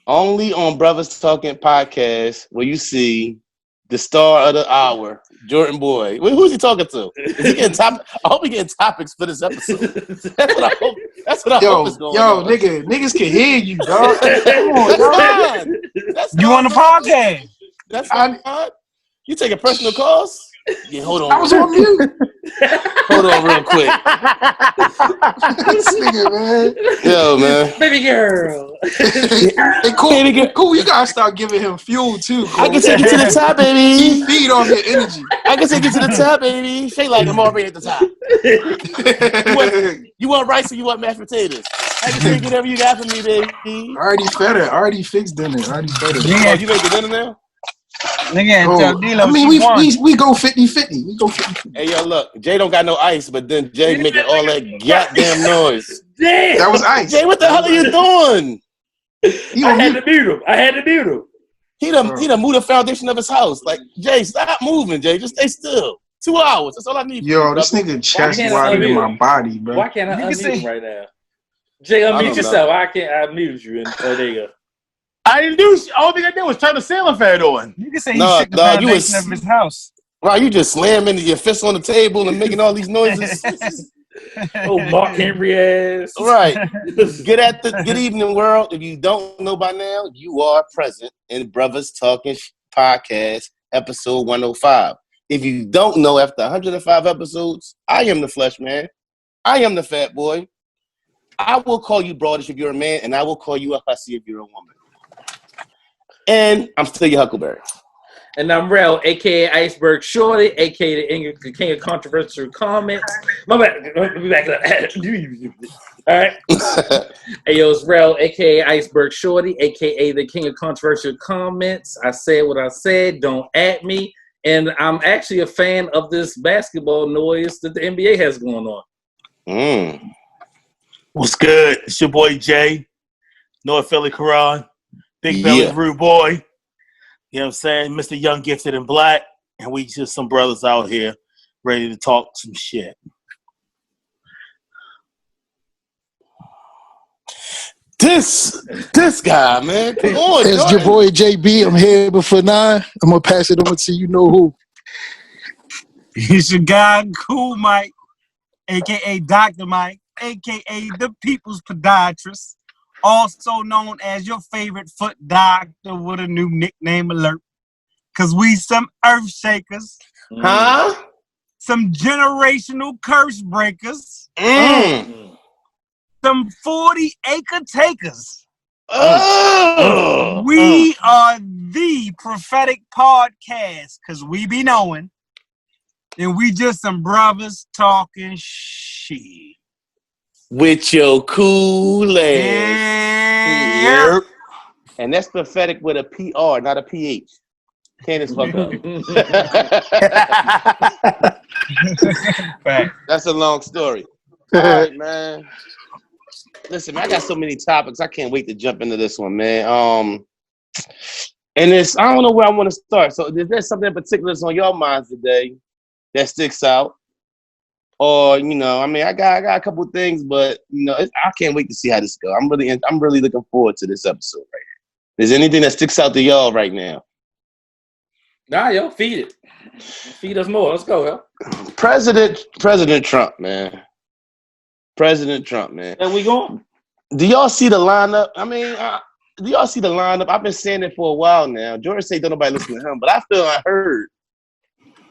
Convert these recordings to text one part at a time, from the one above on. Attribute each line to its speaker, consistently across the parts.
Speaker 1: Only on Brothers Talking Podcast will you see the star of the hour, Jordan Boy. Who's he talking to? Is he getting I hope he getting topics for this episode. That's what I hope. That's what I hope is going on.
Speaker 2: Niggas can hear you, dog. Come on,
Speaker 1: dog. That's
Speaker 3: you on the podcast.
Speaker 1: That's fine. You taking personal calls? Yeah, hold on.
Speaker 2: I was on mute.
Speaker 1: Hold on real quick.
Speaker 2: This nigga, man.
Speaker 1: Yo, man.
Speaker 4: Baby girl.
Speaker 2: Hey, cool. You gotta start giving him fuel too. Cool.
Speaker 1: I can take you to the top, baby.
Speaker 2: Feed on your energy.
Speaker 1: I can take you to the top, baby. Say like I'm already at the top. You want rice or you want mashed potatoes? I can take whatever you got for me, baby.
Speaker 2: Already fed it. Already fixed dinner. Already fed it.
Speaker 1: Oh, you making dinner now?
Speaker 3: Nigga,
Speaker 2: I mean, we go 50-50. We go 50-50.
Speaker 1: Hey, yo, look. Jay don't got no ice, but then Jay making all that goddamn noise.
Speaker 4: Damn.
Speaker 2: That was ice.
Speaker 1: Jay, what the hell are you doing?
Speaker 4: I had to mute him.
Speaker 1: He done moved the foundation of his house. Like, Jay, stop moving, Jay. Just stay still. 2 hours. That's all I need.
Speaker 2: Yo, this nigga chest wider than my body, bro.
Speaker 4: Why can't I unmute him right now? Jay, unmute yourself. I can't. I muted you. There you go.
Speaker 3: I didn't do. All thing I did was turn the ceiling fan on. You can say he shook the foundation of his house.
Speaker 1: Wow, you just slamming your fists on the table and making all these noises.
Speaker 4: Oh, Mark Henry ass.
Speaker 1: Right. Good evening, world. If you don't know by now, you are present in Brothers Talking Podcast, episode 105. If you don't know, after 105 episodes, I am the Flesh Man. I am the Fat Boy. I will call you broadish if you're a man, and I will call you up if I see if you're a woman. And I'm still your Huckleberry.
Speaker 4: And I'm Rel, a.k.a. Iceberg Shorty, a.k.a. the King of Controversial Comments. My bad. Let me back it up. All right. Hey, yo, it's Rel, a.k.a. Iceberg Shorty, a.k.a. the King of Controversial Comments. I said what I said. Don't at me. And I'm actually a fan of this basketball noise that the NBA has going on.
Speaker 3: What's good? It's your boy Jay, North Philly Quran. Big Belly Rude Boy. You know what I'm saying? Mr. Young Gifted and Black. And we just some brothers out here ready to talk some shit.
Speaker 1: This guy, man. Come on,
Speaker 2: it's your boy JB. I'm here before 9. I'm going to pass it over to you know who.
Speaker 3: It's your guy, Cool Mike, a.k.a. Dr. Mike, a.k.a. the People's Podiatrist. Also known as your favorite foot doctor with a new nickname alert. Cause we some earth shakers.
Speaker 1: Huh?
Speaker 3: Some generational curse breakers. Some 40-acre takers. We are the prophetic podcast. Cause we be knowing. And we just some brothers talking shit.
Speaker 1: With your cool ass.
Speaker 3: Yep.
Speaker 1: And that's prophetic with a PR, not a PH. Candace fuck up. That's a long story. All right, man. Listen, man, I got so many topics. I can't wait to jump into this one, man. And it's, I don't know where I want to start. So is there something in particular that's on your minds today that sticks out? Or, you know, I mean, I got a couple of things, but, you know, I can't wait to see how this goes. I'm really looking forward to this episode right here. Is there anything that sticks out to y'all right now?
Speaker 4: Nah, yo, feed it. Feed us more. Let's go, yo.
Speaker 1: President Trump, man. President Trump, man.
Speaker 4: And we going?
Speaker 1: Do y'all see the lineup? I mean, do y'all see the lineup? I've been saying it for a while now. George say don't nobody listen to him, but I feel I heard.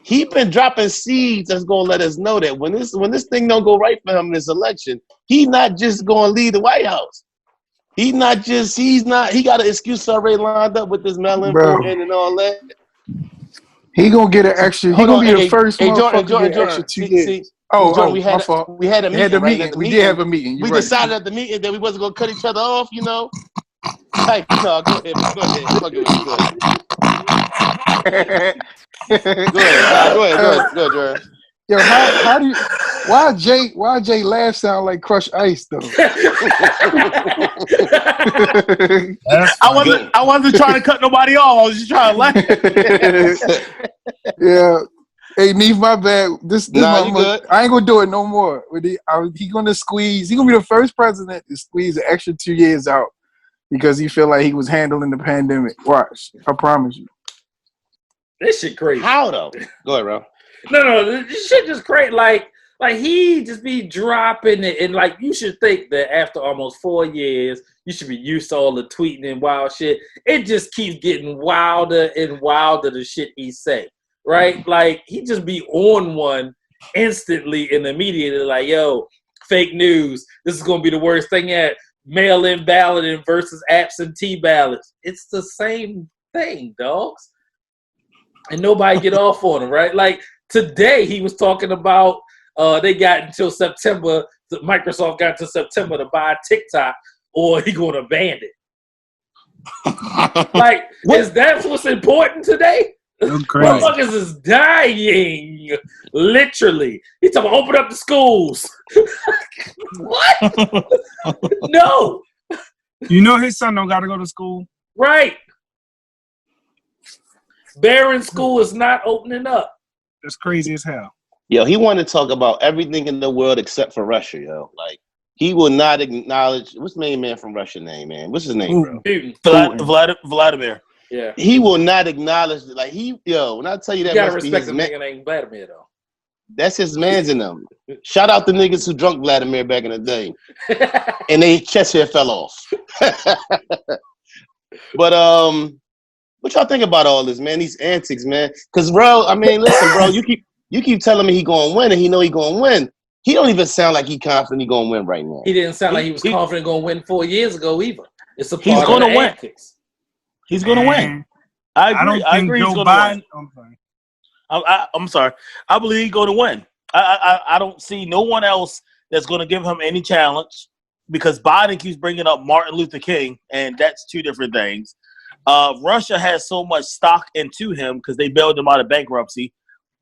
Speaker 1: He been dropping seeds that's gonna let us know that when this thing don't go right for him in this election, he's not just gonna leave the White House. He got an excuse already lined up with this mail-in voting and all that.
Speaker 2: He gonna get an extra. He gonna be the first motherfucker to get
Speaker 1: Jordan,
Speaker 2: extra 2 years. We had a meeting. We did have a meeting.
Speaker 1: We decided at the meeting that we wasn't gonna cut each other off. You know. Hey, no, go ahead. Fuck it, go ahead, Jordan.
Speaker 2: Yo, how do you? Why Jay laugh sound like crushed ice though?
Speaker 3: I wasn't trying to cut nobody off. I was just trying to laugh.
Speaker 2: Yeah. Hey, Neef, my bad. This
Speaker 1: you good.
Speaker 2: I ain't gonna do it no more. He gonna squeeze. He gonna be the first president to squeeze an extra 2 years out because he feel like he was handling the pandemic. Watch, I promise you.
Speaker 4: This shit crazy.
Speaker 1: How though? Go ahead, bro.
Speaker 4: No, this shit just crazy. Like he just be dropping it, and like you should think that after almost 4 years, you should be used to all the tweeting and wild shit. It just keeps getting wilder and wilder, the shit he say, right? Like he just be on one instantly and immediately, like, yo, fake news. This is gonna be the worst thing yet. Mail-in balloting versus absentee ballots. It's the same thing, dogs. And nobody get off on him, right? Like today, he was talking about they got until September. Microsoft got to September to buy TikTok, or he going to ban it. Like, is that what's important today? Motherfuckers is dying, literally. He talking about open up the schools. What? No.
Speaker 3: You know his son don't got to go to school,
Speaker 4: right? Barron School is not opening up.
Speaker 3: That's crazy as hell.
Speaker 1: Yo, he wanted to talk about everything in the world except for Russia, yo. Like, he will not acknowledge. What's the main man from Russia name, man? What's his name, bro?
Speaker 5: Vladimir.
Speaker 4: Yeah.
Speaker 1: He will not acknowledge. Like, when I tell you that,
Speaker 4: you gotta
Speaker 1: must be
Speaker 4: respect
Speaker 1: his
Speaker 4: the
Speaker 1: man.
Speaker 4: nigga named Vladimir, though.
Speaker 1: That's his man's in them. Shout out the niggas who drunk Vladimir back in the day, and their chest hair fell off. But what y'all think about all this, man? These antics, man. Because, bro, I mean, listen, bro, you keep telling me he gonna win, and he know he gonna win. He don't even sound like he confident he gonna win right now.
Speaker 4: He didn't sound like he was confident gonna win 4 years ago either. It's a part
Speaker 5: He's gonna
Speaker 4: of the
Speaker 5: win.
Speaker 4: antics.
Speaker 5: He's gonna win. I agree. I agree. He's gonna win. I'm sorry. I believe he's going to win. I don't see no one else that's going to give him any challenge because Biden keeps bringing up Martin Luther King, and that's two different things. Russia has so much stock into him because they bailed him out of bankruptcy.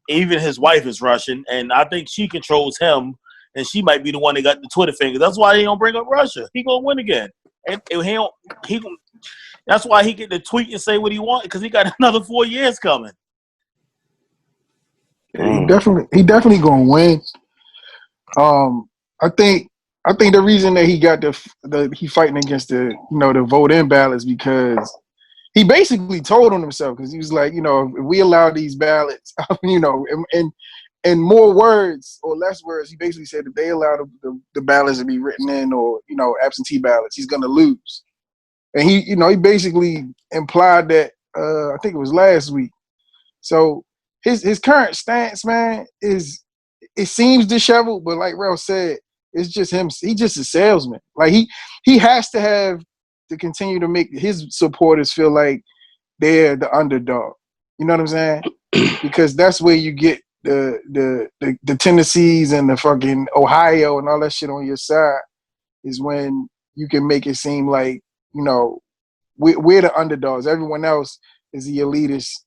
Speaker 5: Even his wife is Russian, and I think she controls him, and she might be the one that got the Twitter finger. That's why he don't bring up Russia. He gonna win again, and that's why he get to tweet and say what he wants because he got another 4 years coming.
Speaker 2: He definitely gonna win. I think the reason that he got he fighting against the vote-in ballots because he basically told on himself because he was like, if we allow these ballots, in more words or less words, he basically said if they allow the ballots to be written in or absentee ballots, he's gonna lose. And he basically implied that I think it was last week. So his current stance, man, it seems disheveled, but like Rel said, it's just him. He's just a salesman. Like he has to continue to make his supporters feel like they're the underdog. You know what I'm saying? Because that's where you get the Tennessees and the fucking Ohio and all that shit on your side is when you can make it seem like, we're the underdogs. Everyone else is the elitists.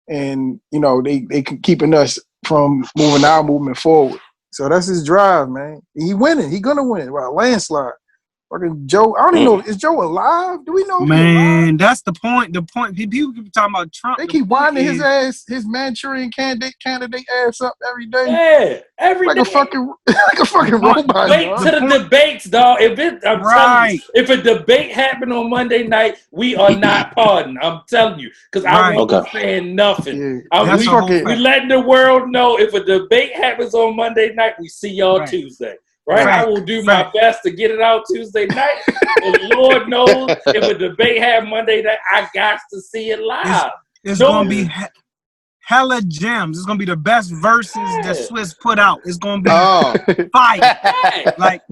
Speaker 2: And, they keeping us from moving our movement forward. So that's his drive, man. He winning. He gonna win. Wow, landslide. Fucking Joe. I don't even know. Is Joe alive? Do we know?
Speaker 3: Man, that's the point. The point. People keep talking about Trump.
Speaker 2: They keep winding his Manchurian candidate ass up every day.
Speaker 4: Yeah, every day.
Speaker 2: Like a fucking robot.
Speaker 4: Wait
Speaker 2: dog.
Speaker 4: to the debates, dog. I'm telling you, if a debate happened on Monday night, we are not pardoned. I'm telling you, because I wasn't saying nothing.
Speaker 2: Yeah.
Speaker 4: We letting the world know if a debate happens on Monday night, we see y'all Tuesday. Right, I will do my best to get it out Tuesday night. But Lord knows, if a debate had Monday night, I got to see it live.
Speaker 3: It's gonna be hella gems. It's gonna be the best verses that Swiss put out. It's gonna be fire. like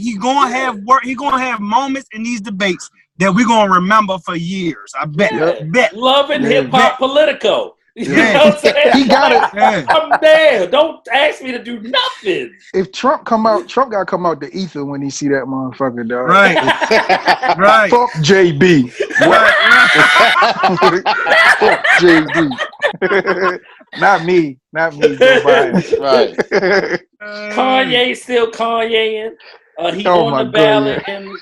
Speaker 3: he's gonna have work. He's gonna have moments in these debates that we're gonna remember for years. I bet. Bet.
Speaker 4: Loving hip hop Politico. You know what I'm saying?
Speaker 2: He got it.
Speaker 3: Yeah.
Speaker 4: I'm there. Don't ask me to do nothing.
Speaker 2: If Trump gotta come out the ether when he see that motherfucker, dog.
Speaker 3: Right. Right.
Speaker 2: Fuck JB. Fuck JB. Not me, Joe Biden.
Speaker 1: Right.
Speaker 4: Kanye still Kanyeing. He on the ballot in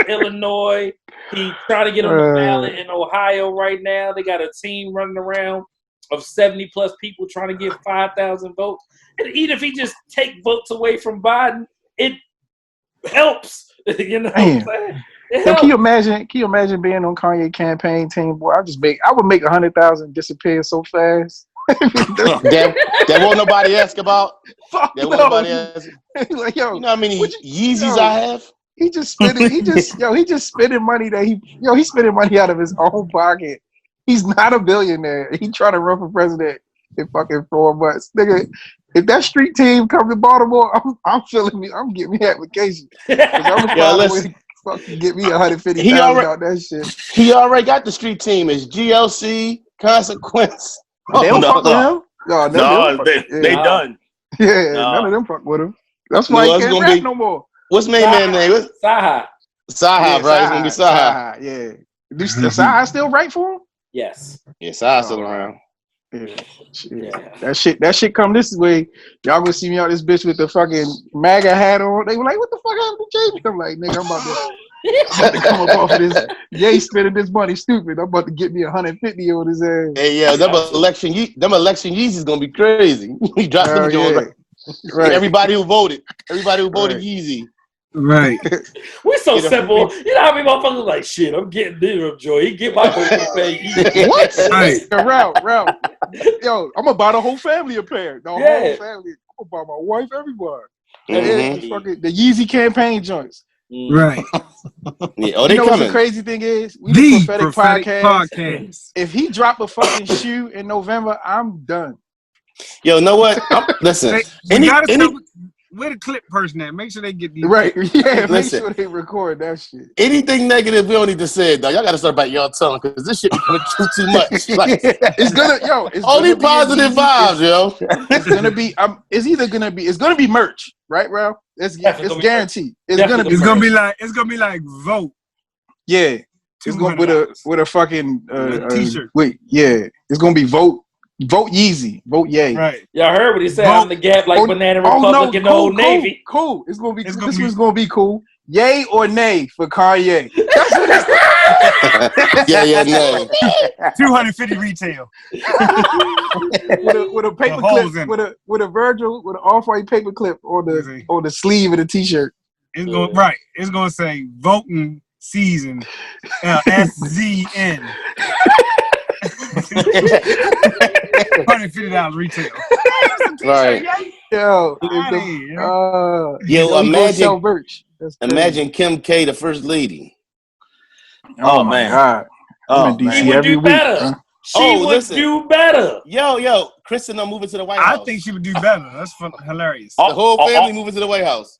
Speaker 4: Illinois. He trying to get on the ballot in Ohio right now. They got a team running around of 70 plus people trying to get 5,000 votes. And even if he just take votes away from Biden, it helps. You know what I'm saying?
Speaker 2: Yo, can you imagine being on Kanye campaign team? Boy, I would make 100,000 disappear so fast.
Speaker 1: that won't nobody ask about.
Speaker 2: Fuck
Speaker 1: That won't nobody ask.
Speaker 2: Like, yo,
Speaker 1: You know how many Yeezys I have?
Speaker 2: He just spending money he's spending money out of his own pocket. He's not a billionaire. He trying to run for president in fucking 4 months. Nigga, if that street team come to Baltimore, I'm getting me application. I'm gonna fucking get me 150,000 out that shit.
Speaker 1: He already got the street team. It's GLC, Consequence.
Speaker 2: They don't fuck with him? No,
Speaker 5: they done.
Speaker 2: Yeah, none of them fuck with him. That's why he can't rap no more.
Speaker 1: What's main man name?
Speaker 4: Saha.
Speaker 1: Saha, right? It's gonna be Saha.
Speaker 2: Yeah. Saha still right for him?
Speaker 4: Yes.
Speaker 1: Yeah, Saha's still around.
Speaker 2: Yeah. That shit come this way. Y'all gonna see me out this bitch with the fucking MAGA hat on. They were like, what the fuck happened to Jamie? I'm like, nigga, I'm about to come up off of this. Yay, spending this money stupid. I'm about to get me 150 on his ass.
Speaker 1: Hey, yeah, them election Yeezys gonna be crazy. He dropped them Jones. Right. Everybody who voted Yeezy.
Speaker 3: Right.
Speaker 4: We're so simple. You know how many motherfuckers like, shit, I'm getting this Joy. He get my vote to pay.
Speaker 2: What?
Speaker 3: Right.
Speaker 2: Ralph. Yo, I'm gonna buy the whole family a pair. The whole family. I'm gonna buy my wife, everybody.
Speaker 1: Mm-hmm.
Speaker 2: The Yeezy campaign joints.
Speaker 3: Right.
Speaker 1: Yeah. Oh, they
Speaker 2: you know
Speaker 1: coming.
Speaker 2: What the crazy thing is? We the prophetic podcast.
Speaker 3: podcast.
Speaker 2: If he drop a fucking shoe in November, I'm done.
Speaker 1: Yo, know what? Listen.
Speaker 3: Where the clip person at? Make sure they get these.
Speaker 2: Right. Yeah, make
Speaker 1: Listen.
Speaker 2: sure they record that shit.
Speaker 1: Anything negative, we don't need to say it, though. Y'all got to start biting y'all tongue because this shit becoming too much. Like,
Speaker 2: it's
Speaker 1: only positive vibes, yo.
Speaker 2: It's gonna be. It's gonna be merch, right, Ralph? It's guaranteed. It's gonna be like vote. Yeah, it's gonna with a fucking
Speaker 3: t-shirt.
Speaker 2: Wait, yeah, it's gonna be vote Yeezy, vote yay.
Speaker 3: Right.
Speaker 4: Y'all heard what he said on the Gap, like Banana Republic and Old Navy.
Speaker 2: Cool. This one's gonna be cool. Yay or nay for Kanye? That's what it's
Speaker 1: Yeah, nay.
Speaker 3: 250 retail.
Speaker 2: with a paper clip, with a Virgil, with an off-white paper clip on the sleeve of the t-shirt.
Speaker 3: It's gonna say voting season. SZN. $150 retail.
Speaker 1: Right.
Speaker 2: Yo,
Speaker 1: imagine Kim K, the first lady.
Speaker 2: Oh man. God.
Speaker 4: She would do better. She would do better.
Speaker 1: Yo, Kristen, I'm moving to the White House.
Speaker 3: I think she would do better. That's hilarious.
Speaker 1: The whole family moving to the White House.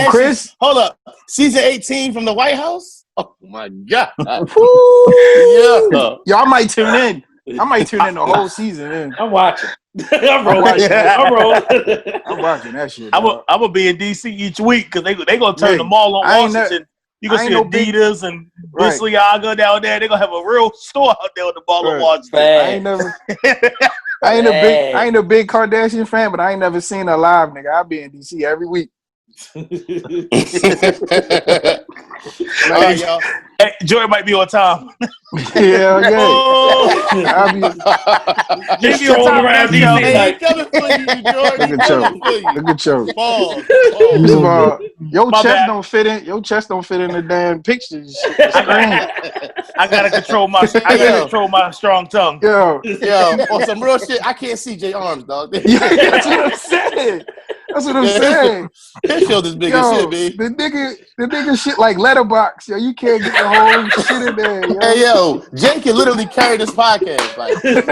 Speaker 2: Chris?
Speaker 1: Hold up. Season 18 from the White House? Oh my God.
Speaker 2: Yeah. Y'all might tune in. I might tune in the whole season. Man.
Speaker 4: I'm watching. I'm rolling.
Speaker 2: I'm watching that shit.
Speaker 5: I'm gonna be in DC each week because they gonna turn the mall on Washington. You gonna see Adidas and Balenciaga down there. They gonna have a real store out there on the mall on Washington.
Speaker 2: I ain't a big Kardashian fan, but I ain't never seen her live, nigga. I'll be in DC every week.
Speaker 1: All right, y'all.
Speaker 5: Hey, Joy might be on time.
Speaker 2: Yeah.
Speaker 4: Just strolling around DC.
Speaker 1: Hey, coming for you, Joy.
Speaker 2: Look at you.
Speaker 1: Pause.
Speaker 2: Your chest don't fit in the damn pictures.
Speaker 5: I gotta control my strong tongue.
Speaker 2: Yo,
Speaker 1: on some real shit, I can't see Jay arms, dog.
Speaker 2: That's what I'm saying.
Speaker 1: His shoulder's big as shit, baby.
Speaker 2: The nigga shit like letterbox. Yo, you can't get the whole shit in there. Yo.
Speaker 1: Hey, yo, Jay can literally carry this podcast. Like,
Speaker 2: you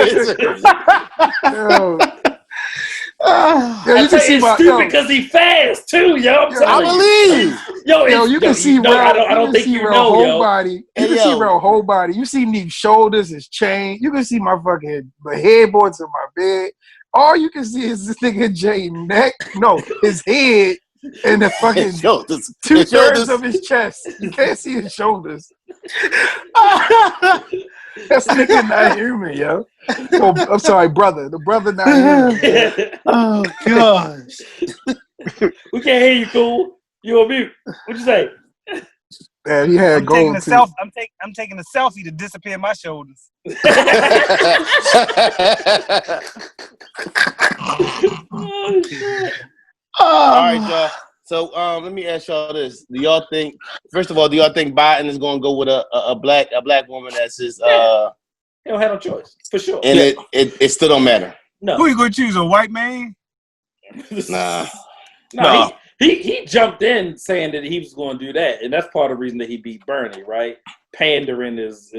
Speaker 2: can see
Speaker 4: stupid because he fast too, yo.
Speaker 1: I believe.
Speaker 2: Yo, you can see
Speaker 4: I don't think you know,
Speaker 2: whole body. You can see real whole body. You see these shoulders, his chain. You can see my fucking headboards in my bed. All you can see is this nigga Jay neck. No, his head and the fucking 2/3 of his chest. You can't see his shoulders. That's nigga not human, yo. Oh, I'm sorry, brother. The brother not human.
Speaker 5: Oh gosh.
Speaker 4: We can't hear you, cool. You on mute. What'd you say?
Speaker 2: Man, he had gold teeth.
Speaker 3: I'm taking a selfie to disappear my shoulders.
Speaker 1: All right, y'all. So let me ask y'all this: do y'all think? First of all, do y'all think Biden is going to go with a black woman as his?
Speaker 4: He don't have no choice for sure.
Speaker 1: And it still don't matter.
Speaker 4: No.
Speaker 3: Who you gonna choose? A white man?
Speaker 1: Nah.
Speaker 4: No. He jumped in saying that he was going to do that, and that's part of the reason that he beat Bernie, right? Pandering is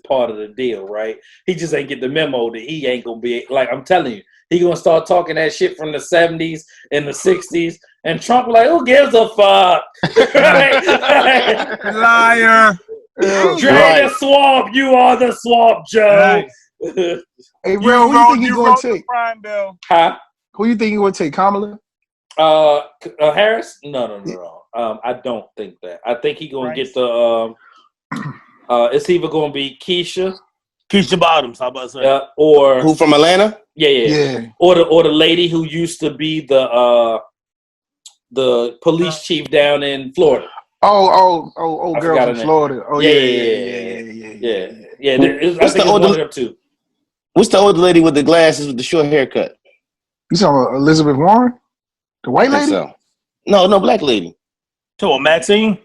Speaker 4: part of the deal, right? He just ain't get the memo that he ain't gonna be like. I'm telling you, he gonna start talking that shit from the 70s and the 60s, and Trump like, who gives a fuck?
Speaker 3: Liar.
Speaker 4: Drain the swamp. You are the swamp, Joe.
Speaker 3: Right.
Speaker 2: Hey, Real, who you think he gonna take?
Speaker 4: Huh?
Speaker 2: Who you think he gonna take? Kamala?
Speaker 4: Harris? No. I don't think that. I think he gonna get the. It's either gonna be Keisha
Speaker 5: Bottoms. How about that?
Speaker 4: or
Speaker 1: Who from Atlanta?
Speaker 4: Yeah. Or the lady who used to be the police chief down in Florida.
Speaker 2: Oh, girl from Florida. Oh, yeah.
Speaker 1: What's the older too? What's the older lady with the glasses with the short haircut?
Speaker 2: You talking about Elizabeth Warren? The white lady?
Speaker 1: So. No, black lady.
Speaker 5: Talking about Maxine?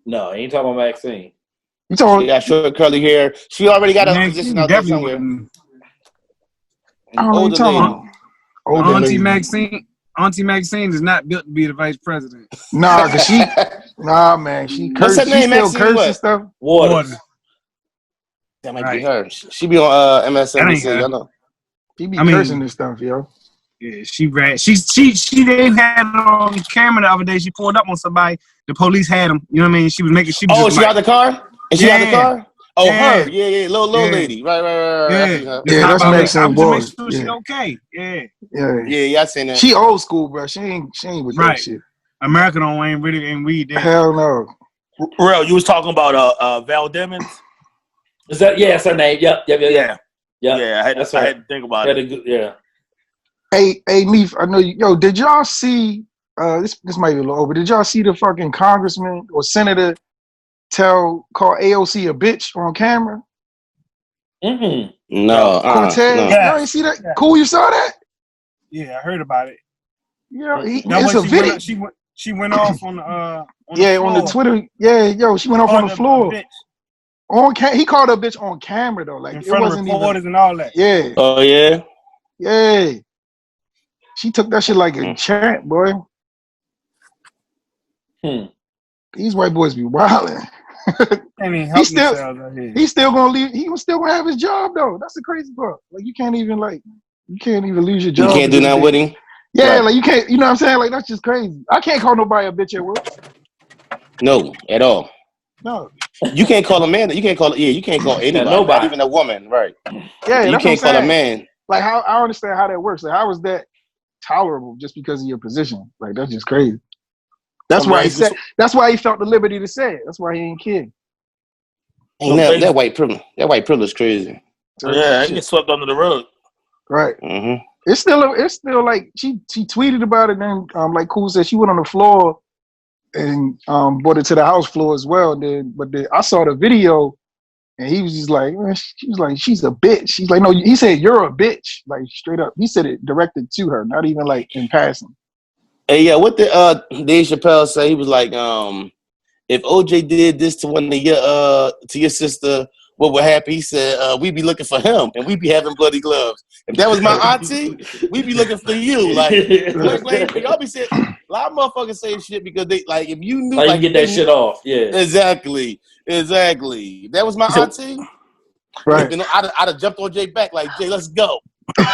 Speaker 4: No, he ain't talking about Maxine.
Speaker 2: You talking?
Speaker 1: She got short curly hair. She already got a position out there somewhere.
Speaker 2: I don't know what you're talking about.
Speaker 3: Auntie Maxine. Auntie Maxine is not built to be the vice president.
Speaker 2: Nah, cause she cursed.
Speaker 1: What's her name?
Speaker 2: She still curses and stuff.
Speaker 4: Waters.
Speaker 1: That might be her. She be on MSNBC. I know.
Speaker 2: She be cursing and stuff, yo.
Speaker 3: Yeah, she ran. She didn't have it on camera the other day. She pulled up on somebody. The police had him. You know what I mean? She was making. She
Speaker 1: out the car? Is she out the car? Oh, her. Yeah. Little
Speaker 2: Yeah,
Speaker 1: lady. Right.
Speaker 2: Yeah, that's Maxine Waters.
Speaker 3: Make sure she's okay. Yeah.
Speaker 1: Yeah, I seen that.
Speaker 2: She old school, bro. She ain't with that shit.
Speaker 3: America ain't read that.
Speaker 2: Hell no.
Speaker 5: Real, you was talking about Val Demings?
Speaker 4: Is that that's her name? Yep.
Speaker 5: Yeah, I had to think about it.
Speaker 4: Yeah.
Speaker 2: Hey, Neef, I know you. Yo, did y'all see? This might be a little over. Did y'all see the fucking congressman or senator call AOC a bitch on camera?
Speaker 1: No.
Speaker 2: Cortez,
Speaker 1: no.
Speaker 2: Y'all ain't see that? Yeah. Cool, you saw that?
Speaker 3: Yeah, I heard about it.
Speaker 2: Yeah, it's a video.
Speaker 3: She went off on the
Speaker 2: on the Twitter. Yeah, she went off on the floor. He called her a bitch on camera though, like
Speaker 3: in front of reporters and all that.
Speaker 2: Yeah.
Speaker 1: Oh yeah.
Speaker 2: Yeah. She took that shit like a champ, boy. These white boys be wildin'. He's still gonna leave. He was still gonna have his job though. That's the crazy part. Like you can't even lose your job.
Speaker 1: You can't do nothing with him.
Speaker 2: Yeah, like you can't. You know what I'm saying? Like that's just crazy. I can't call nobody a bitch at work.
Speaker 1: No, at all.
Speaker 2: No.
Speaker 1: You can't call a man. You can't call anybody. Nobody. Not even a woman, right?
Speaker 2: Yeah,
Speaker 1: you can't call a man.
Speaker 2: Like I understand how that works. Like how is that tolerable just because of your position? Like that's just crazy. That's why he said. That's why he felt the liberty to say it. That's why he ain't kid.
Speaker 1: That white privilege. That white privilege is crazy.
Speaker 5: Yeah, it gets swept under the rug.
Speaker 2: Right.
Speaker 1: Mm-hmm.
Speaker 2: It's still like she tweeted about it. And like Cool said, she went on the floor and brought it to the house floor as well. But I saw the video, and he was just like, she was like, she's a bitch. She's like, no, he said you're a bitch, like straight up. He said it directed to her, not even like in passing.
Speaker 1: Hey, yeah, what did Dave Chappelle say? He was like, if OJ did this to one of your sister, what would happen? He said, we'd be looking for him, and we'd be having bloody gloves. If that was my auntie, we'd be looking for you. Like, y'all be saying, a lot of motherfuckers say shit because they, like, if you knew,
Speaker 4: you get that shit off. Yeah.
Speaker 1: Exactly. If that was my auntie,
Speaker 2: right?
Speaker 1: I'd have jumped on Jay back, like, Jay, let's go. We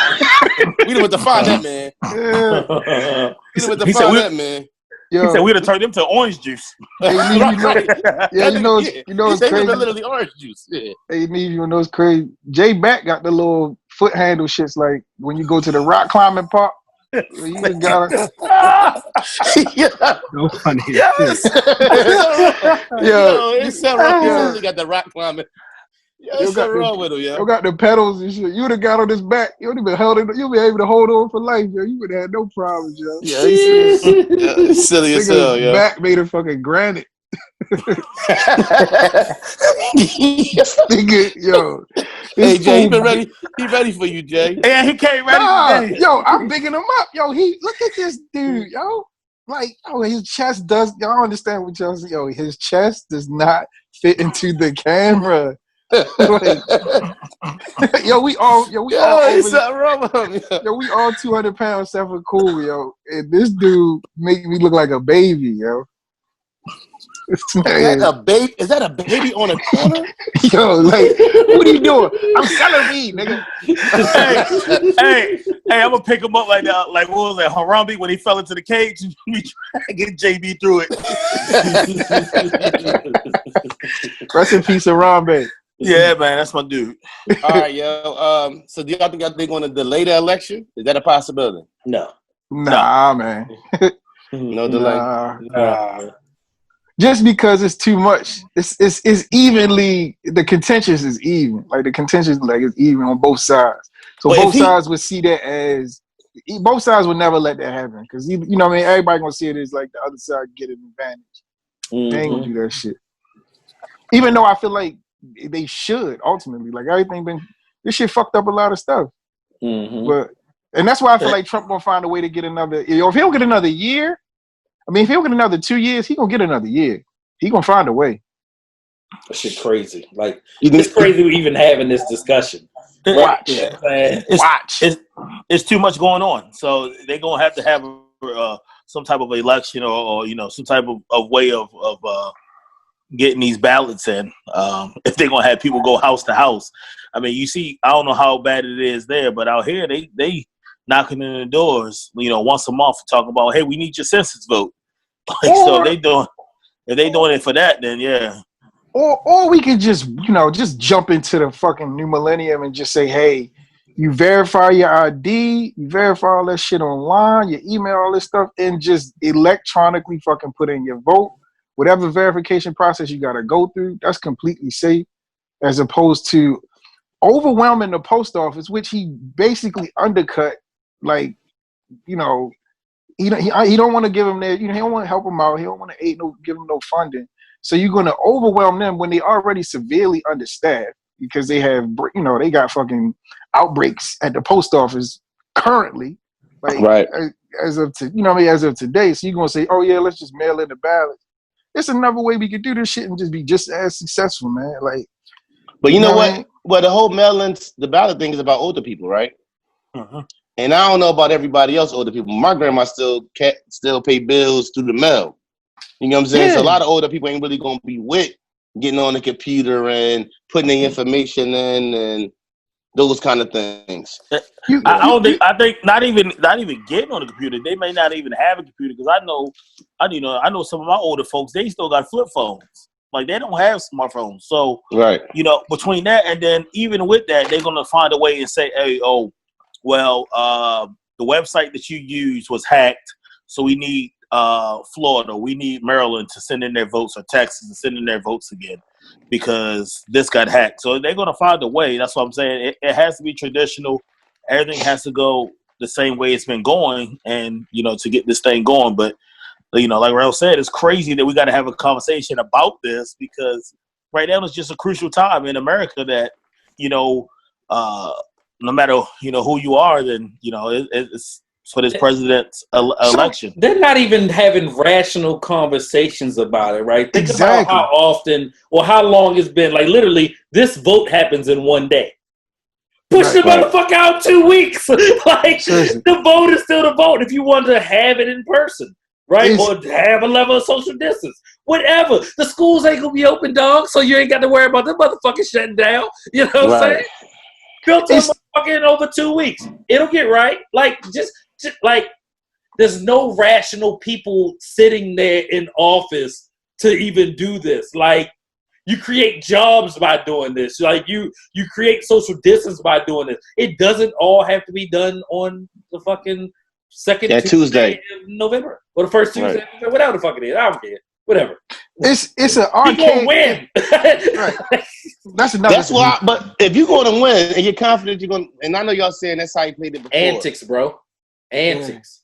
Speaker 1: done went to find that man.
Speaker 2: Yeah.
Speaker 1: We done went to find that man.
Speaker 2: Yo,
Speaker 5: he said we'd have turned them to orange juice.
Speaker 2: Hey, you know it's crazy.
Speaker 1: Literally orange juice. Yeah.
Speaker 2: Hey, Neve, you know it's crazy. Jay Back got the little foot handle shits like when you go to the rock climbing park. You just gotta.
Speaker 3: No funny.
Speaker 1: Yes.
Speaker 2: Yo,
Speaker 1: it's so wrong. He got the rock climbing. Yo, it's so wrong with him, yo.
Speaker 2: You got the pedals and shit. You would have got on his back. You would have been held in. You'll be able to hold on for life, yo. You would have had no problems, yo.
Speaker 1: Yeah, he's silly as hell, yo.
Speaker 2: Back made of fucking granite. Yo.
Speaker 1: Hey, Jay, he ready for you, Jay.
Speaker 5: Yeah, he came ready.
Speaker 2: Yo, I'm bigging him up. Yo, look at this dude, yo. like, oh, his chest does. Y'all understand what y'all say? Yo, his chest does not fit into the camera. Like, we all over. We all 200 pounds except for Cool, yo. And this dude make me look like a baby, yo.
Speaker 5: Is that a baby on a corner?
Speaker 2: Yo, like, what are you doing? I'm selling weed, nigga.
Speaker 5: hey, I'm gonna pick him up like that. Like, what was that, Harambe when he fell into the cage? We try to get JB through it.
Speaker 2: Rest in peace, Harambe.
Speaker 5: Yeah, man, that's my dude.
Speaker 1: All right, yo. So do y'all think they're going to delay the election? Is that a possibility?
Speaker 4: No.
Speaker 2: Nah, man.
Speaker 1: No delay.
Speaker 2: Nah. Just because it's too much. It's evenly, the contentious is even. Like the contentious like is even on both sides. So both sides would see that as both sides would never let that happen. Because you know what I mean, everybody gonna see it as like the other side get an advantage.
Speaker 4: Mm-hmm.
Speaker 2: They ain't gonna do that shit. Even though I feel like they should ultimately. Like this shit fucked up a lot of stuff.
Speaker 4: Mm-hmm.
Speaker 2: And that's why I feel like Trump gonna find a way to get another. If he don't get another year, I mean, if he don't get another 2 years, he gonna get another year. He gonna find a way.
Speaker 4: That shit crazy. Like it's crazy we even having this discussion.
Speaker 2: Watch.
Speaker 5: It's too much going on, so they're gonna have to have some type of election or some type of way of getting these ballots in. If they're gonna have people go house to house, I mean, you see, I don't know how bad it is there, but out here they knocking in the doors, once a month, talking about, hey, we need your census vote. So if they doing it for that, then yeah.
Speaker 2: Or we could just jump into the fucking new millennium and just say, hey, you verify your ID, you verify all that shit online, you email all this stuff, and just electronically fucking put in your vote. Whatever verification process you gotta go through, that's completely safe, as opposed to overwhelming the post office, which he basically undercut. Like, he don't want to give them their, he don't want to help them out. He don't want to give them no funding. So you're going to overwhelm them when they already severely understaffed because they have, they got fucking outbreaks at the post office currently. Like,
Speaker 1: right.
Speaker 2: As of today. So you're going to say, oh yeah, let's just mail in the ballots. There's another way we could do this shit and just be just as successful, man. Like,
Speaker 1: but you know what? I mean? Well, the whole the ballot thing is about older people, right?
Speaker 5: Uh-huh.
Speaker 1: And I don't know about everybody else, older people. My grandma still pay bills through the mail. You know what I'm saying? Yeah. So a lot of older people ain't really gonna be with getting on the computer and putting their information in and those kind of things.
Speaker 5: I think not even getting on the computer. They may not even have a computer because I know some of my older folks. They still got flip phones. Like they don't have smartphones. So
Speaker 1: right.
Speaker 5: Between that and then even with that, they're gonna find a way and say, hey, well, the website that you used was hacked, so we need Florida, we need Maryland to send in their votes, or Texas to send in their votes again because this got hacked. So they're going to find a way. That's what I'm saying. It has to be traditional. Everything has to go the same way it's been going and, to get this thing going. But, like Ralph said, it's crazy that we got to have a conversation about this because right now it's just a crucial time in America that, no matter who you are, then it's for this president's election.
Speaker 4: They're not even having rational conversations about it, right? Think about how often or how long it's been. Like literally, this vote happens in one day. Push the motherfucker out 2 weeks. Like the vote is still the vote. If you want to have it in person, right, or have a level of social distance, whatever. The schools ain't gonna be open, dog. So you ain't got to worry about the motherfucker shutting down. You know what I'm saying? Built a motherfucker in over 2 weeks. It'll get right. Like just like there's no rational people sitting there in office to even do this. Like you create jobs by doing this. Like you create social distance by doing this. It doesn't all have to be done on the fucking second Tuesday of November or the first Tuesday, whatever the fuck it is. I don't care. Whatever.
Speaker 2: It's an arcade.
Speaker 4: You gonna win.
Speaker 2: Right. That's another.
Speaker 1: That's why. But if you're going to win and you're confident you're going, and I know y'all saying that's how you played it before.
Speaker 4: Antics, bro. Antics.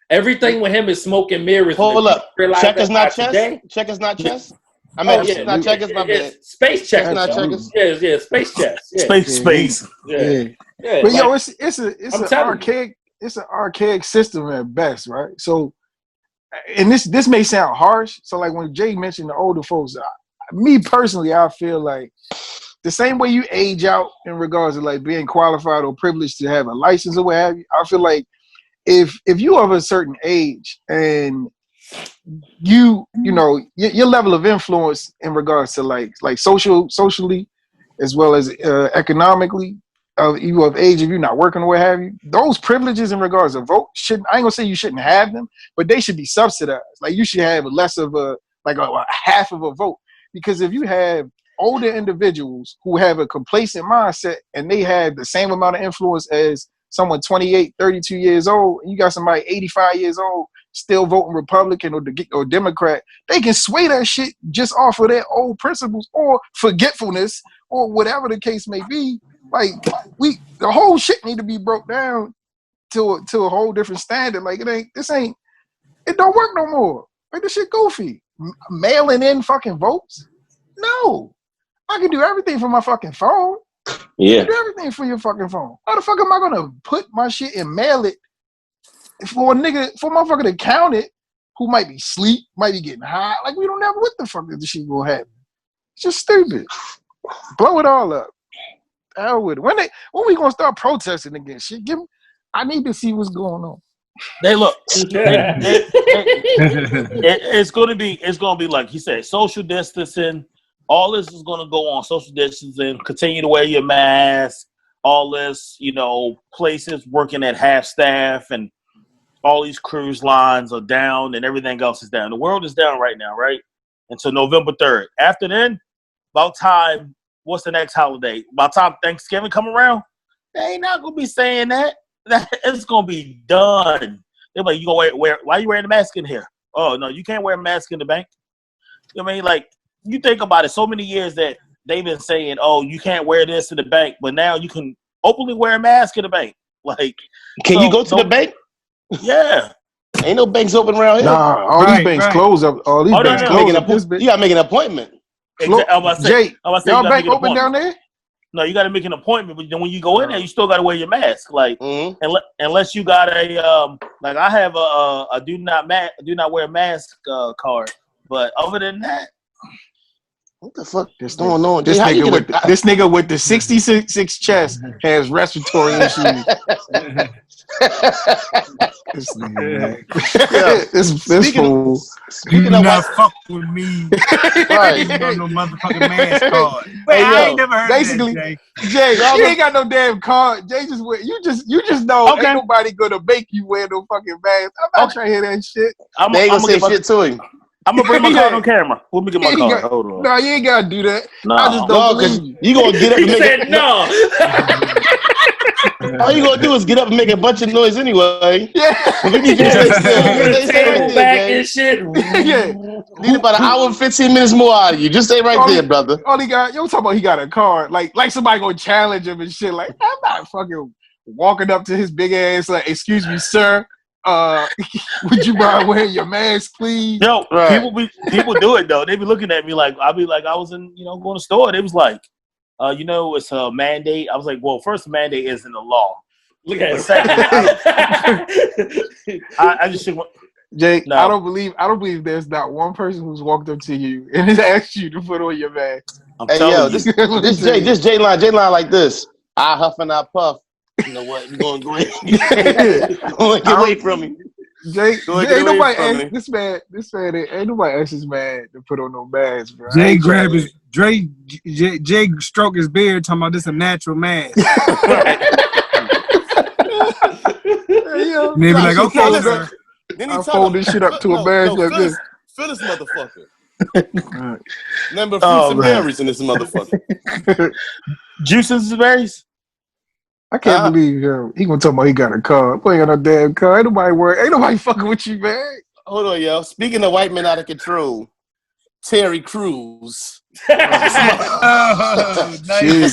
Speaker 4: Yeah. Everything with him is smoke and mirrors.
Speaker 1: Hold up. Checkers not chess. Checkers not chess. I mean, not checkers. My bad.
Speaker 4: Space checkers.
Speaker 1: Not checkers.
Speaker 4: Yeah. Space chess. Yeah.
Speaker 5: Space.
Speaker 4: Yeah.
Speaker 2: But it's an archaic. It's an archaic system at best, right? So and this may sound harsh. So like when Jay mentioned the older folks, me personally, I feel like the same way you age out in regards to like being qualified or privileged to have a license or what have you, I feel like if you are of a certain age and you know your level of influence in regards to like socially as well as economically, you of age, if you're not working or what have you, those privileges in regards to vote I ain't gonna say you shouldn't have them, but they should be subsidized. Like you should have less of a half of a vote, because if you have older individuals who have a complacent mindset and they have the same amount of influence as someone 28, 32 years old, and you got somebody 85 years old still voting Republican or Democrat, they can sway that shit just off of their old principles or forgetfulness or whatever the case may be. Like the whole shit need to be broke down to a whole different standard. Like it don't work no more. Like this shit goofy. Mailing in fucking votes? No. I can do everything from my fucking phone.
Speaker 1: Yeah.
Speaker 2: You can do everything for your fucking phone. How the fuck am I gonna put my shit and mail it for a motherfucker to count it who might be asleep, might be getting high? Like we don't know what the fuck this shit gonna happen. It's just stupid. Blow it all up. Hell with it. When we gonna start protesting again? Shit, I need to see what's going on.
Speaker 5: They look. It's gonna be like he said, social distancing. All this is gonna go on social distancing. Continue to wear your mask. All this, places working at half staff and all these cruise lines are down and everything else is down. The world is down right now, right? Until November 3rd. After then, about time. What's the next holiday? By the time Thanksgiving come around, they ain't not gonna be saying that. It's gonna be done. They're like, you gonna wear? Why are you wearing a mask in here? Oh no, you can't wear a mask in the bank. You know what I mean? Like, you think about it. So many years that they've been saying, oh, you can't wear this in the bank, but now you can openly wear a mask in the bank. Like,
Speaker 1: can you go to the bank?
Speaker 5: Yeah.
Speaker 1: Ain't no banks open around here.
Speaker 2: Nah, all these banks close up. All these banks close up.
Speaker 1: You gotta make an appointment.
Speaker 2: Jay, y'all bank open down there?
Speaker 5: No, you got to make an appointment, but then when you go in there, you still got to wear your mask. Like, unless you got a like I have a do not wear mask card. But other than that,
Speaker 1: what the fuck is going on?
Speaker 2: This nigga with the 66 chest has respiratory issues. This nigga, man. This fool.
Speaker 3: Speaking of fuck with me. Right. On no motherfucking mask card. Wait, I ain't never heard
Speaker 2: basically,
Speaker 3: of that,
Speaker 2: Jay, you ain't got no damn card. Jay just wear. You just know ain't nobody gonna make you wear no fucking mask. I'm not trying to hear that shit.
Speaker 1: They ain't gonna say shit to him.
Speaker 5: I'm gonna bring my card on camera. Let me get my card. Hold on.
Speaker 2: No, you ain't gotta do that.
Speaker 5: No.
Speaker 2: I just don't believe you.
Speaker 1: You gonna get up and
Speaker 4: He
Speaker 1: make
Speaker 4: said no.
Speaker 1: All you gonna do is get up and make a bunch of noise anyway.
Speaker 2: Yeah.
Speaker 4: Table back and shit.
Speaker 2: Yeah.
Speaker 1: Need about an hour and 15 minutes more out of you. Just stay right there, brother.
Speaker 2: All he got, talking about he got a card. Like somebody gonna challenge him and shit. Like, I'm not fucking walking up to his big ass like, excuse me, sir. Would you mind wearing your mask, please?
Speaker 5: Yo, people do it though. They be looking at me like I was in, going to the store. They was like, it's a mandate. I was like, well, first, mandate isn't the law.
Speaker 4: Look at
Speaker 5: it. I just should.
Speaker 2: Jay, no. I don't believe there's not one person who's walked up to you and has asked you to put on your mask.
Speaker 1: Hey, yo, this J line like this. I huff and I puff. You know what? You're going to go ahead. Get away from me.
Speaker 2: Jay ain't nobody asked this man, ain't nobody asked this man to put on no mask, bro.
Speaker 3: Jay Jay stroke his beard talking about this a natural mask. Maybe like, okay, sir.
Speaker 6: Then
Speaker 2: I fold this shit up to a mask like this.
Speaker 6: Feel this motherfucker. Number fruits and berries in this motherfucker.
Speaker 5: Juices and berries?
Speaker 2: I can't believe he gonna talk about he got a car. Boy, ain't got no damn car. Ain't nobody fucking with you, man.
Speaker 6: Hold on, yo. Speaking of white men out of control, Terry Crews. This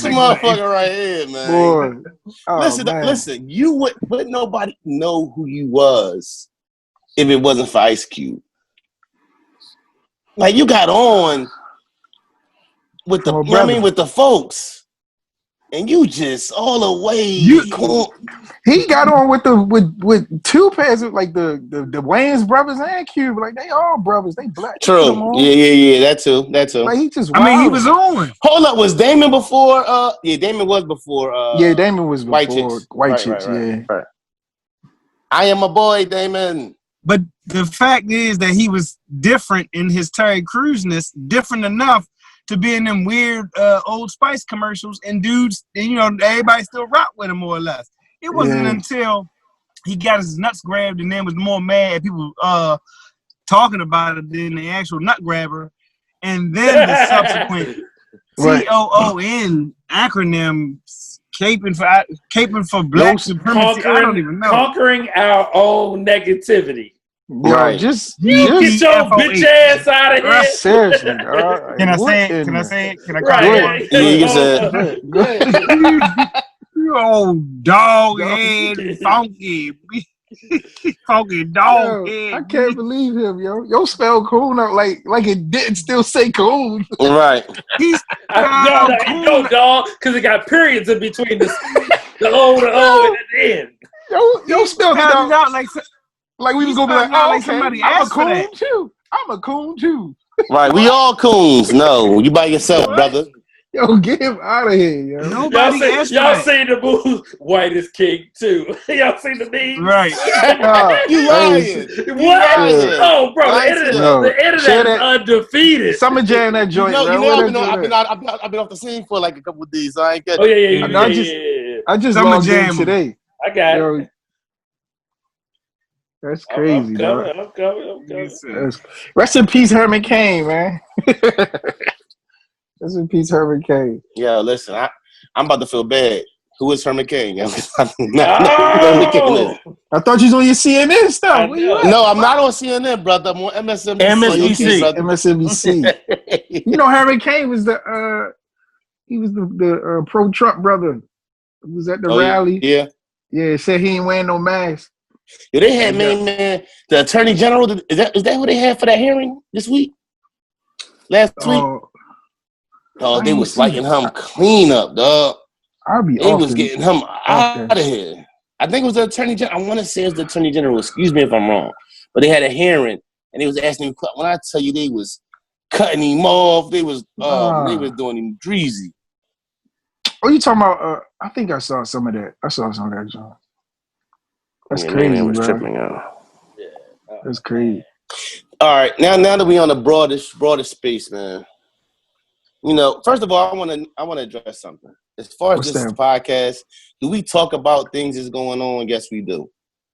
Speaker 6: motherfucker right here, man.
Speaker 2: Boy.
Speaker 6: Listen. You would nobody know who you was if it wasn't for Ice Cube. Like you got on with the with the folks. and you just all the way.
Speaker 2: He got on with two pairs of like the Wayans brothers and Cube. Like they all brothers. They black.
Speaker 6: True. Yeah. That too.
Speaker 2: Like he just.
Speaker 3: I mean, he was on.
Speaker 6: Hold up, was Damon before? Yeah, Damon was before.
Speaker 2: Damon was before White Chicks.
Speaker 6: Right. I am a boy, Damon.
Speaker 3: But the fact is that he was different in his Terry Crews-ness, different enough to be in them weird Old Spice commercials, and dudes, you know, everybody still rock with him more or less. It wasn't until he got his nuts grabbed and then was more mad at people talking about it than the actual nut grabber, and then the subsequent COON acronyms, caping for black supremacy. I don't even know.
Speaker 4: Conquering our own negativity.
Speaker 6: Right.
Speaker 2: Just
Speaker 4: get your bitch ass out of here.
Speaker 2: Seriously.
Speaker 3: Can I say it? Can I say it? Can I
Speaker 4: right.
Speaker 3: You old dog head, funky dog head.
Speaker 2: I can't believe him, yo. Yo spell coon out like it didn't still say coon.
Speaker 6: Right.
Speaker 4: No, dog, because it got periods in between the O and the N.
Speaker 2: Yo spelled it out like we was gonna be like, oh, okay,
Speaker 3: somebody
Speaker 2: I'm a
Speaker 3: asked for
Speaker 2: coon
Speaker 3: that.
Speaker 2: too. I'm a coon too.
Speaker 6: Right, we all coons. No, you by yourself, brother.
Speaker 2: Yo, get him out of here, yo.
Speaker 3: Nobody
Speaker 4: y'all seen the move White is King too. Y'all seen the meme?
Speaker 3: Right.
Speaker 6: You lying.
Speaker 4: What? Oh, bro, the internet is undefeated.
Speaker 2: Summer Jam that joint.
Speaker 6: I've been off the scene for like a couple of days. So I ain't get.
Speaker 4: Oh yeah.
Speaker 2: I just
Speaker 3: Summer
Speaker 2: logged
Speaker 3: Jam
Speaker 2: in today.
Speaker 4: I got it.
Speaker 2: That's crazy, dog.
Speaker 4: I'm coming.
Speaker 2: Rest in peace, Herman Cain, man. Rest in peace, Herman Cain.
Speaker 6: Yeah, listen, I'm about to feel bad. Who is Herman Cain?
Speaker 2: I thought you was on your CNN stuff.
Speaker 6: No, I'm not on CNN, brother. I'm on MSNBC.
Speaker 2: MSNBC. You know, Herman Cain was the pro-Trump brother. Who was at the rally.
Speaker 6: Yeah.
Speaker 2: Yeah, said he ain't wearing no mask.
Speaker 6: Yeah, they had man, the Attorney General. Is that who they had for that hearing this week? Last week? Oh, they was lighting him clean up, dog. They was getting him out of here. I think it was the Attorney General. I want to say it was the Attorney General. Excuse me if I'm wrong. But they had a hearing, and they was asking him. When I tell you, they was cutting him off. They was doing him dreezy.
Speaker 2: Oh, you talking about? I think I saw some of that. I saw some of that, John. That's crazy,
Speaker 6: man, was
Speaker 2: bro.
Speaker 6: tripping out.
Speaker 2: That's crazy.
Speaker 6: All right, now that we on the broadest space, man. You know, first of all, I want to address something. As far as this podcast, do we talk about things that's going on? Yes, we do.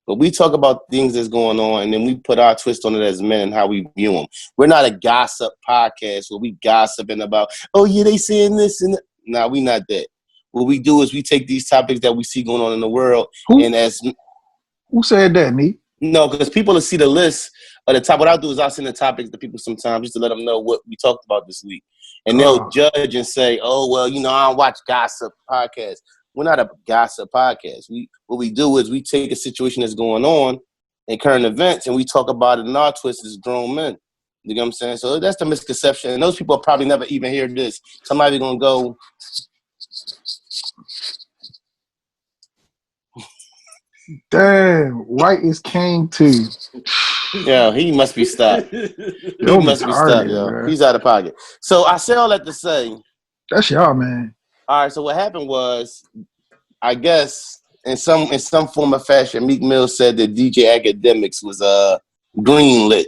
Speaker 6: But we talk about things that's going on, and then we put our twist on it as men and how we view them. We're not a gossip podcast where we gossiping about, oh yeah, they saying this and that. Nah, we not that. What we do is we take these topics that we see going on in the world,
Speaker 2: Who said that, me?
Speaker 6: No, because people will see the list of the top. What I'll do is I'll send the topics to people sometimes just to let them know what we talked about this week. And they'll judge and say, oh, well, you know, I don't watch gossip podcasts. We're not a gossip podcast. What we do is we take a situation that's going on in current events and we talk about it in our twist as grown men. You know what I'm saying? So that's the misconception. And those people probably never even hear this. Somebody going to go...
Speaker 2: Damn, White is King too.
Speaker 6: Yeah, he must be stopped. Yo. He's out of pocket. So I say all that to say,
Speaker 2: that's y'all, man.
Speaker 6: All right. So what happened was, I guess in some form of fashion, Meek Mill said that DJ Academics was greenlit,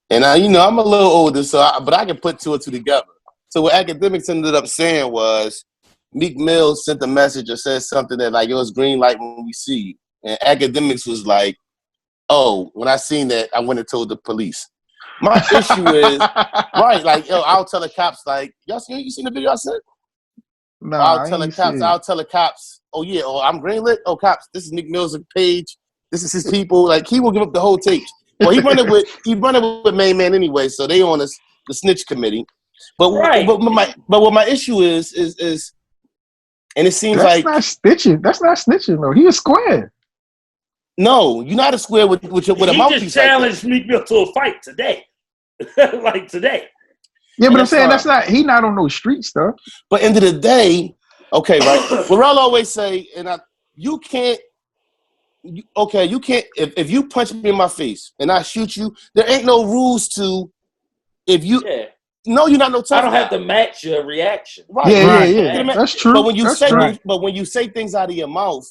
Speaker 6: and I'm a little older, but I can put two or two together. So what Academics ended up saying was, Meek Mill sent a message or said something that like it was green light when we see you. And Academics was like, oh, when I seen that, I went and told the police. My issue is, right, like, yo, I'll tell the cops, like, you seen the video I sent?
Speaker 2: No,
Speaker 6: I'll tell the cops, oh, yeah, I'm greenlit. Oh, cops, this is Meek Mill's page. This is his people. Like, he will give up the whole tape. Well, he run it with Main Man anyway, so they on the snitch committee. But what my issue is, and it seems
Speaker 2: that's not snitching. That's not snitching, though. He a square.
Speaker 6: No, you're not a square with a mouthpiece.
Speaker 4: He just challenged Meek Mill to a fight today. Like today.
Speaker 2: Yeah, but I'm saying that's not, he not on no street stuff.
Speaker 6: But end of the day, Okay, right. Pharrell always say, you can't. You can't. If you punch me in my face and I shoot you, there ain't no rules to. If you, no, you're not no tough
Speaker 4: I don't
Speaker 6: guy.
Speaker 4: have to match your reaction.
Speaker 6: Right.
Speaker 2: Yeah. That's true.
Speaker 6: But when you
Speaker 2: That's
Speaker 6: say
Speaker 2: true.
Speaker 6: but when you say things out of your mouth,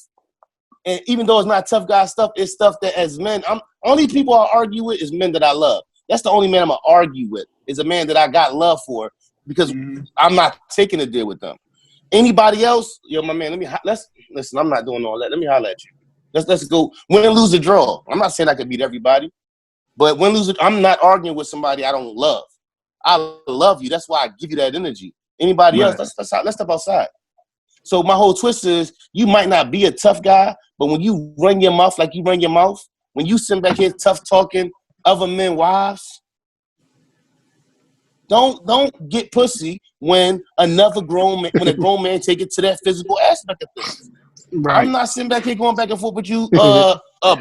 Speaker 6: and even though it's not tough guy stuff, it's stuff that as men, only people I argue with is men that I love. That's the only man I'm gonna argue with. Is a man that I got love for because I'm not taking a deal with them. Anybody else, yo, my man, let's listen. I'm not doing all that. Let me holler at you. Let's go win, lose, or draw. I'm not saying I can beat everybody, but win, lose, I'm not arguing with somebody I don't love. I love you. That's why I give you that energy. Anybody else, let's step outside. So my whole twist is you might not be a tough guy, but when you run your mouth like you run your mouth, when you sit back here tough talking other men wives, don't get pussy when a grown man take it to that physical aspect of things. Right. I'm not sitting back here going back and forth with you,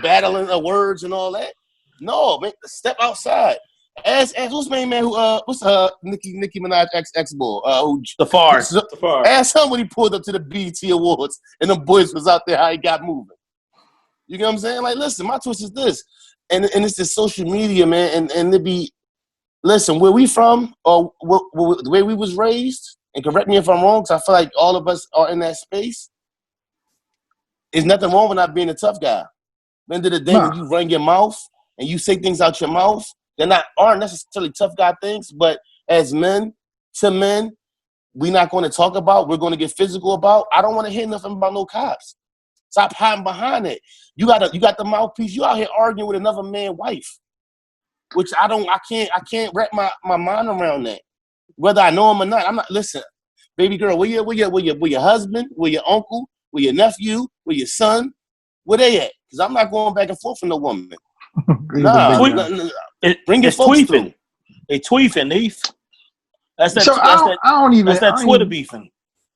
Speaker 6: battling words and all that. No, man, step outside. Ask who's main man who what's Nicki Minaj ex-boy
Speaker 5: Tafari.
Speaker 6: Ask him when he pulled up to the BET Awards and the boys was out there how he got moving. You know what I'm saying? Like, listen, my twist is this, and it's the social media, man, and it be, listen, where we from or the way we was raised, and correct me if I'm wrong, because I feel like all of us are in that space. There's nothing wrong with not being a tough guy. At the end of the day, when you run your mouth and you say things out your mouth, aren't necessarily tough guy things, but as men to men, we're not going to talk about, we're going to get physical about. I don't want to hear nothing about no cops. Stop hiding behind it. You got the mouthpiece. You out here arguing with another man's wife, which I can't wrap my mind around that. Whether I know him or not, I'm not. Listen, baby girl, where your husband, where your uncle, where your nephew, where your son, where they at? Because I'm not going back and forth with no woman. Bring your folks through.
Speaker 5: They tweefing, Neef. That's that.
Speaker 2: So
Speaker 5: that's that Twitter beefing.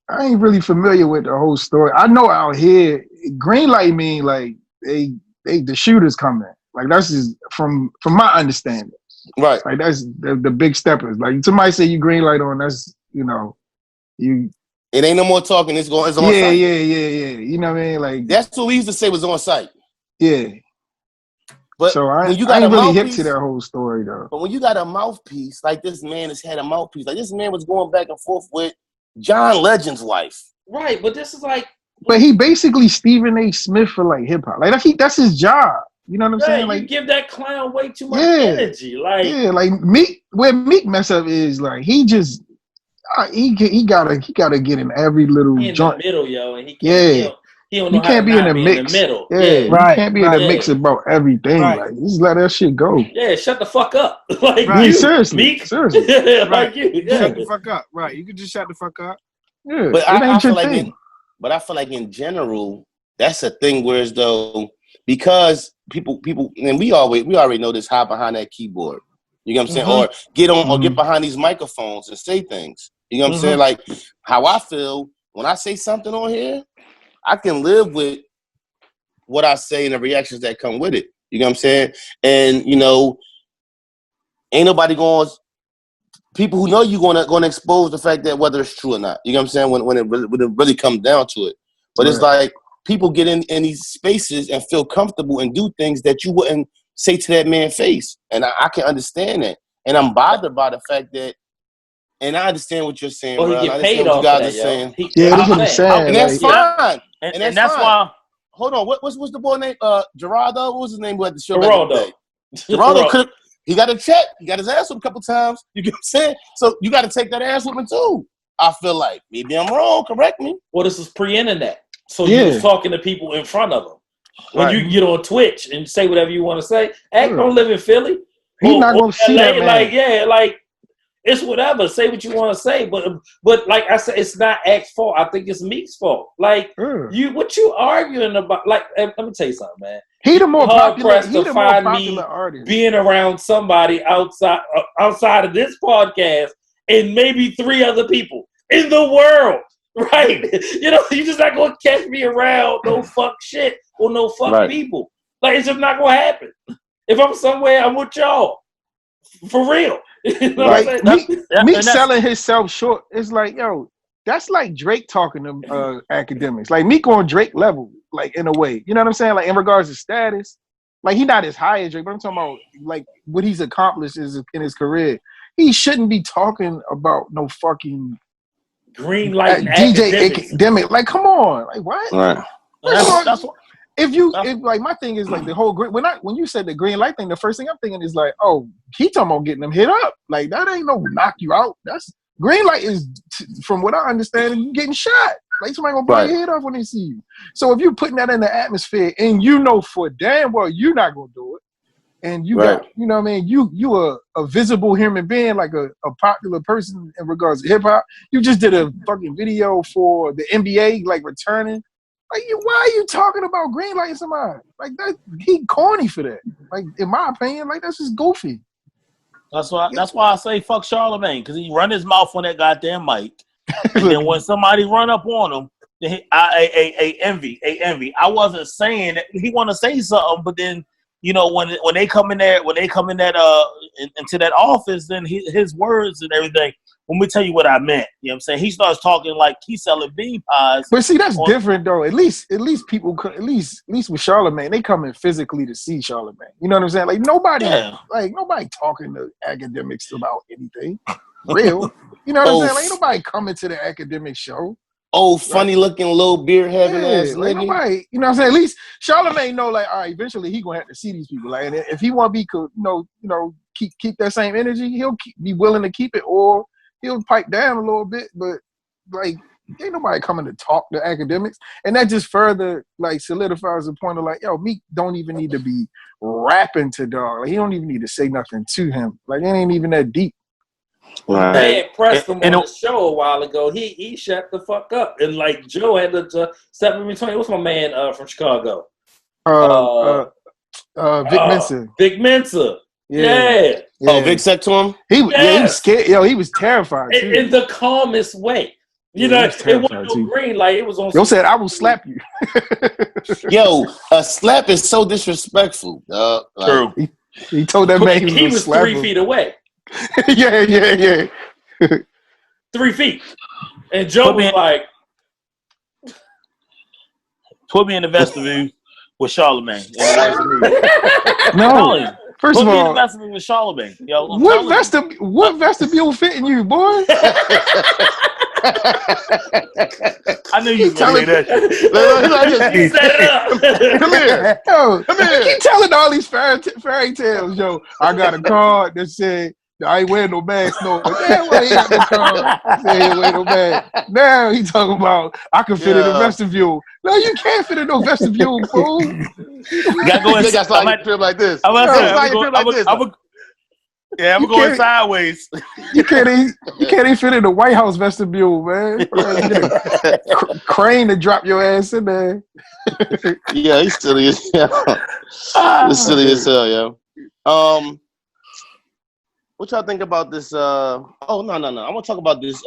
Speaker 2: I ain't really familiar with the whole story. I know out here, green light mean like the shooters coming. Like that's just from my understanding.
Speaker 6: Right.
Speaker 2: Like that's the big steppers. Like somebody say you green light on, that's you.
Speaker 6: It ain't no more talking. It's on site.
Speaker 2: Yeah. You know what I mean? Like
Speaker 6: that's what we used to say was on site.
Speaker 2: Yeah.
Speaker 6: But
Speaker 2: so I ain't really hip to that whole story though.
Speaker 6: But when you got a mouthpiece, like this man has had a mouthpiece, like this man was going back and forth with John Legend's wife.
Speaker 4: Right, but this is like.
Speaker 2: But he basically Stephen A. Smith for like hip hop. Like that's his job. You know what I'm saying? Like
Speaker 4: you give that clown way too much energy.
Speaker 2: Like Meek. Where Meek mess up is like he just he gotta get in every little joint.
Speaker 4: In the middle, yo, and he can't. He don't know
Speaker 2: can't be in the mix.
Speaker 4: In the middle.
Speaker 2: Yeah, right. You can't be in the mix about everything. Right. Like just let that shit go.
Speaker 4: Yeah, shut the fuck up. Like
Speaker 2: seriously,
Speaker 4: Meek.
Speaker 2: Seriously.
Speaker 4: Like you. Yeah.
Speaker 3: Shut the fuck up. Right. You can just shut the fuck up.
Speaker 2: Yeah.
Speaker 6: But I feel like in general, that's a thing where as though because people and we already know this, hide behind that keyboard. You know what I'm saying? Or get on or get behind these microphones and say things. You know what I'm saying? Like how I feel when I say something on here, I can live with what I say and the reactions that come with it. You know what I'm saying? And ain't nobody people who know you gonna expose the fact that whether it's true or not. You know what I'm saying? When it really comes down to it. But it's like people get in these spaces and feel comfortable and do things that you wouldn't say to that man's face. And I can understand that. And I'm bothered by the fact that, and I understand what you're saying,
Speaker 4: well,
Speaker 6: bro.
Speaker 4: He get paid off
Speaker 6: guys
Speaker 4: that,
Speaker 6: are saying.
Speaker 2: That's what I'm saying.
Speaker 6: And that's fine.
Speaker 5: And that's why.
Speaker 6: Hold on. What's the boy name? Geraldo? What was his name? Who had the show?
Speaker 4: Geraldo.
Speaker 6: He got a check. He got his ass whooped a couple times. You get what I'm saying? So you got to take that ass whooping too. I feel like maybe I'm wrong. Correct me.
Speaker 4: Well, this is pre-internet, so you was talking to people in front of them. When you get on Twitch and say whatever you want to say, Act don't live in Philly.
Speaker 2: He's not gonna see that, man.
Speaker 4: Like it's whatever. Say what you want to say, but like I said, it's not Act's fault. I think it's Meek's fault. Like what you arguing about? Like, let me tell you something, man.
Speaker 2: He the more popular
Speaker 4: artist. Being around somebody outside of this podcast and maybe 3 other people in the world, right? You just not gonna catch me around no fuck shit or no fuck people. Like it's just not gonna happen. If I'm somewhere, I'm with y'all for real. You know
Speaker 2: Meek selling himself short. It's like, yo, that's like Drake talking to academics. Like Meek on Drake level, like in a way. You know what I'm saying? Like in regards to status. Like he not as high as Drake, but I'm talking about like what he's accomplished in his career. He shouldn't be talking about no fucking
Speaker 4: green light
Speaker 2: DJ academic. Like, come on. Like what?
Speaker 6: Right.
Speaker 2: That's what, if like my thing is like the whole when you said the green light thing, the first thing I'm thinking is like, oh, he talking about getting them hit up. Like that ain't no knock you out. That's green light is from what I understand, you getting shot. Like somebody gonna blow your head off when they see you. So if you're putting that in the atmosphere and you know for damn well you're not gonna do it, and you got, you know what I mean, you a visible human being, like a popular person in regards to hip hop. You just did a fucking video for the NBA, like returning. Like, why are you talking about green lighting somebody? Like that, he corny for that. Like in my opinion, like that's just goofy.
Speaker 5: That's why I say fuck Charlamagne, because he run his mouth on that goddamn mic, and then when somebody run up on him, envy. I wasn't saying that he want to say something, but then you know when they come in there, into that office, then his words and everything. Let me tell you what I meant. You know what I'm saying? He starts talking like he's selling bean pies.
Speaker 2: But see, that's different though. At least people, at least with Charlamagne, they come in physically to see Charlamagne. You know what I'm saying? Like nobody talking to academics about anything real. You know what I'm saying? Like ain't nobody coming to the academic show.
Speaker 6: Oh, funny looking little beer having ass
Speaker 2: like
Speaker 6: nigga.
Speaker 2: Nobody, you know what I'm saying? At least Charlamagne know, like, all right, eventually he gonna have to see these people. Like, and if he want to be, keep that same energy, he'll be willing to keep it, or he'll pipe down a little bit. But like, ain't nobody coming to talk to academics, and that just further like solidifies the point of like, yo, Meek don't even need to be rapping to dog. Like, he don't even need to say nothing to him. Like, it ain't even that deep.
Speaker 4: Right. They pressed him on the show a while ago. He shut the fuck up, and like Joe had to step in between. What's my man from Chicago?
Speaker 2: Vic Mensa.
Speaker 4: Vic Mensa. Yeah.
Speaker 6: Oh, Vic said to him?
Speaker 2: He was scared. Yo, he was terrified too.
Speaker 4: In the calmest way. You know, it wasn't no green light. It was on.
Speaker 2: Yo said, "I will slap you."
Speaker 6: Yo, a slap is so disrespectful.
Speaker 5: True.
Speaker 2: He told that man
Speaker 4: he was 3 feet away.
Speaker 2: yeah.
Speaker 4: 3 feet. And Joe was like,
Speaker 5: put me in the vestibule with Charlamagne.
Speaker 2: No. First of all,
Speaker 5: put me in the vestibule with Charlamagne. Yo,
Speaker 2: what vestibule fitting you, boy?
Speaker 5: I knew you were going to say
Speaker 4: that. He set it up.
Speaker 2: Come here. Yo, I keep telling all these fairy tales, yo. I got a card that said, I ain't wearing no mask, no. Damn, well, he got the card. Say he ain't wearing no mask. Now he talking about I can fit in the vestibule. No, you can't fit in no vestibule, fool.
Speaker 5: You gotta go in.
Speaker 6: That's like trip like this.
Speaker 5: I'm going sideways.
Speaker 2: You can't even fit in the White House vestibule, man. Crane to drop your ass in there.
Speaker 6: Yeah, he's silly as hell. He's silly as hell, yo. What y'all think about this? No. I want to talk about this.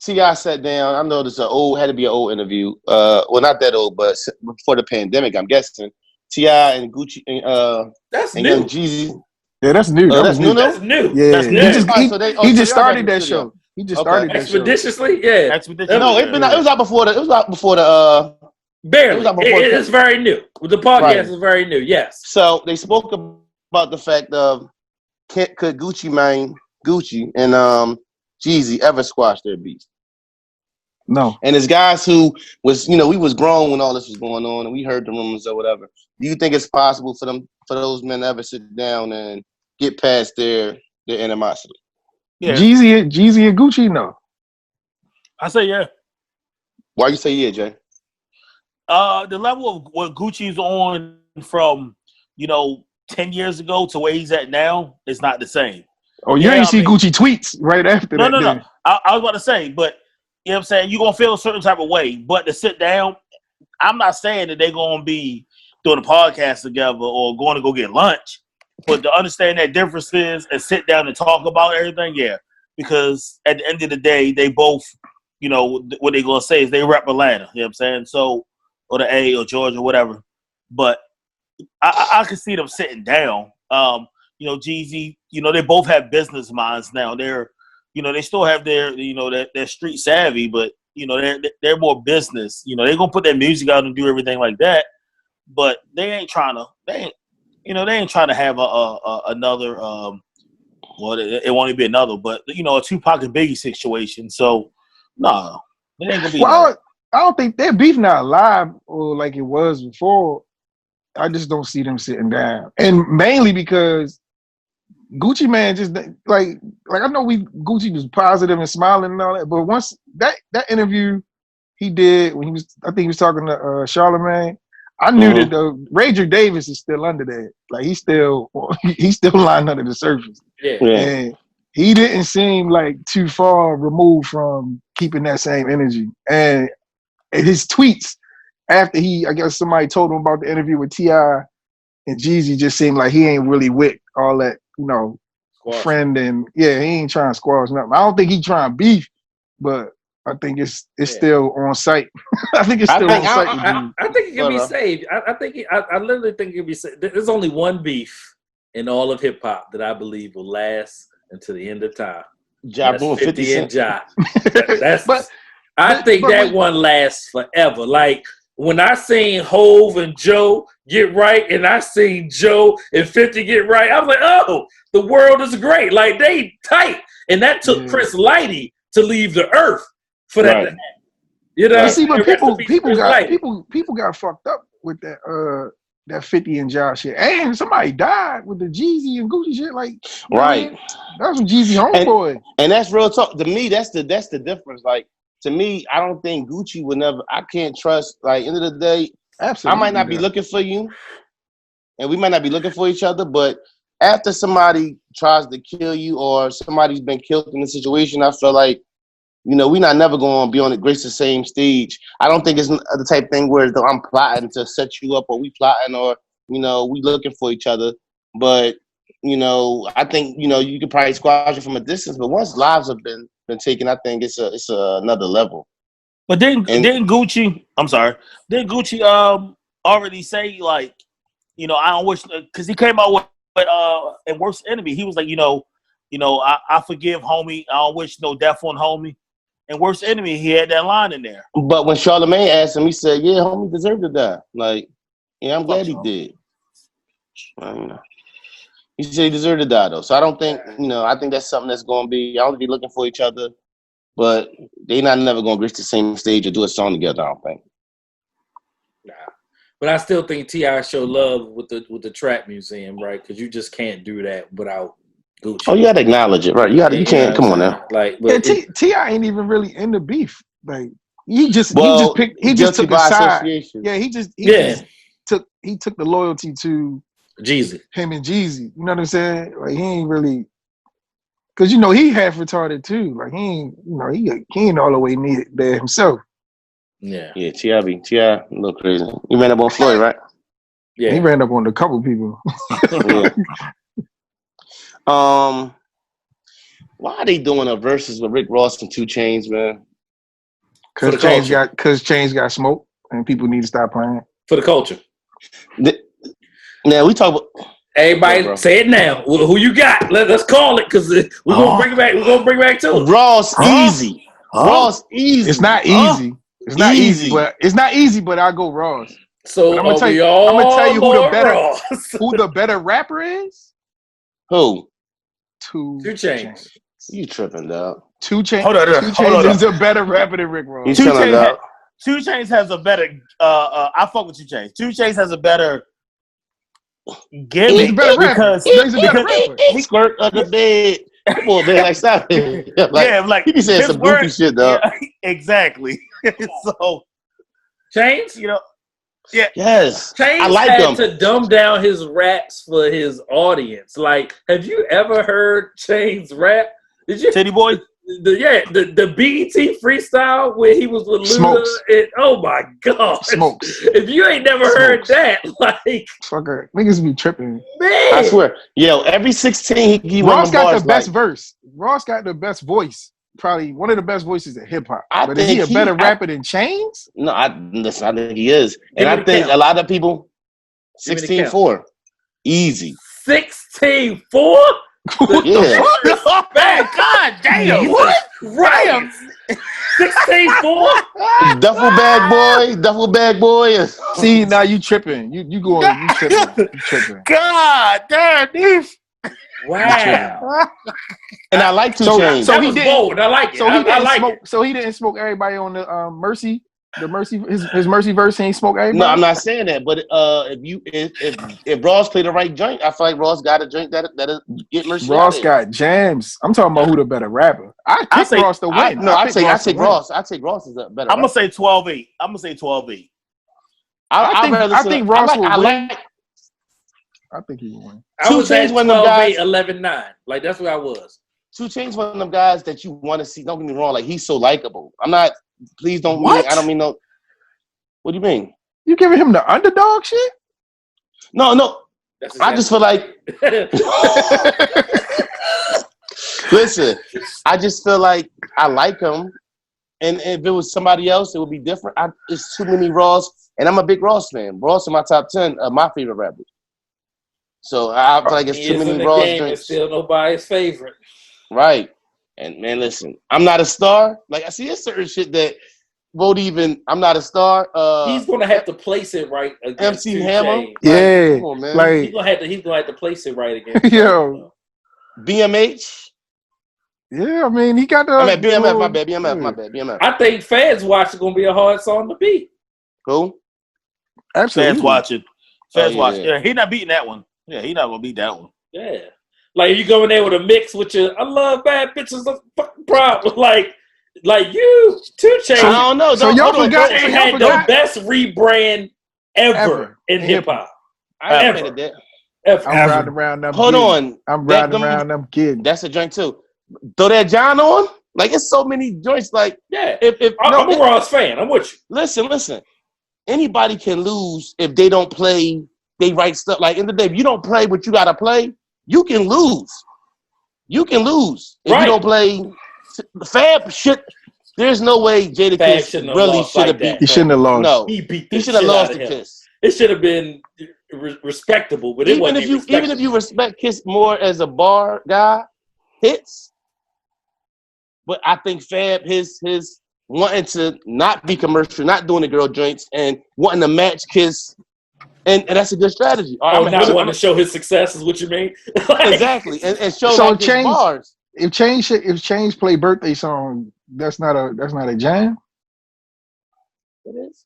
Speaker 6: T.I. sat down. I know this had to be an old interview. Well, not that old, but before the pandemic, I'm guessing. T.I. and Gucci and
Speaker 4: that's
Speaker 6: and
Speaker 4: new.
Speaker 6: Young Jeezy.
Speaker 2: Yeah, that's new.
Speaker 6: That's new.
Speaker 4: That's new.
Speaker 2: Yeah,
Speaker 4: that's new.
Speaker 2: He just started that show. He just started that show.
Speaker 4: Expeditiously, yeah.
Speaker 6: No, it was out before the.
Speaker 4: Barely. It's very new. The podcast is very new. Yes.
Speaker 6: So they spoke about the fact of could Gucci and Jeezy ever squash their beef?
Speaker 2: No.
Speaker 6: And as guys who was, we was grown when all this was going on, and we heard the rumors or whatever. Do you think it's possible for those men to ever sit down and get past their animosity?
Speaker 2: Yeah. Jeezy and Gucci, no.
Speaker 5: I say yeah.
Speaker 6: Why you say yeah, Jay?
Speaker 5: The level of what Gucci's on from 10 years ago to where he's at now is not the same.
Speaker 2: Oh, you ain't see Gucci tweets right after that.
Speaker 5: No. I was about to say, but you know what I'm saying? You're going to feel a certain type of way. But to sit down, I'm not saying that they're going to be doing a podcast together or going to go get lunch. But to understand that differences and sit down and talk about everything, yeah. Because at the end of the day, they both, what they're going to say is they rep Atlanta. You know what I'm saying? So, or the A or Georgia or whatever. But I can see them sitting down. Jeezy, they both have business minds now. They're they still have their their street savvy, but they're more business. They're gonna put their music out and do everything like that, but they ain't trying to have another well, it won't even be another, but a Tupac and Biggie situation. So no, it ain't gonna be.
Speaker 2: Well, I don't think their beef not live or like it was before. I just don't see them sitting down, and mainly because Gucci Man just like I know Gucci was positive and smiling and all that, but once that interview he did when I think he was talking to Charlamagne, I knew that Ranger Davis is still under that. Like he's still lying under the surface.
Speaker 4: Yeah.
Speaker 2: And he didn't seem like too far removed from keeping that same energy. And his tweets after I guess somebody told him about the interview with T.I. and Jeezy just seemed like he ain't really with all that, friend and he ain't trying to squash nothing. I don't think he trying to beef, but I think it's still on site. I think it's still on site.
Speaker 4: I think it can be saved. I literally think it can be saved. There's only one beef in all of hip hop that I believe will last until the end of time.
Speaker 1: Ja Rule
Speaker 4: 50 and Ja. I think that one lasts forever. Like when I seen Hove and Joe get right, and I seen Joe and 50 get right, I was like, oh, the world is great. Like they tight, and that took Chris Lighty to leave the earth for that to happen.
Speaker 2: You see, but people got fucked up with that 50 and Ja shit, and somebody died with the Jeezy and Gucci shit. Like, man, that was some Jeezy homeboy,
Speaker 1: and that's real talk. To me, that's the difference. Like, to me, I don't think Gucci would never. I can't trust. Like, end of the day, absolutely, I might not be looking for you, and we might not be looking for each other, but after somebody tries to kill you or somebody's been killed in a situation, I feel like, we're not never going to be on the same stage. I don't think it's the type thing where I'm plotting to set you up or we plotting or, we looking for each other. But, I think, you could probably squash it from a distance. But once lives have been taken, I think it's another level.
Speaker 5: But didn't Gucci already say, like, I don't wish, because he came out with in Worst Enemy, he was like, I forgive homie. I don't wish no death on homie. And Worst Enemy, he had that line in there.
Speaker 1: But when Charlamagne asked him, he said, yeah, homie deserved to die. Like, yeah, I'm glad he did. He said he deserved to die, though. So I don't think, I think that's something that's going to be, y'all be looking for each other, but they not never going to reach the same stage or do a song together, I don't think.
Speaker 4: Nah. But I still think T.I. showed love with the Trap Museum, right? Because you just can't do that without Gucci.
Speaker 1: Oh, you got to acknowledge it, right? You can't. Come on now.
Speaker 4: Like, but
Speaker 2: T.I. ain't even really in the beef. Like he just took a side. Yeah, he took the loyalty to
Speaker 4: Jeezy.
Speaker 2: Him and Jeezy. You know what I'm saying? Like he ain't really, because he half retarded too. Like he ain't, he ain't all the way near there himself.
Speaker 1: Yeah, T.I. a little crazy. He ran up on Floyd, right?
Speaker 2: Yeah, he ran up on a couple people.
Speaker 1: Why are they doing a versus with Rick Ross and 2 Chainz, man?
Speaker 2: Because Chainz got smoked, and people need to stop playing
Speaker 4: for the culture.
Speaker 1: Now we talk about
Speaker 4: everybody. Say it now. Who you got? Let's call it because we're gonna bring it back. We're gonna bring it back to
Speaker 1: Ross. Easy. Ross easy.
Speaker 2: It's not easy. It's not easy, but I'll go Ross.
Speaker 4: So
Speaker 2: I'm gonna tell you who the better rapper is.
Speaker 1: Who?
Speaker 2: 2
Speaker 4: Chainz.
Speaker 1: You tripping, dog?
Speaker 2: 2 Chainz. 2 Chainz is a better rapper than Rick Ross.
Speaker 5: 2 Chainz has a better. I fuck with 2 Chainz. 2 Chainz has a better gimmick.
Speaker 2: He's a better rapper.
Speaker 1: He squirt under the bed. Come on, man. Like, stop it.
Speaker 5: Like
Speaker 1: he be saying some goofy shit, dog.
Speaker 5: Yeah, exactly. So
Speaker 4: Chainz,
Speaker 5: yeah.
Speaker 1: Yes.
Speaker 4: Chainz
Speaker 1: I like
Speaker 4: had
Speaker 1: him.
Speaker 4: to dumb down his raps for his audience. Like, have you ever heard Chainz rap? Did you?
Speaker 5: Titty Boy?
Speaker 2: The
Speaker 4: BET freestyle where he was with Luda. Oh my God.
Speaker 2: Smokes.
Speaker 4: If you ain't never heard that, like.
Speaker 2: Fucker. Niggas be tripping.
Speaker 4: Man.
Speaker 1: I swear. Yo, every 16 he
Speaker 2: Ross got the best verse. Ross got the best voice. Probably one of the best voices in hip hop. But is he a better rapper than Chainz?
Speaker 1: No, I think he is. And I think a lot of people 16-4. Easy.
Speaker 4: 16-4?
Speaker 6: Yeah.
Speaker 5: Man, God damn.
Speaker 4: What? Right. 16-4.
Speaker 6: Duffel bag boy.
Speaker 2: See, now you tripping. You tripping. You tripping.
Speaker 5: God damn, Beef.
Speaker 4: Wow.
Speaker 6: And I like 2
Speaker 2: So-
Speaker 6: Chainz.
Speaker 2: so
Speaker 4: That
Speaker 2: he
Speaker 4: was
Speaker 2: didn't-
Speaker 4: bold. I like it.
Speaker 2: So he
Speaker 4: I
Speaker 2: didn't
Speaker 4: like
Speaker 2: smoke.
Speaker 4: it.
Speaker 2: So he didn't smoke everybody on the Mercy. The Mercy, his Mercy verse. He ain't smoke everybody.
Speaker 6: No, I'm not saying that, but if Ross played the right joint, I feel like Ross got a joint that'll get Mercy.
Speaker 2: Ross
Speaker 6: out
Speaker 2: got jams. I'm talking about who the better rapper. I pick
Speaker 5: say-
Speaker 2: Ross to win.
Speaker 6: I
Speaker 2: pick
Speaker 6: take
Speaker 2: to win.
Speaker 6: Ross. I take Ross as a better.
Speaker 5: I'm gonna
Speaker 6: rapper.
Speaker 5: say 12-8. I'm gonna say 12-8.
Speaker 2: I think Ross will win.
Speaker 6: like
Speaker 2: I think he will win.
Speaker 4: I
Speaker 6: 2
Speaker 4: was at
Speaker 6: Chainz one of them
Speaker 4: 12-8,
Speaker 6: guys.
Speaker 4: 11-9. Like, that's where I was.
Speaker 6: 2 Chainz one of them guys that you want to see. Don't get me wrong. Like, he's so likable. I'm not. Please don't.
Speaker 2: What?
Speaker 6: I don't mean no. What do you mean?
Speaker 2: You giving him the underdog shit?
Speaker 6: No.
Speaker 4: That's
Speaker 6: I just feel like. Listen, I just feel like I like him, and if it was somebody else, it would be different. It's too many Ross, and I'm a big Ross fan. Ross in my top 10 of my favorite rappers. So I feel like it's
Speaker 4: He
Speaker 6: too
Speaker 4: is in
Speaker 6: many
Speaker 4: the
Speaker 6: Ross
Speaker 4: game and
Speaker 6: drinks.
Speaker 4: still nobody's favorite.
Speaker 6: Right. And man, listen, I'm not a star. Like I see it's certain shit that won't even. I'm not a star.
Speaker 4: He's gonna have to place it right against
Speaker 6: MC
Speaker 4: 2
Speaker 6: Hammer?
Speaker 4: Chainz.
Speaker 2: Yeah,
Speaker 6: come on, man.
Speaker 2: like
Speaker 4: He's gonna have to place it right against.
Speaker 2: Yo.
Speaker 6: BMH.
Speaker 2: yeah. I mean, he got the.
Speaker 6: I mean BMF. My bad.
Speaker 2: Yeah.
Speaker 6: BMF.
Speaker 4: I think Feds Watch is gonna be a hard song to beat.
Speaker 6: Cool.
Speaker 2: Absolutely.
Speaker 5: Fans watching. Fans
Speaker 6: yeah.
Speaker 5: watching. Yeah, he not beating that one. Yeah, he not gonna beat that one.
Speaker 4: Yeah. Like, you go in there with a mix with your I love bad bitches, that's a fucking problem. Like you, 2 Chainz.
Speaker 6: I don't know.
Speaker 2: So
Speaker 6: Don't-
Speaker 2: y'all
Speaker 6: hold on,
Speaker 2: forgot-
Speaker 6: don't-
Speaker 2: so y'all
Speaker 4: had
Speaker 2: forgot-
Speaker 4: the best rebrand ever
Speaker 2: Ever.
Speaker 4: in hip hop.
Speaker 6: I ain't
Speaker 4: Ever.
Speaker 6: mad at that.
Speaker 4: Ever.
Speaker 2: I'm riding around them.
Speaker 6: Hold
Speaker 2: kids.
Speaker 6: on.
Speaker 2: I'm
Speaker 6: That-
Speaker 2: riding around them kids.
Speaker 6: That's a joint too. Throw that John on. Like it's so many joints. Like
Speaker 4: Yeah.
Speaker 6: if
Speaker 4: I'm a Ross fan. I'm with you.
Speaker 6: listen. Anybody can lose if they don't play. They write stuff like in the day. If you don't play what you gotta play, you can lose. You can lose if
Speaker 4: Right.
Speaker 6: you don't play. Fab shit. There's no way
Speaker 4: Fab
Speaker 6: Jadakiss
Speaker 4: shouldn't have
Speaker 6: really
Speaker 4: lost
Speaker 6: should have
Speaker 4: like
Speaker 6: beat.
Speaker 4: that.
Speaker 2: He shouldn't have lost.
Speaker 6: No,
Speaker 4: He beat
Speaker 6: he
Speaker 4: the
Speaker 6: should have
Speaker 4: shit
Speaker 6: lost
Speaker 4: out
Speaker 6: to
Speaker 4: of him.
Speaker 6: Kiss.
Speaker 4: It should have been respectable, but it
Speaker 6: Even
Speaker 4: wasn't
Speaker 6: if you
Speaker 4: respectable.
Speaker 6: respect Kiss more as a bar guy, hits. But I think Fab his wanting to not be commercial, not doing the girl joints, and wanting to match Kiss, and that's a good strategy.
Speaker 4: Not wanting to show his success is what you mean?
Speaker 6: Exactly, and show
Speaker 2: So
Speaker 6: like his
Speaker 2: Chainz-
Speaker 6: bars.
Speaker 2: If Chainz play birthday song, that's not a jam.
Speaker 6: It is.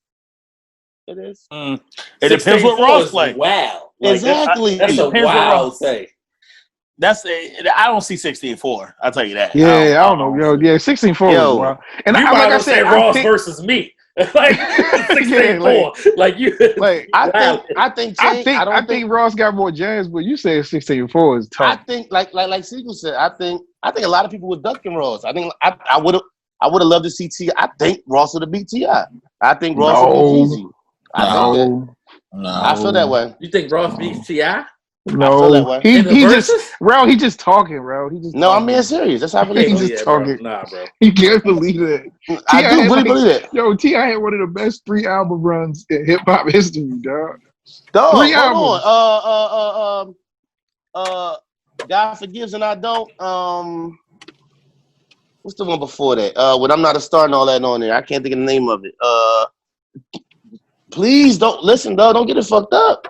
Speaker 6: It is.
Speaker 5: It depends what
Speaker 4: 16-4
Speaker 5: Ross
Speaker 4: is
Speaker 5: play.
Speaker 4: Wow.
Speaker 6: Exactly.
Speaker 4: That's a
Speaker 5: Depends what
Speaker 4: wow
Speaker 5: Ross-
Speaker 4: say.
Speaker 5: I don't see 16-4. I'll tell you that.
Speaker 2: Yeah, I don't know. Yo, yeah, 16-4.
Speaker 6: Yo.
Speaker 2: Wow. And
Speaker 4: You
Speaker 2: I,
Speaker 4: might
Speaker 2: like I
Speaker 4: as well say
Speaker 2: said, I
Speaker 4: Ross
Speaker 2: pick-
Speaker 4: versus me. Like 16-4. Like you.
Speaker 2: like
Speaker 6: I think
Speaker 2: I think Ross got more jams, but you said 16-4 is
Speaker 6: I
Speaker 2: tough.
Speaker 6: think like Siegel said, I think a lot of people were ducking Ross. I think I would have loved to see T. I think Ross would have beat T.I. I think Ross would beat Jeezy. I think that. I feel that way.
Speaker 4: You think Ross beats T.I.?
Speaker 6: I feel that way.
Speaker 2: He
Speaker 4: In the
Speaker 2: just
Speaker 4: verses?
Speaker 2: bro, he just talking, bro. He just
Speaker 6: No, I'm
Speaker 2: talking.
Speaker 6: being serious. That's how I
Speaker 4: I
Speaker 6: believe
Speaker 4: can't
Speaker 2: He
Speaker 6: it.
Speaker 2: just
Speaker 4: believe that,
Speaker 2: talking.
Speaker 4: bro. Nah, bro.
Speaker 2: You can't believe it.
Speaker 6: I do
Speaker 2: T.I.
Speaker 6: really believe it.
Speaker 2: Yo, T.I. had one of the best 3 album runs in hip hop history, dog.
Speaker 6: Dog,
Speaker 2: 3
Speaker 6: hold
Speaker 2: albums.
Speaker 6: on. God Forgives and I Don't. What's the one before that? When I'm Not a Star and all that on there. I can't think of the name of it. Please don't listen, dog. Don't get it fucked up.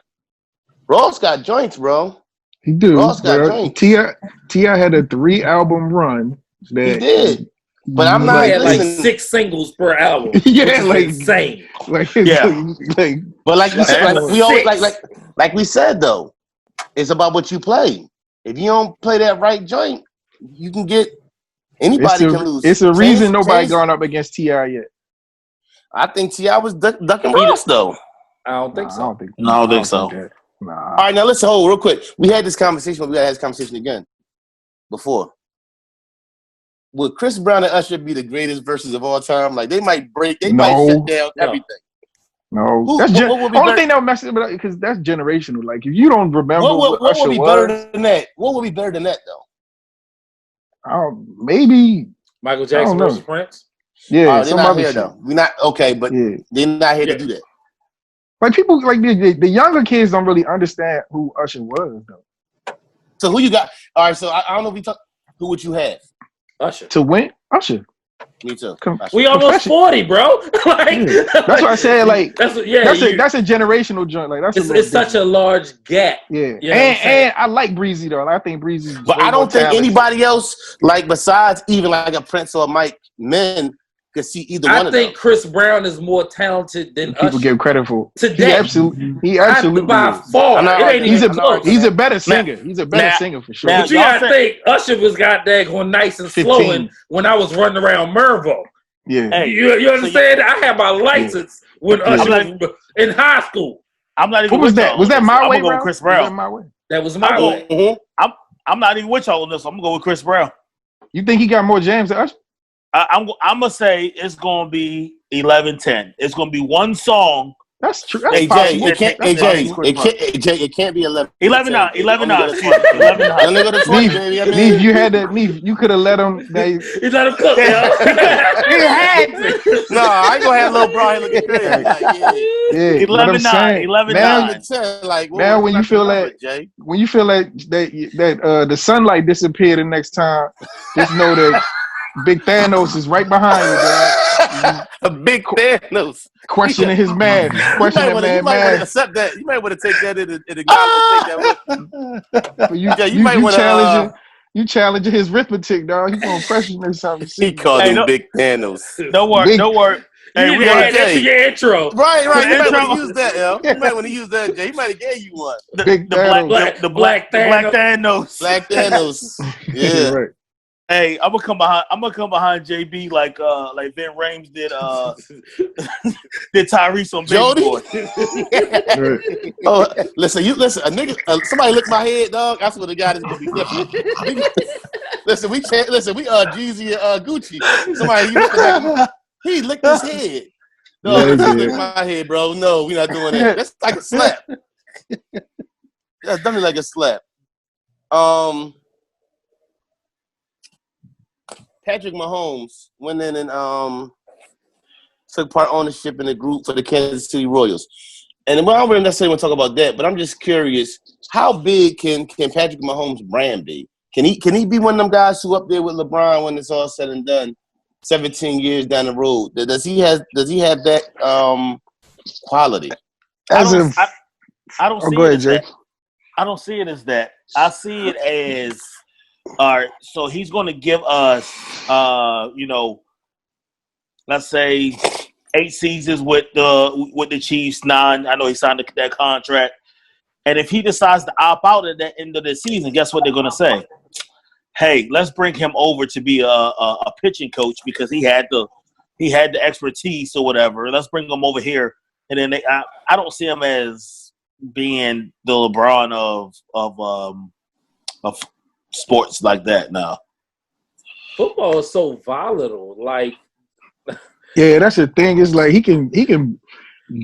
Speaker 6: Ross got joints, bro.
Speaker 2: He do.
Speaker 6: Ross got
Speaker 2: bro.
Speaker 6: joints.
Speaker 2: T.I. had a 3 album run. That
Speaker 6: He did. But I'm
Speaker 4: He
Speaker 6: not
Speaker 4: had like
Speaker 6: listen.
Speaker 4: 6 singles per album.
Speaker 2: Yeah,
Speaker 4: which is
Speaker 2: like-
Speaker 4: insane.
Speaker 2: Like,
Speaker 5: Yeah.
Speaker 2: like
Speaker 6: But like we said, like we always
Speaker 4: Six.
Speaker 6: like we said though, it's about what you play. If you don't play that right joint, you can get anybody can lose.
Speaker 2: it's a reason
Speaker 6: Chainz-
Speaker 2: nobody
Speaker 6: Chainz-
Speaker 2: gone up against T.I. yet.
Speaker 6: I think T.I. was ducking Ross though.
Speaker 4: I don't think
Speaker 2: Nah,
Speaker 4: so.
Speaker 5: I don't think so.
Speaker 2: that. Nah.
Speaker 6: All right, now listen, hold real quick. We had this conversation, but we gotta have this conversation again. Before. Would Chris Brown and Usher be the greatest verses of all time? Like they might might shut down
Speaker 4: No.
Speaker 6: everything.
Speaker 2: No,
Speaker 6: Who-
Speaker 2: that's
Speaker 6: what would be
Speaker 2: only
Speaker 6: better-
Speaker 2: thing that would mess it up because that's generational. Like if you don't remember
Speaker 6: What
Speaker 2: what Usher
Speaker 6: would be
Speaker 2: was,
Speaker 6: better than that? What would be better than that though?
Speaker 2: maybe
Speaker 4: Michael Jackson
Speaker 2: I don't know.
Speaker 4: versus Prince?
Speaker 2: yeah,
Speaker 6: They're
Speaker 2: some
Speaker 6: not
Speaker 2: other
Speaker 6: here
Speaker 2: shit.
Speaker 6: though. We're not okay, but
Speaker 2: Yeah,
Speaker 6: they're not here
Speaker 4: Yeah.
Speaker 6: to do that.
Speaker 2: like people like the younger kids don't really understand who Usher was though.
Speaker 6: So who you got? All right, so I don't know if we talk. Who would you have?
Speaker 4: Usher.
Speaker 2: To win? Usher.
Speaker 6: Me too.
Speaker 4: We almost 40, bro. Like,
Speaker 2: that's what I said. Like
Speaker 4: that's a
Speaker 2: generational joint. Like
Speaker 4: it's such a large gap.
Speaker 2: Yeah, and I like Breezy though. I think Breezy's.
Speaker 6: But I don't think anybody else, like besides even like a Prince or Mike Men, could see either one of them. I think
Speaker 4: Chris Brown is more talented than
Speaker 2: people give credit for.
Speaker 4: Today.
Speaker 2: He absolutely
Speaker 4: by far.
Speaker 2: He's a better singer. He's a better singer for sure.
Speaker 4: But you gotta think Usher was going nice and slow when I was running around Mervo.
Speaker 2: Yeah.
Speaker 4: Hey, you understand? I had my license when Usher was in high school.
Speaker 5: I'm not even.
Speaker 2: What was that? Was that My Way?
Speaker 5: I'm gonna go with Chris Brown.
Speaker 4: That was My Way.
Speaker 5: Mm-hmm. I'm not even with y'all on this. I'm gonna go with Chris Brown.
Speaker 2: You think he got more jams than Usher?
Speaker 5: I'm gonna say it's gonna be 11-10. It's gonna be one song.
Speaker 2: That's true.
Speaker 6: It can't be 11.
Speaker 5: 11-9. 11-9.
Speaker 2: You could have let him.
Speaker 4: He let him cook. He
Speaker 6: had to. No, I ain't gonna have little Brian looking crazy.
Speaker 2: Yeah,
Speaker 5: 11-9.
Speaker 6: 11-9. Like
Speaker 2: now, when you feel that the sunlight disappear the next time, just know that Big Thanos is right behind you, dog.
Speaker 6: A big Thanos.
Speaker 2: Questioning his math. Questioning
Speaker 6: man. You might want to accept that. You might want to take that and acknowledge that.
Speaker 2: You challenging his arithmetic, dog. He gonna question or something.
Speaker 6: He called him Big Thanos.
Speaker 5: Don't worry.
Speaker 4: Hey, we had that to your intro.
Speaker 6: Right. You might want to use that, L. You might want to use that, Jay. He might have gave you one.
Speaker 5: The Black Thanos.
Speaker 6: Black Thanos. Yeah.
Speaker 2: Right.
Speaker 5: Hey, I'm gonna come behind JB like Vin Rames did Tyrese on Baby Boy.
Speaker 6: Oh, listen, a nigga, somebody licked my head, dog. I swear to God, it's gonna be different. Listen, we Jeezy and Gucci. He licked his head. No, he licked my head, bro. No, we're not doing that. That's like a slap. That's definitely like a slap. Patrick Mahomes went in and took part ownership in the group for the Kansas City Royals. And I don't really necessarily want to talk about that, but I'm just curious, how big can Patrick Mahomes' brand be? Can he be one of them guys who up there with LeBron when it's all said and done, 17 years down the road? Does he have that quality?
Speaker 5: I don't see it as that. I see it as all right, so he's going to give us, let's say 8 seasons with the Chiefs, 9. I know he signed that contract, and if he decides to opt out at the end of the season, guess what they're going to say? Hey, let's bring him over to be a pitching coach because he had the expertise or whatever. Let's bring him over here, and then I don't see him as being the LeBron of sports like that now.
Speaker 4: Football is so volatile. Like,
Speaker 2: yeah, that's the thing. It's like he can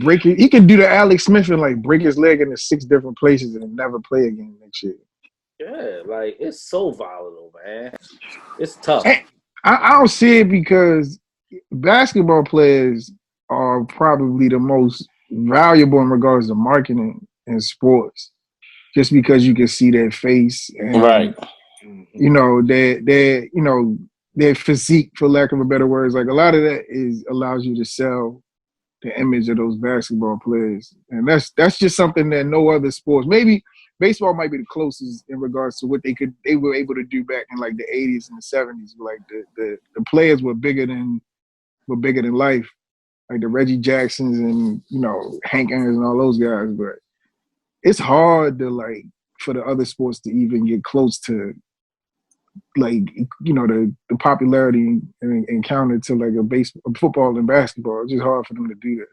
Speaker 2: break it. He can do the Alex Smith and like break his leg into 6 different places and never play again next year.
Speaker 4: Yeah, like it's so volatile, man. It's tough.
Speaker 2: I don't see it because basketball players are probably the most valuable in regards to marketing in sports, just because you can see their face and
Speaker 6: right.
Speaker 2: Their physique, for lack of a better word. Like a lot of that allows you to sell the image of those basketball players, and that's just something that no other sports. Maybe baseball might be the closest in regards to what they were able to do back in like the 80s and the 70s. Like the players were bigger than life, like the Reggie Jacksons and Hank Aaron and all those guys. But it's hard to for the other sports to even get close to the popularity and encounter to like a football and basketball. It's just hard for them to do that.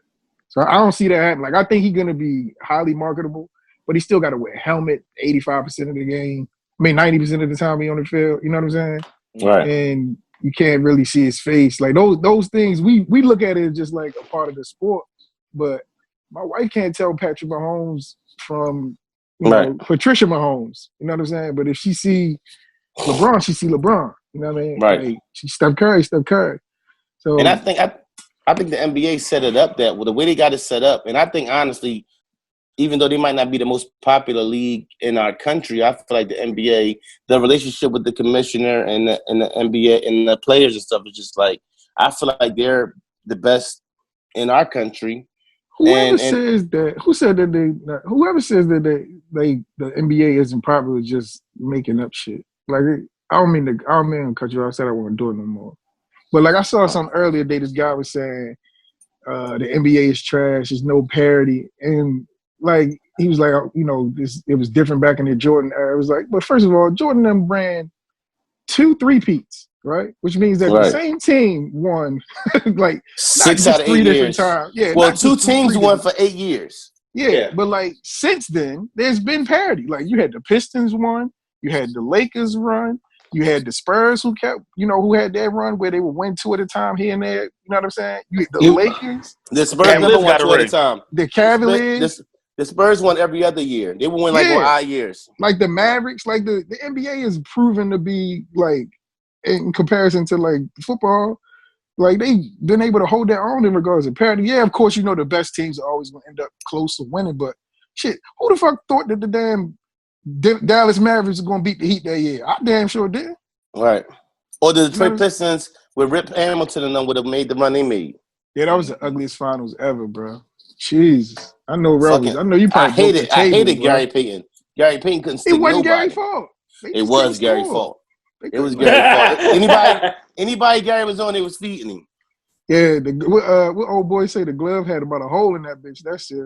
Speaker 2: So I don't see that happening. Like I think he's gonna be highly marketable, but he still got to wear a helmet 85% of the game. I mean 90% of the time he on the field. You know what I'm saying?
Speaker 6: Right.
Speaker 2: And you can't really see his face. Like those things we look at it just like a part of the sport. But my wife can't tell Patrick Mahomes from Patricia Mahomes. You know what I'm saying? But if she see LeBron, she see LeBron. You know what I mean?
Speaker 6: Right.
Speaker 2: Like, she Steph Curry. So,
Speaker 6: and I think the NBA set it up the way they got it set up, and I think honestly, even though they might not be the most popular league in our country, I feel like the NBA, the relationship with the commissioner and the NBA and the players and stuff is just like, I feel like they're the best in our country.
Speaker 2: Whoever says that the NBA isn't popular is just making up shit. Like, I don't mean to cut you off. I said I won't do it no more. But like I saw something earlier today, this guy was saying the NBA is trash. There's no parity, and like he was like, it was different back in the Jordan era. It was like, but first of all, Jordan and them ran 2 3-peats, right? Which means that the same team won like
Speaker 6: 6 out of 8 years.
Speaker 2: Times. Yeah,
Speaker 6: well, 2 teams won for 8 years.
Speaker 2: Yeah, but like since then, there's been parity. Like you had the Pistons won, you had the Lakers run, you had the Spurs who kept, who had that run where they would win 2 at a time here and there. You know what I'm saying? The Lakers,
Speaker 6: the Spurs never won 2 at a time.
Speaker 2: The Cavaliers.
Speaker 6: The Spurs won every other year. They would win on odd years.
Speaker 2: Like the Mavericks, like the NBA is proven to be like, in comparison to like football, like they've been able to hold their own in regards to parity. Yeah, of course, the best teams are always going to end up close to winning, but shit, who the fuck thought that the damn Dallas Mavericks were going to beat the Heat that year? I damn sure did.
Speaker 6: Right. Or the Detroit Pistons with Rip Hamilton and them would have made the run they made.
Speaker 2: Yeah, that was the ugliest finals ever, bro. Jesus. I know Rebels. I know you probably
Speaker 6: I hated Gary Payton. Gary Payton couldn't stick nobody.
Speaker 2: It wasn't Gary's fault.
Speaker 6: It was Gary's fault. It was Gary's fault. Anybody Gary was on, they was feeding him.
Speaker 2: Yeah, what old boy say the glove had about a hole in that bitch. That shit,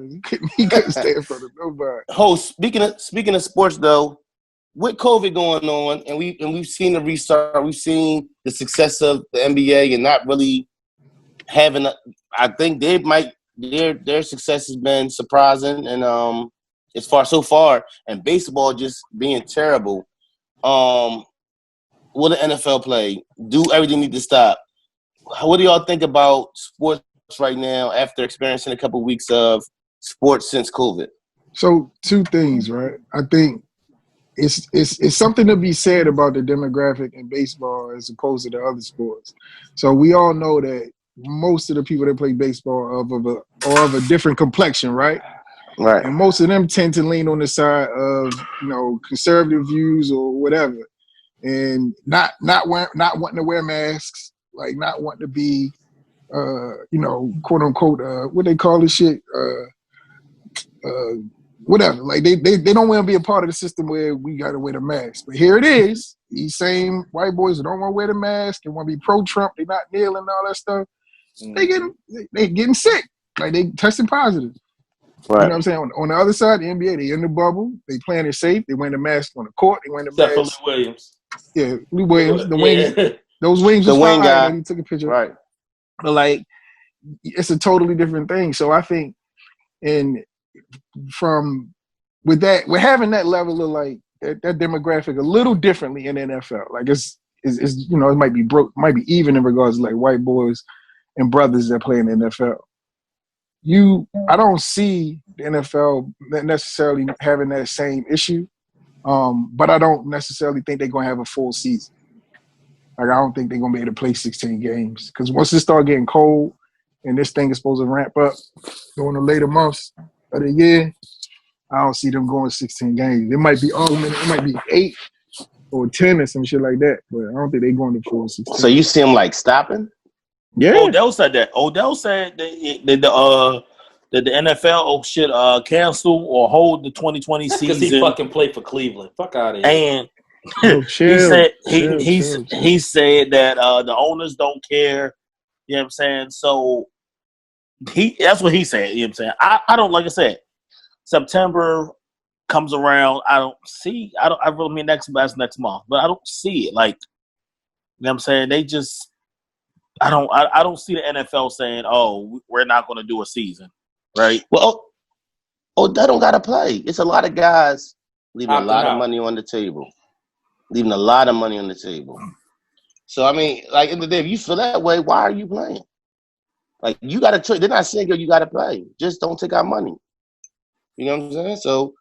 Speaker 2: he couldn't stay in front of nobody.
Speaker 6: Speaking of sports though, with COVID going on, and we've seen the restart, we've seen the success of the NBA, and not really having. I think they might. Their success has been surprising, and so far, and baseball just being terrible. Will the NFL play? Do everything need to stop? What do y'all think about sports right now after experiencing a couple of weeks of sports since COVID?
Speaker 2: So 2 things, right? I think it's something to be said about the demographic in baseball as opposed to the other sports. So we all know that most of the people that play baseball are of a different complexion, right?
Speaker 6: Right.
Speaker 2: And most of them tend to lean on the side of conservative views or whatever, and not wanting to wear masks, like not wanting to be, quote unquote, what they call this shit, whatever. Like they don't want to be a part of the system where we got to wear the mask. But here it is. These same white boys who don't want to wear the mask and want to be pro-Trump, they not kneeling and all that stuff. They getting sick. Like they testing positive.
Speaker 6: Right.
Speaker 2: You know what I'm saying? On the other side, the NBA, they in the bubble. They playing it safe. They wearing the mask on the court. They wearing the mask.
Speaker 4: Except for Lou Williams.
Speaker 2: Yeah, Lou Williams. The wings. Those wings was fine. Guy. He took a picture.
Speaker 6: Right.
Speaker 2: But like, it's a totally different thing. So I think, with having that level of like that demographic a little differently in the NFL. Like it's it might be might be even in regards to like white boys and brothers that play in the NFL. I don't see the NFL necessarily having that same issue, but I don't necessarily think they're going to have a full season. Like I don't think they're going to be able to play 16 games because once it start getting cold and this thing is supposed to ramp up during the later months of the year, I don't see them going 16 games. It might be augmented. It might be 8 or 10 or some shit like that, but I don't think they're going to full 16.
Speaker 6: So you see them like stopping?
Speaker 2: Yeah.
Speaker 5: Odell said that. Odell said that the NFL should cancel or hold the 2020 season
Speaker 4: because he fucking played for Cleveland. Fuck out of here.
Speaker 5: And he said that the owners don't care. You know what I'm saying? So that's what he said. You know what I'm saying? I don't, like I said, September comes around. I really mean next month, but I don't see it. Like, you know what I'm saying? They just, I don't see the NFL saying, "Oh, we're not going to do a season," right?
Speaker 6: Well, they don't got to play. It's a lot of guys leaving a lot of money on the table. So I mean, like in the day, if you feel that way, why are you playing? Like you got to choose. They're not saying you got to play. Just don't take our money. You know what I'm saying? So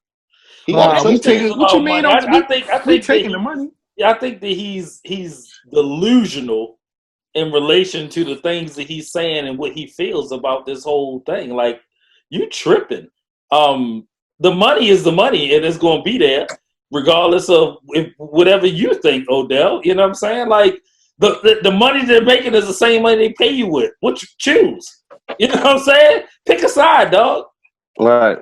Speaker 6: he got
Speaker 2: what you mean?
Speaker 4: I think
Speaker 2: taking the money.
Speaker 4: Yeah, I think that he's delusional in relation to the things that he's saying and what he feels about this whole thing. Like, you tripping. the money is the money, and it's going to be there regardless of whatever you think, Odell. You know what I'm saying? Like the money they're making is the same money they pay you with. What you choose? You know what I'm saying? Pick a side, dog.
Speaker 6: Right.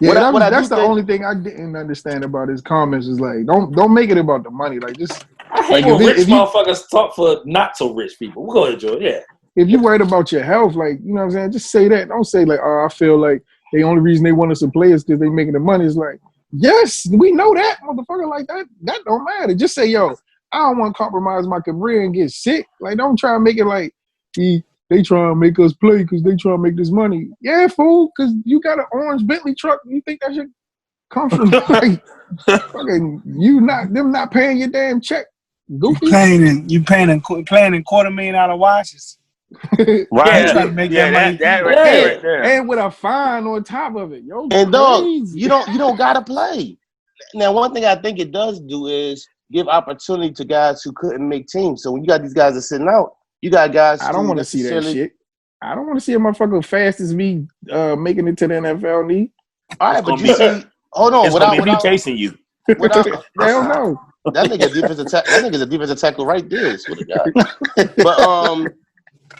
Speaker 2: Yeah, that's the only thing I didn't understand about his comments is like, don't make it about the money. Like, just
Speaker 4: I hate when rich motherfuckers talk for not so rich people. We'll go ahead, Joe. Yeah.
Speaker 2: If you're worried about your health, like, you know what I'm saying, just say that. Don't say like, oh, I feel like the only reason they want us to play is because they making the money. It's like, yes, we know that, motherfucker. Like that don't matter. Just say, yo, I don't want to compromise my career and get sick. Like, don't try to make it like they try to make us play because they try to make this money. Yeah, fool, because you got an orange Bentley truck. You think that should come from like, fucking them not paying your damn check? Goofy.
Speaker 3: You paying in $250,000 watches.
Speaker 6: Right.
Speaker 3: Yeah, trying to make that money.
Speaker 5: That right there.
Speaker 2: And with a fine on top of it. Yo,
Speaker 6: and dog,
Speaker 2: crazy.
Speaker 6: you don't gotta play. Now, one thing I think it does do is give opportunity to guys who couldn't make teams. So when you got these guys that are sitting out, you got guys.
Speaker 2: I don't want to see that shit. I don't want to see a motherfucker fast as me making it to the NFL need.
Speaker 6: All right, but you see, hold on,
Speaker 5: without me chasing you.
Speaker 2: Hell no.
Speaker 6: That nigga's a defensive tackle right there. But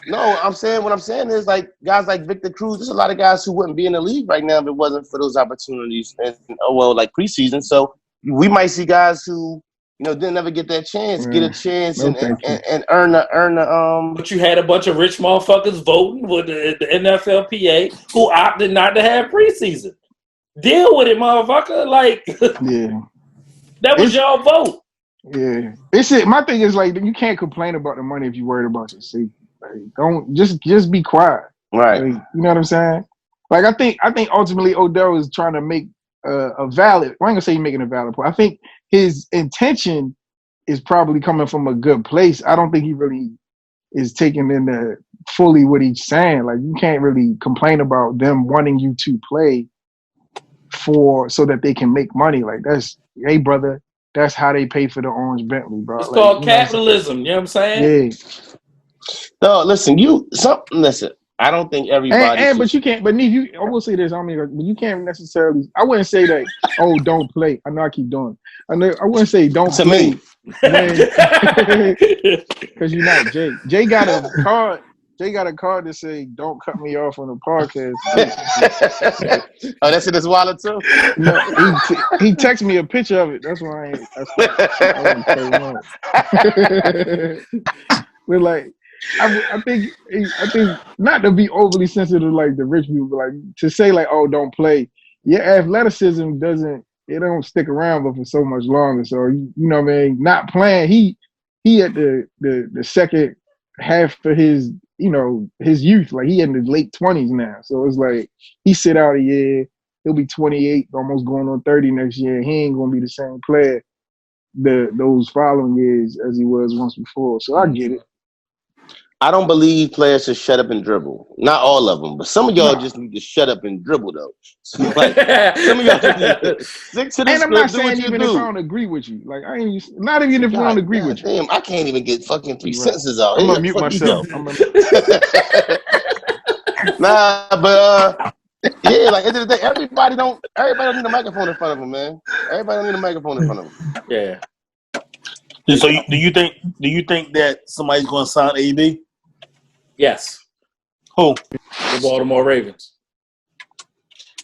Speaker 6: no, what I'm saying is like guys like Victor Cruz. There's a lot of guys who wouldn't be in the league right now if it wasn't for those opportunities and like preseason. So we might see guys who didn't ever get that chance, get a chance and earn the.
Speaker 4: But you had a bunch of rich motherfuckers voting with the NFLPA who opted not to have preseason. Deal with it, motherfucker. Like,
Speaker 2: yeah,
Speaker 4: that was y'all vote.
Speaker 2: Yeah, my thing is like you can't complain about the money if you're worried about your seat. Like, don't just be quiet.
Speaker 6: Right.
Speaker 2: Like, you know what I'm saying? Like I think ultimately Odell is trying to make a valid. I ain't gonna say he's making a valid point. I think his intention is probably coming from a good place. I don't think he really is taking into fully what he's saying. Like you can't really complain about them wanting you to play so that they can make money. Like hey brother, that's how they pay for the orange Bentley, bro.
Speaker 4: It's called capitalism. You know what I'm saying?
Speaker 2: Yeah.
Speaker 6: No, listen. Listen. I don't think everybody.
Speaker 2: But you can't. But Neve, I will say this. But you can't necessarily. I wouldn't say that. Oh, don't play. I know I keep doing. I wouldn't say don't play. Because you're not Jay. Jay got a card. Jay got a card that say "Don't cut me off on the podcast."
Speaker 6: Oh, that's in his wallet too.
Speaker 2: No, he texted me a picture of it. That's why I we're like. I think not to be overly sensitive like the rich people, but like to say like, oh, don't play. Your athleticism don't stick around but for so much longer. So you know what I mean? Not playing. He at the second half of his his youth. Like he in the late 20s now. So it's like he sit out a year. He'll be 28, almost going on 30 next year. He ain't gonna be the same player those following years as he was once before. So I get it.
Speaker 6: I don't believe players should shut up and dribble. Not all of them, but some of y'all just need to shut up and dribble though. So like, some of y'all just need to stick to the
Speaker 2: And I'm not saying even if I don't agree with you. Like not even if I don't agree with you.
Speaker 6: Damn, I can't even get fucking 3 sentences out.
Speaker 2: I'm gonna mute myself.
Speaker 6: Nah, but yeah, like at the end of the day, everybody don't need a microphone in front of them, man. Everybody don't need a microphone in front of them.
Speaker 4: Yeah.
Speaker 5: So do you think that somebody's going to sign AB?
Speaker 4: Yes.
Speaker 5: Who?
Speaker 4: The Baltimore Ravens.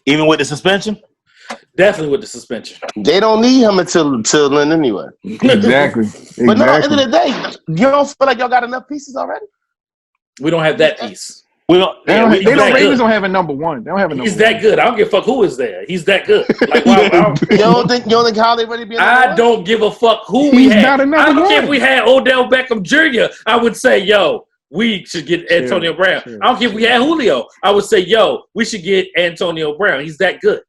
Speaker 6: Even with the suspension?
Speaker 4: Definitely with the suspension.
Speaker 6: They don't need him until then anyway.
Speaker 2: Exactly.
Speaker 6: But no, at the end of the day, you don't feel like y'all got enough pieces already?
Speaker 4: We don't have that piece.
Speaker 2: Ravens don't have a number one. They don't have a number
Speaker 4: He's that good. I don't give a fuck who is there. He's that good. Like,
Speaker 6: you don't think Holly ready to be?
Speaker 4: I don't give a fuck who we had. I don't care if we had Odell Beckham Jr. I would say, yo, we should get Antonio Brown. Sure. I don't care if we had Julio. I would say, yo, we should get Antonio Brown. He's that good.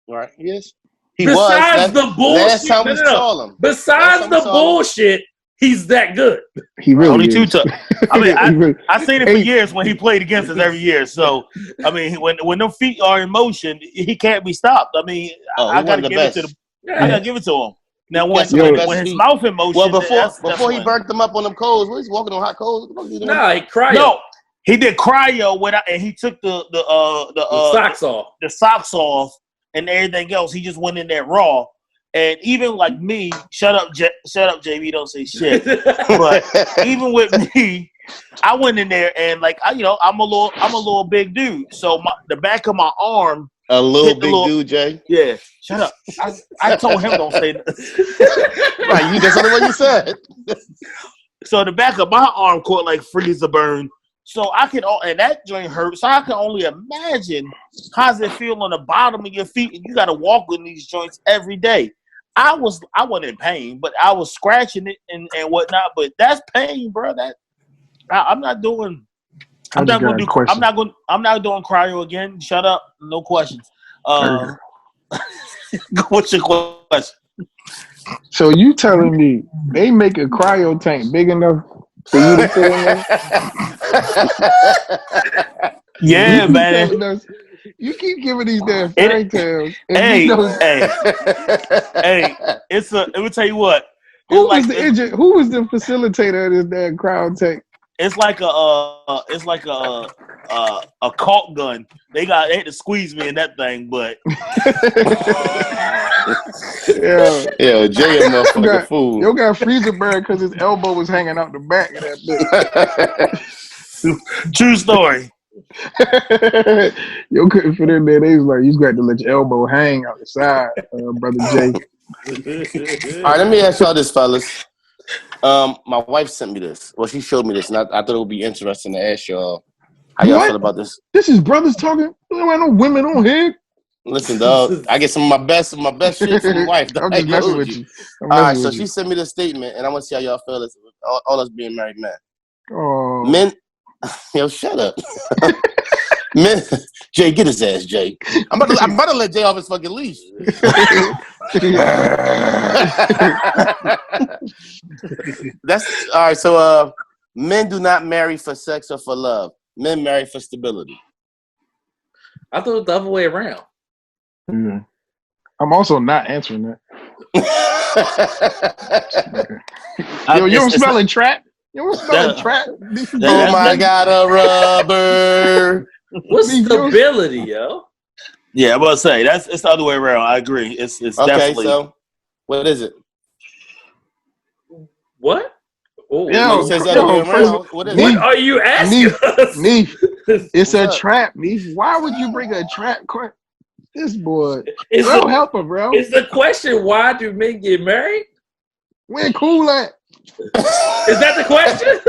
Speaker 6: Right. Yes.
Speaker 4: Besides the bullshit. Besides the bullshit, he's that good.
Speaker 2: He really
Speaker 5: only
Speaker 2: is.
Speaker 5: 2 times. I mean, I've seen it for years when he played against us every year. So, I mean, when them feet are in motion, he can't be stopped. I mean, I gotta give it to him. I gotta give it to him. Now, when his mouth in motion,
Speaker 6: well, before he burnt them up on them coals, he's walking on hot coals.
Speaker 4: Nah, he cryo.
Speaker 5: No, he did cryo and he took the
Speaker 4: socks off.
Speaker 5: The socks off and everything else. He just went in there raw. And even like me, shut up, JB, don't say shit. But even with me, I went in there and like I'm a little big dude. So the back of my arm,
Speaker 6: a little big dude, Jay.
Speaker 5: Yeah, shut up. I told him don't say that.
Speaker 6: Right, that's the what you said.
Speaker 5: So the back of my arm caught like freezer burn. So and that joint hurt. So I can only imagine how's it feel on the bottom of your feet, and you got to walk in these joints every day. I wasn't in pain, but I was scratching it and whatnot. But that's pain, bro. I'm not doing. I'm not doing cryo again. Shut up. No questions. What's your question?
Speaker 2: So you telling me they make a cryo tank big enough for you to fit in there?
Speaker 5: Yeah, man.
Speaker 2: You keep giving these damn fairy tales.
Speaker 5: Hey, let me tell you what.
Speaker 2: Who was the facilitator of this damn cryo tank?
Speaker 5: It's like a caulk gun. They had to squeeze me in that thing, but
Speaker 6: yeah, Jay a motherfucking fool.
Speaker 2: Yo got freezer burn because his elbow was hanging out the back of that bitch.
Speaker 5: True story.
Speaker 2: Yo couldn't fit in there. They was like, you got to let your elbow hang out the side, brother Jay.
Speaker 6: All right, let me ask y'all this, fellas. My wife sent me this. Well, she showed me this, and I thought it would be interesting to ask y'all how y'all feel about this.
Speaker 2: This is brothers talking. There ain't no women on here.
Speaker 6: Listen, dog, I get some of my best shit from my wife.
Speaker 2: I'm just messing with you.
Speaker 6: All right, so she sent me this statement, and I want to see how y'all feel this. All us being married men.
Speaker 2: Oh.
Speaker 6: Men, yo, shut up. Men, Jay, get his ass, Jay. I'm about to let Jay off his fucking leash. That's all right. So, men do not marry for sex or for love. Men marry for stability.
Speaker 4: I thought it was the other way around.
Speaker 2: Mm. I'm also not answering that. Yo, you don't smell a trap? You don't smell a trap?
Speaker 6: Oh my God, a rubber.
Speaker 4: What's stability, yo?
Speaker 5: Yeah, I'm about to say it's the other way around. I agree. It's
Speaker 6: okay.
Speaker 5: Definitely.
Speaker 6: So, what is it?
Speaker 4: What?
Speaker 6: Oh, what
Speaker 4: are you asking us?
Speaker 2: Neef, it's a trap, Neef. Why would you bring a trap? This boy. Bro, help him, bro.
Speaker 4: Is the question, why do men get married?
Speaker 2: Where cool at?
Speaker 4: Is that the question?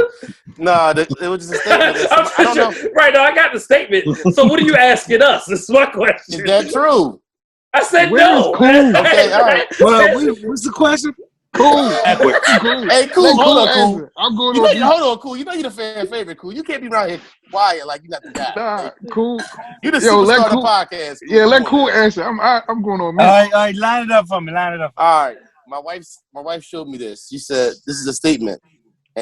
Speaker 6: No, it was just a statement. I don't know.
Speaker 4: Right, no, I got the statement. So what are you asking us? This is my question.
Speaker 6: Is that true?
Speaker 4: I said
Speaker 2: Where
Speaker 4: no.
Speaker 2: Cool?
Speaker 6: Okay, all right.
Speaker 3: Well, what's the question?
Speaker 2: Cool.
Speaker 6: Hey, Cool, hold on, Cool.
Speaker 2: I'm going
Speaker 6: hold on, Cool. You know you're the fan favorite, Cool. You can't be around here quiet like you're not the guy.
Speaker 2: Nah, Cool.
Speaker 6: You the superstar of the podcast. Cool.
Speaker 2: Yeah, let Cool answer. I'm going on me.
Speaker 3: All right, line it up for me.
Speaker 6: All right. My wife showed me this. She said, this is a statement.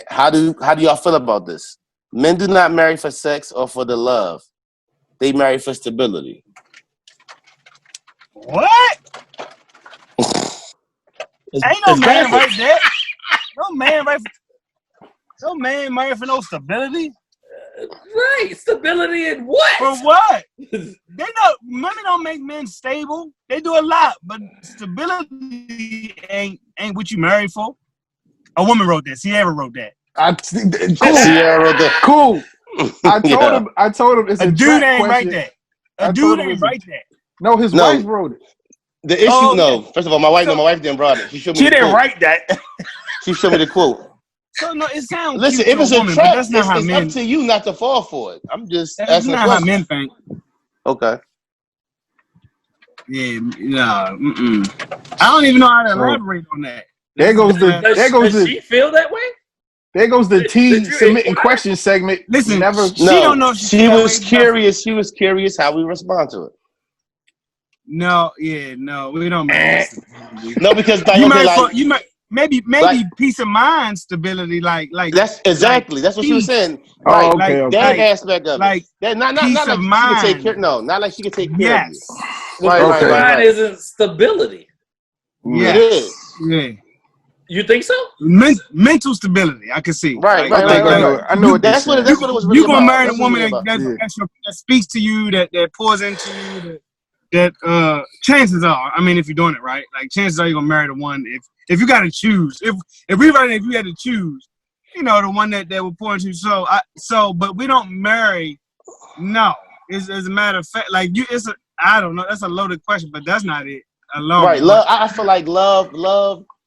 Speaker 6: How do y'all feel about this? Men do not marry for sex or for the love. They marry for stability.
Speaker 3: What? Ain't no man right there. No man married for no stability.
Speaker 4: Right, stability in what?
Speaker 3: For what? Women don't make men stable. They do a lot, but stability ain't what you married for. A woman wrote that. Sierra wrote that.
Speaker 2: Cool.
Speaker 6: Sierra wrote that.
Speaker 2: Cool. I told him it's a
Speaker 3: dude ain't
Speaker 2: question.
Speaker 3: write that. A dude ain't write that.
Speaker 2: No, his wife wrote it.
Speaker 6: The issue, no. First of all, my wife didn't write it. She
Speaker 5: didn't write that.
Speaker 6: She showed me the quote.
Speaker 3: So no, it sounds.
Speaker 6: Listen, if it's a trap, it's up to you not to fall for it. I'm just asking.
Speaker 3: That's not how men think.
Speaker 6: Okay.
Speaker 3: Yeah, no. I don't even know how to elaborate on that.
Speaker 2: There goes
Speaker 4: Does she feel that way?
Speaker 2: There goes the T submitting question segment.
Speaker 3: Listen,
Speaker 2: she
Speaker 3: don't know.
Speaker 6: She was curious. She was curious how we respond to it.
Speaker 3: No, we don't.
Speaker 6: No, because
Speaker 3: you might maybe peace of mind, stability, like
Speaker 6: that's exactly that's what she was saying.
Speaker 2: Right,
Speaker 6: that aspect of it. That not like she can take care. No, not like she can take care of you.
Speaker 4: Right. Isn't stability.
Speaker 6: It is.
Speaker 3: Yeah.
Speaker 4: You think so?
Speaker 3: Mental stability, I can see.
Speaker 6: Right.
Speaker 2: I know what that's what it was really
Speaker 3: you gonna marry a woman that speaks to you, that pours into you. that chances are, I mean, if you're doing it right, like chances are you're gonna marry the one. If you got to choose, if you had to choose, you know, the one that will point you. But we don't marry. No, it's a matter of fact. Like I don't know. That's a loaded question, but that's not it.
Speaker 1: Right, love. I feel like love.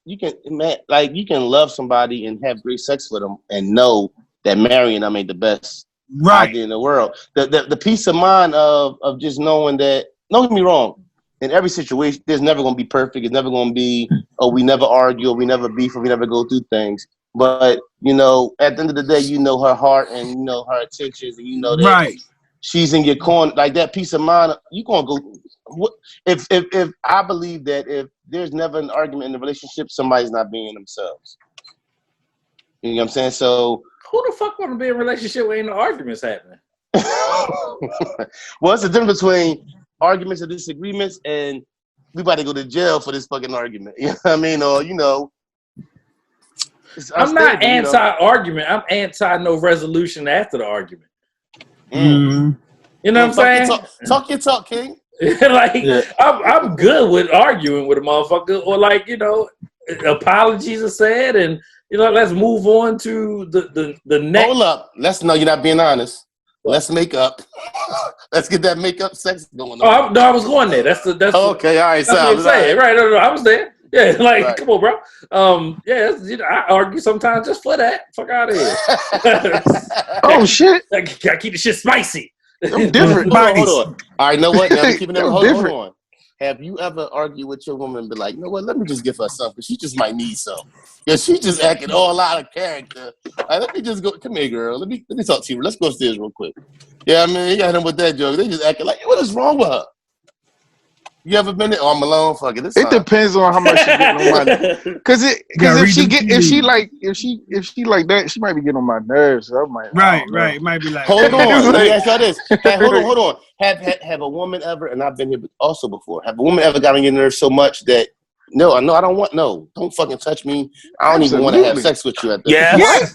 Speaker 1: You can love somebody and have great sex with them and know that marrying them ain't the best idea in the world. The peace of mind of just knowing that. Don't get me wrong. In every situation, there's never going to be perfect. It's never going to be, we never argue, or we never beef, or we never go through things. But, you know, at the end of the day, you know her heart and you know her intentions, and you know that she's in your corner. Like that peace of mind, you're going to go. If I believe that if there's never an argument in the relationship, somebody's not being themselves. You know what I'm saying? So
Speaker 4: who the fuck want to be in a relationship where ain't no arguments happening?
Speaker 1: Well, it's the difference between arguments and disagreements, and we about to go to jail for this fucking argument. You know what I mean? Or, you know.
Speaker 4: I'm not anti-argument. I'm anti no resolution after the argument.
Speaker 1: Mm.
Speaker 4: You know what I'm saying?
Speaker 1: Talk your talk, King.
Speaker 4: I'm good with arguing with a motherfucker, or like, you know, apologies are said, and you know, let's move on to the next.
Speaker 1: Hold up, you're not being honest. Let's make up. Let's get that makeup sex going on.
Speaker 4: I was going there. That's okay.
Speaker 1: All right,
Speaker 4: that's what I'm saying. Right? No, I was there. Yeah, like come on, bro. I argue sometimes just for that. Fuck out of here.
Speaker 2: Oh shit!
Speaker 4: I gotta keep the shit spicy.
Speaker 2: I'm different.
Speaker 1: Hold on. All right, know what? Now we're keeping it. Hold on. Have you ever argued with your woman and be like, you know what? Let me just give her something. She just might need some. Yeah, she just acting all out of character. Let me just go. Come here, girl. Let me talk to you. Let's go upstairs real quick. Yeah, I mean, you got him with that joke. They just acting like, what is wrong with her? You ever been there? Oh, I'm alone. Fuck it.
Speaker 2: It depends on how much she getting on my. Because if she like that, she might be getting on my nerves. So I might.
Speaker 3: Right. It might be like.
Speaker 1: Hold on. Let me ask y'all this. Hold on. Have a woman ever? And I've been here also before. Have a woman ever got on your nerves so much that? No, I don't want. No, don't fucking touch me. I don't even want to have sex with you at this.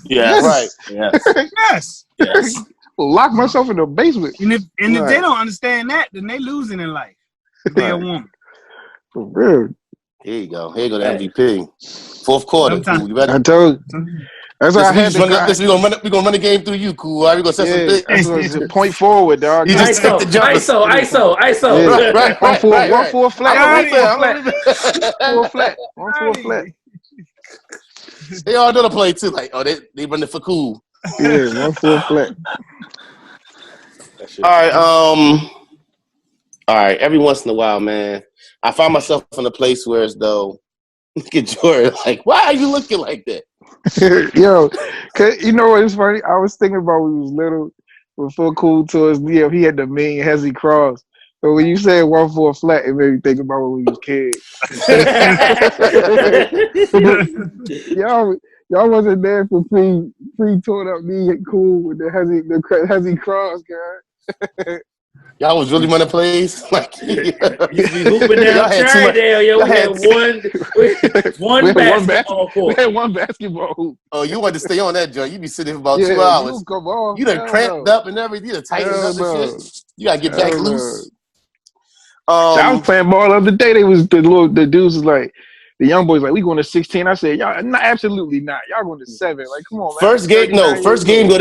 Speaker 5: Yes.
Speaker 1: Right.
Speaker 3: Yes.
Speaker 2: Lock myself in the basement.
Speaker 3: And if they don't understand that, then they losing in life. They're a woman.
Speaker 2: For real.
Speaker 1: Here you go. Here you go. The MVP. Fourth quarter. Cool. You better.
Speaker 2: I told you. That's why I had to.
Speaker 1: We're gonna run the game through you, cool. All right, we're gonna set some big.
Speaker 2: Point forward, dog.
Speaker 1: You just take the jump.
Speaker 4: ISO.
Speaker 2: Yeah. Right. One full flat. One full flat.
Speaker 1: They all know the play too. Like, they run it for cool.
Speaker 2: Yeah, one full flat.
Speaker 1: All right. Every once in a while, man, I find myself in a place where as though, look at Jordan, like, why are you looking like that?
Speaker 2: Yo, cause you know what is funny? I was thinking about when we was little, before Cool towards me, he had the mean Hezzy Cross. But when you said one full flat, it made me think about when we was kids. Y'all wasn't there for pre torn up me and Cool with the Hezzy Cross, guy.
Speaker 1: Y'all was really running plays? Like,
Speaker 4: you be hooping down Trinidad, yo. We had one basketball court.
Speaker 2: We had one basketball hoop.
Speaker 1: Oh, you wanted to stay on that joint. You be sitting for about 2 hours. You done cramped up and everything. You done tightened up and shit. You gotta get back loose.
Speaker 2: I was playing ball the other day. The dudes was like, the young boys like, we going to 16. I said, y'all, absolutely not. Y'all going to 7. Like, come on, man.
Speaker 1: First game go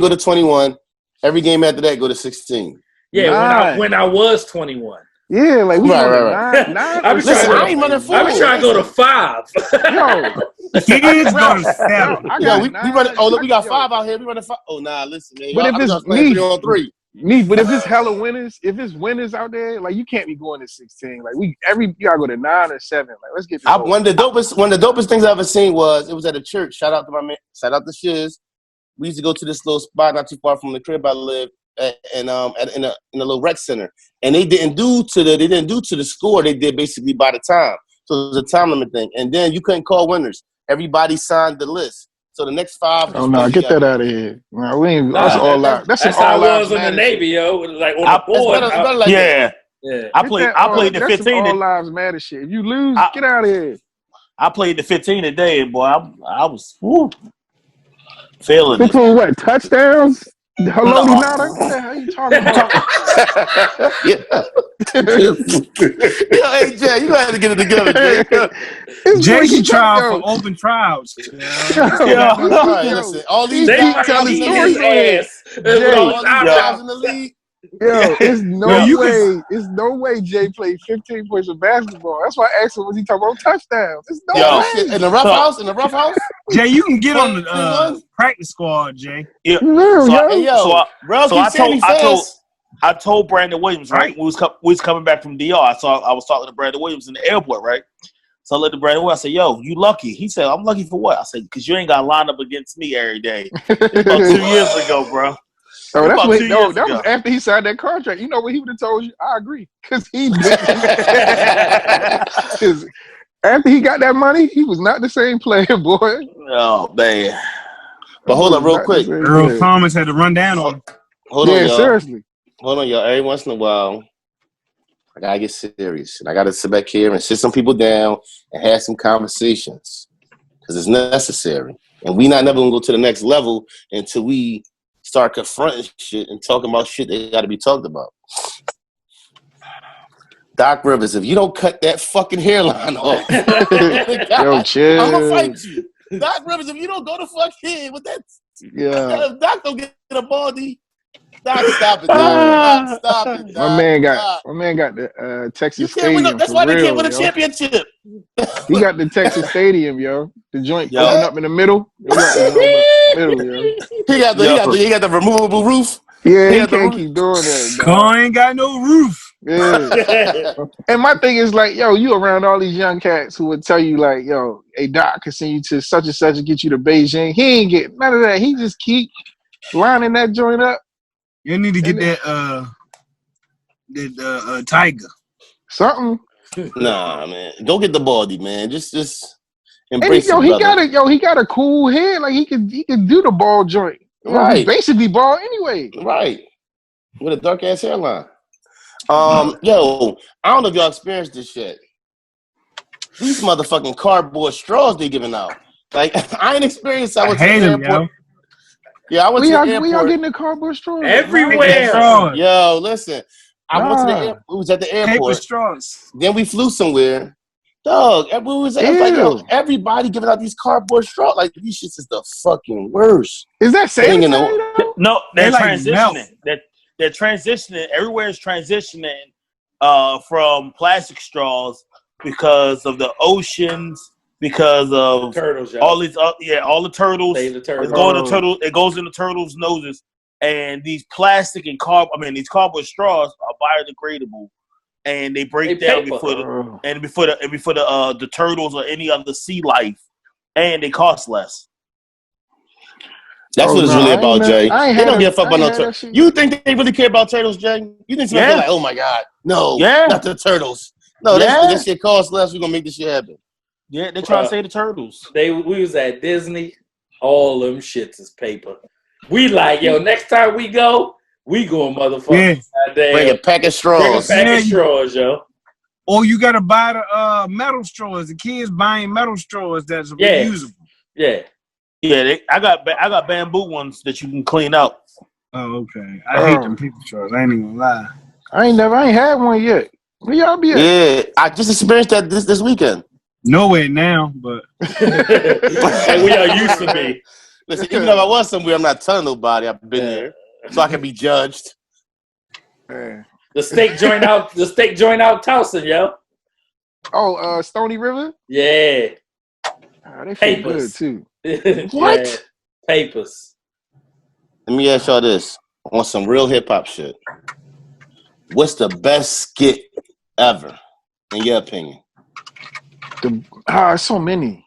Speaker 1: to 21. Every game after that go to 16.
Speaker 4: Yeah, when I was 21.
Speaker 2: Yeah, like we
Speaker 1: right.
Speaker 2: 9.
Speaker 1: I be trying to go to 5.
Speaker 2: Yo,
Speaker 3: kids go to 7.
Speaker 1: We got 5 out here. We running 5. Oh, nah, listen, man.
Speaker 2: But if it's
Speaker 1: me, 3 on 3.
Speaker 2: But if it's hella winners, winners out there, like you can't be going to 16. Like you gotta go to 9 or 7. Like let's get this.
Speaker 1: One of the dopest things I ever seen was it was at a church. Shout out to my man. Shout out to Shiz. We used to go to this little spot not too far from the crib I live. In a little rec center, and they didn't do to the score. They did basically by the time, so it was a time limit thing. And then you couldn't call winners. Everybody signed the list. So the next 5.
Speaker 2: Oh no, get that out of here. No, we ain't. That's all out. That's
Speaker 4: how I was in the Navy, yo. Like on the board.
Speaker 5: Yeah. I played the 15.
Speaker 2: All lives matter shit. If you lose, get out of here.
Speaker 5: I played the 15 today, boy. I was feeling
Speaker 2: 15 what? Touchdowns? Hello, Nada. What the hell are you talking about?
Speaker 6: Yo, hey Jay, you gotta get it together, Jay.
Speaker 3: Jay should trial for open trials.
Speaker 6: Listen, all these guys
Speaker 2: telling
Speaker 6: in the
Speaker 2: stories
Speaker 6: league,
Speaker 2: on here.
Speaker 6: Jay, all these guys in the league.
Speaker 2: Yo, it's no way Jay played 15 points of basketball. That's why I asked him, was he talking about touchdowns? It's no way.
Speaker 6: Shit, in the rough house.
Speaker 3: Jay, you can get on the practice squad, Jay.
Speaker 5: Yeah. I told Brandon Williams, right? We was coming back from DR. I was talking to Brandon Williams in the airport, right? So I looked at Brandon Williams. I said, "Yo, you lucky." He said, "I'm lucky for what?" I said, "Because you ain't got to line up against me every day." About 2 years ago, bro.
Speaker 2: Oh, that was after he signed that contract. You know what he would have told you? I agree, because he after he got that money, he was not the same player, boy.
Speaker 5: Oh man!
Speaker 6: But hold on, real quick.
Speaker 3: Earl Thomas had to run down on him.
Speaker 6: Hold on, y'all.
Speaker 2: Seriously.
Speaker 6: Hold on, y'all. Every once in a while, I gotta get serious, and I gotta sit back here and sit some people down and have some conversations because it's necessary. And we not never gonna go to the next level until we start confronting shit and talking about shit that got to be talked about. Doc Rivers, if you don't cut that fucking hairline off,
Speaker 2: yo, chill.
Speaker 6: I'm gonna fight you. Doc Rivers, if you don't go to fuck here with that, if Doc don't get a baldy. Doc, stop it, Doc. Stop it, Doc.
Speaker 2: My man got the Texas Stadium.
Speaker 6: That's why they can't win a championship.
Speaker 2: He got the Texas Stadium, yo. The joint going up in the middle. He got the removable roof. Yeah, he can't keep doing that.
Speaker 3: Car ain't got no roof.
Speaker 2: Yeah. And my thing is like, yo, you around all these young cats who would tell you like, yo, hey, Doc can send you to such and such and get you to Beijing. He ain't get none of that. He just keep lining that joint up.
Speaker 3: You need to get that Tiger.
Speaker 2: Something.
Speaker 6: Nah, man. Go get the baldy, man. Just
Speaker 2: embrace it. He got a cool head. Like he could do the ball joint.
Speaker 6: Right.
Speaker 2: He basically ball anyway.
Speaker 6: Right. With a dark ass hairline. Yo, I don't know if y'all experienced this shit. These motherfucking cardboard straws they giving out. Like I ain't experienced. I went to the airport. Yeah, I went to the airport.
Speaker 2: We all getting the cardboard straws
Speaker 4: everywhere.
Speaker 6: Yo, listen. I went to the airport. We was at the airport.
Speaker 3: Paper straws.
Speaker 6: Then we flew somewhere. Dog, was like, yo, everybody giving out these cardboard straws. Like these shits is the fucking worst.
Speaker 2: Is that saying
Speaker 5: No, they're transitioning. They're transitioning. Everywhere is transitioning from plastic straws because of the oceans. Because of
Speaker 4: turtles,
Speaker 5: all these, all the turtles. It's going to turtle. It goes into turtles' noses, and these plastic and these cardboard straws are biodegradable, and they break down before the turtles or any other sea life, and they cost less.
Speaker 6: That's what it's really about, Jay. They don't give a fuck about no turtles. You think they really care about turtles, Jay? You think somebody's like, oh my god, no, not the turtles. No, this shit costs less. We're gonna make this shit happen.
Speaker 5: Yeah, they trying to say the turtles.
Speaker 4: We was at Disney. All them shits is paper. We like, yo, next time we going motherfucker.
Speaker 6: Bring a pack of straws.
Speaker 4: Yo.
Speaker 3: Or you gotta buy the metal straws. The kids buying metal straws that's reusable.
Speaker 4: Yeah.
Speaker 5: Yeah, I got bamboo ones that you can clean out.
Speaker 3: Oh, okay. I hate them paper straws. I ain't even gonna lie.
Speaker 2: I ain't had one yet. Where y'all be at?
Speaker 6: Yeah, I just experienced that this weekend.
Speaker 3: Nowhere now, but
Speaker 4: and we are used to be.
Speaker 6: Listen, even though I was somewhere, I'm not telling nobody I've been there, so I can be judged.
Speaker 4: The steak joint out Towson, yo.
Speaker 2: Oh, Stony River?
Speaker 4: Yeah.
Speaker 2: They feel good too.
Speaker 6: What?
Speaker 4: Yeah. Papers.
Speaker 6: Let me ask y'all this on some real hip hop shit. What's the best skit ever, in your opinion?
Speaker 2: So many.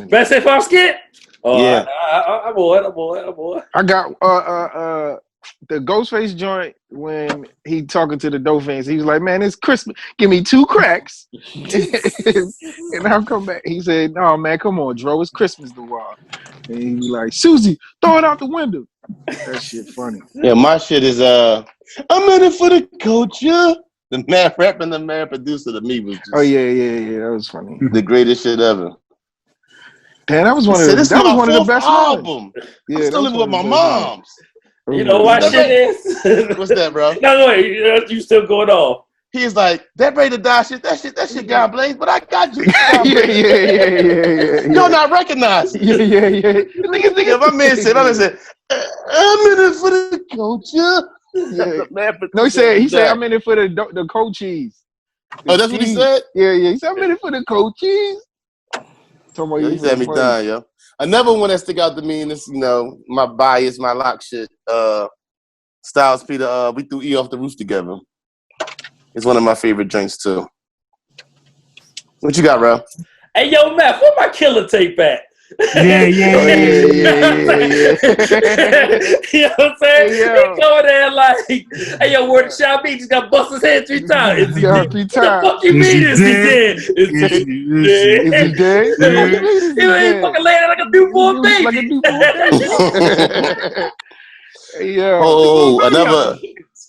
Speaker 4: Best hip hop skit? Oh,
Speaker 6: yeah.
Speaker 4: I boy.
Speaker 2: I got the Ghostface joint when he talking to the dope fans. He was like, "Man, it's Christmas. Give me 2 cracks, and I'll come back." He said, "No, man, come on, Dro. It's Christmas the while." And he was like, "Susie, throw it out the window." That shit funny.
Speaker 6: Yeah, my shit is I'm in it for the culture. The man rapping, the man producer to me was just
Speaker 2: that was funny.
Speaker 6: The greatest shit ever.
Speaker 2: Damn, that was one of the best album.
Speaker 6: Yeah, I'm still living with my moms.
Speaker 4: You know what shit is?
Speaker 6: What's that, bro?
Speaker 4: No, wait, you still going off.
Speaker 6: He's like, that Ready to Die shit, that shit got Blaze, but I got you.
Speaker 2: Yeah.
Speaker 6: You don't not recognize it.
Speaker 2: Yeah.
Speaker 6: Nigga, my man said, I'm in it for the culture.
Speaker 2: Yeah. No, he said, I'm in it for the cold cheese.
Speaker 6: Oh, that's what he said?
Speaker 2: Yeah. He said, I'm in it for the cold cheese.
Speaker 6: Yo, he said me done, yo. Another one that stick out to me, and this, my bias, my lock shit. Styles Peter, we threw E off the roof together. It's one of my favorite drinks too. What you got, bro?
Speaker 4: Hey, yo, Matt, where my killer tape at?
Speaker 2: Yeah.
Speaker 4: You know what I'm saying? He going there like, hey, yo, where the shot be? Just got bust his head 3 times. Is he dead? What the fuck you mean? Is he dead? Is he dead? He ain't fucking laying like a newborn baby.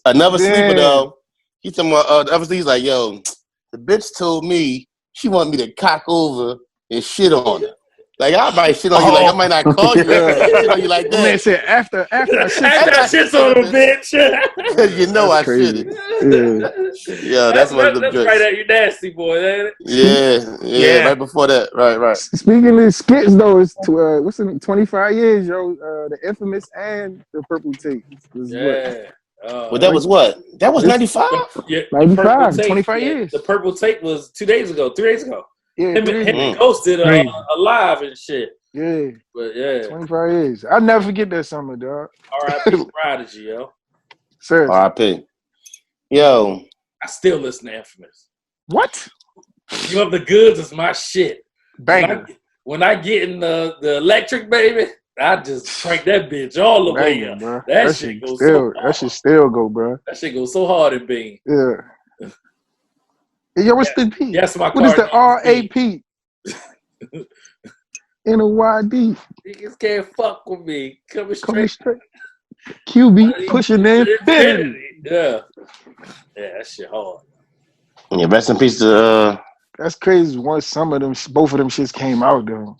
Speaker 6: Another sleeper though. He talking about he's like, yo, the bitch told me she wanted me to cock over and shit on her. Like, I might shit on you, like, I might not call you, shit on you like that.
Speaker 2: Man said, after I
Speaker 4: shit on a bitch.
Speaker 6: Because you know that's I shit it. Yeah, that's one of the
Speaker 4: That's right at you nasty boy, ain't
Speaker 6: it? Yeah, right before that. Right.
Speaker 2: Speaking of skits, though, it's 25 years, yo. The Infamous and the Purple Tape.
Speaker 4: Yeah.
Speaker 6: Well, that was what? That was 95?
Speaker 4: Yeah,
Speaker 2: 95, 25 years.
Speaker 4: The Purple Tape was 3 days ago.
Speaker 2: Yeah,
Speaker 4: him and Ghost did Alive and shit.
Speaker 2: Yeah.
Speaker 4: But yeah.
Speaker 2: 25 years. I'll never forget that summer, dog.
Speaker 4: R.I.P. Prodigy, yo.
Speaker 2: Seriously.
Speaker 6: R.I.P. Yo.
Speaker 4: I still listen to Infamous.
Speaker 2: What?
Speaker 4: You Have the Goods is my shit.
Speaker 2: Bang.
Speaker 4: When I get in the electric, baby, I just crank that bitch all the way up.
Speaker 2: Bro.
Speaker 4: That shit goes so hard.
Speaker 2: That shit still go, bro.
Speaker 4: That shit goes so hard in Bean.
Speaker 2: Yeah. Hey, yo, what's the P?
Speaker 4: Yes, my
Speaker 2: what is the R.A.P.? N-O-Y-D.
Speaker 4: Niggas can't fuck with me. Coming straight.
Speaker 2: QB pushing infinity.
Speaker 4: Yeah, that shit hard.
Speaker 6: Yeah, rest in peace to
Speaker 2: That's crazy. Both of them shits came out though.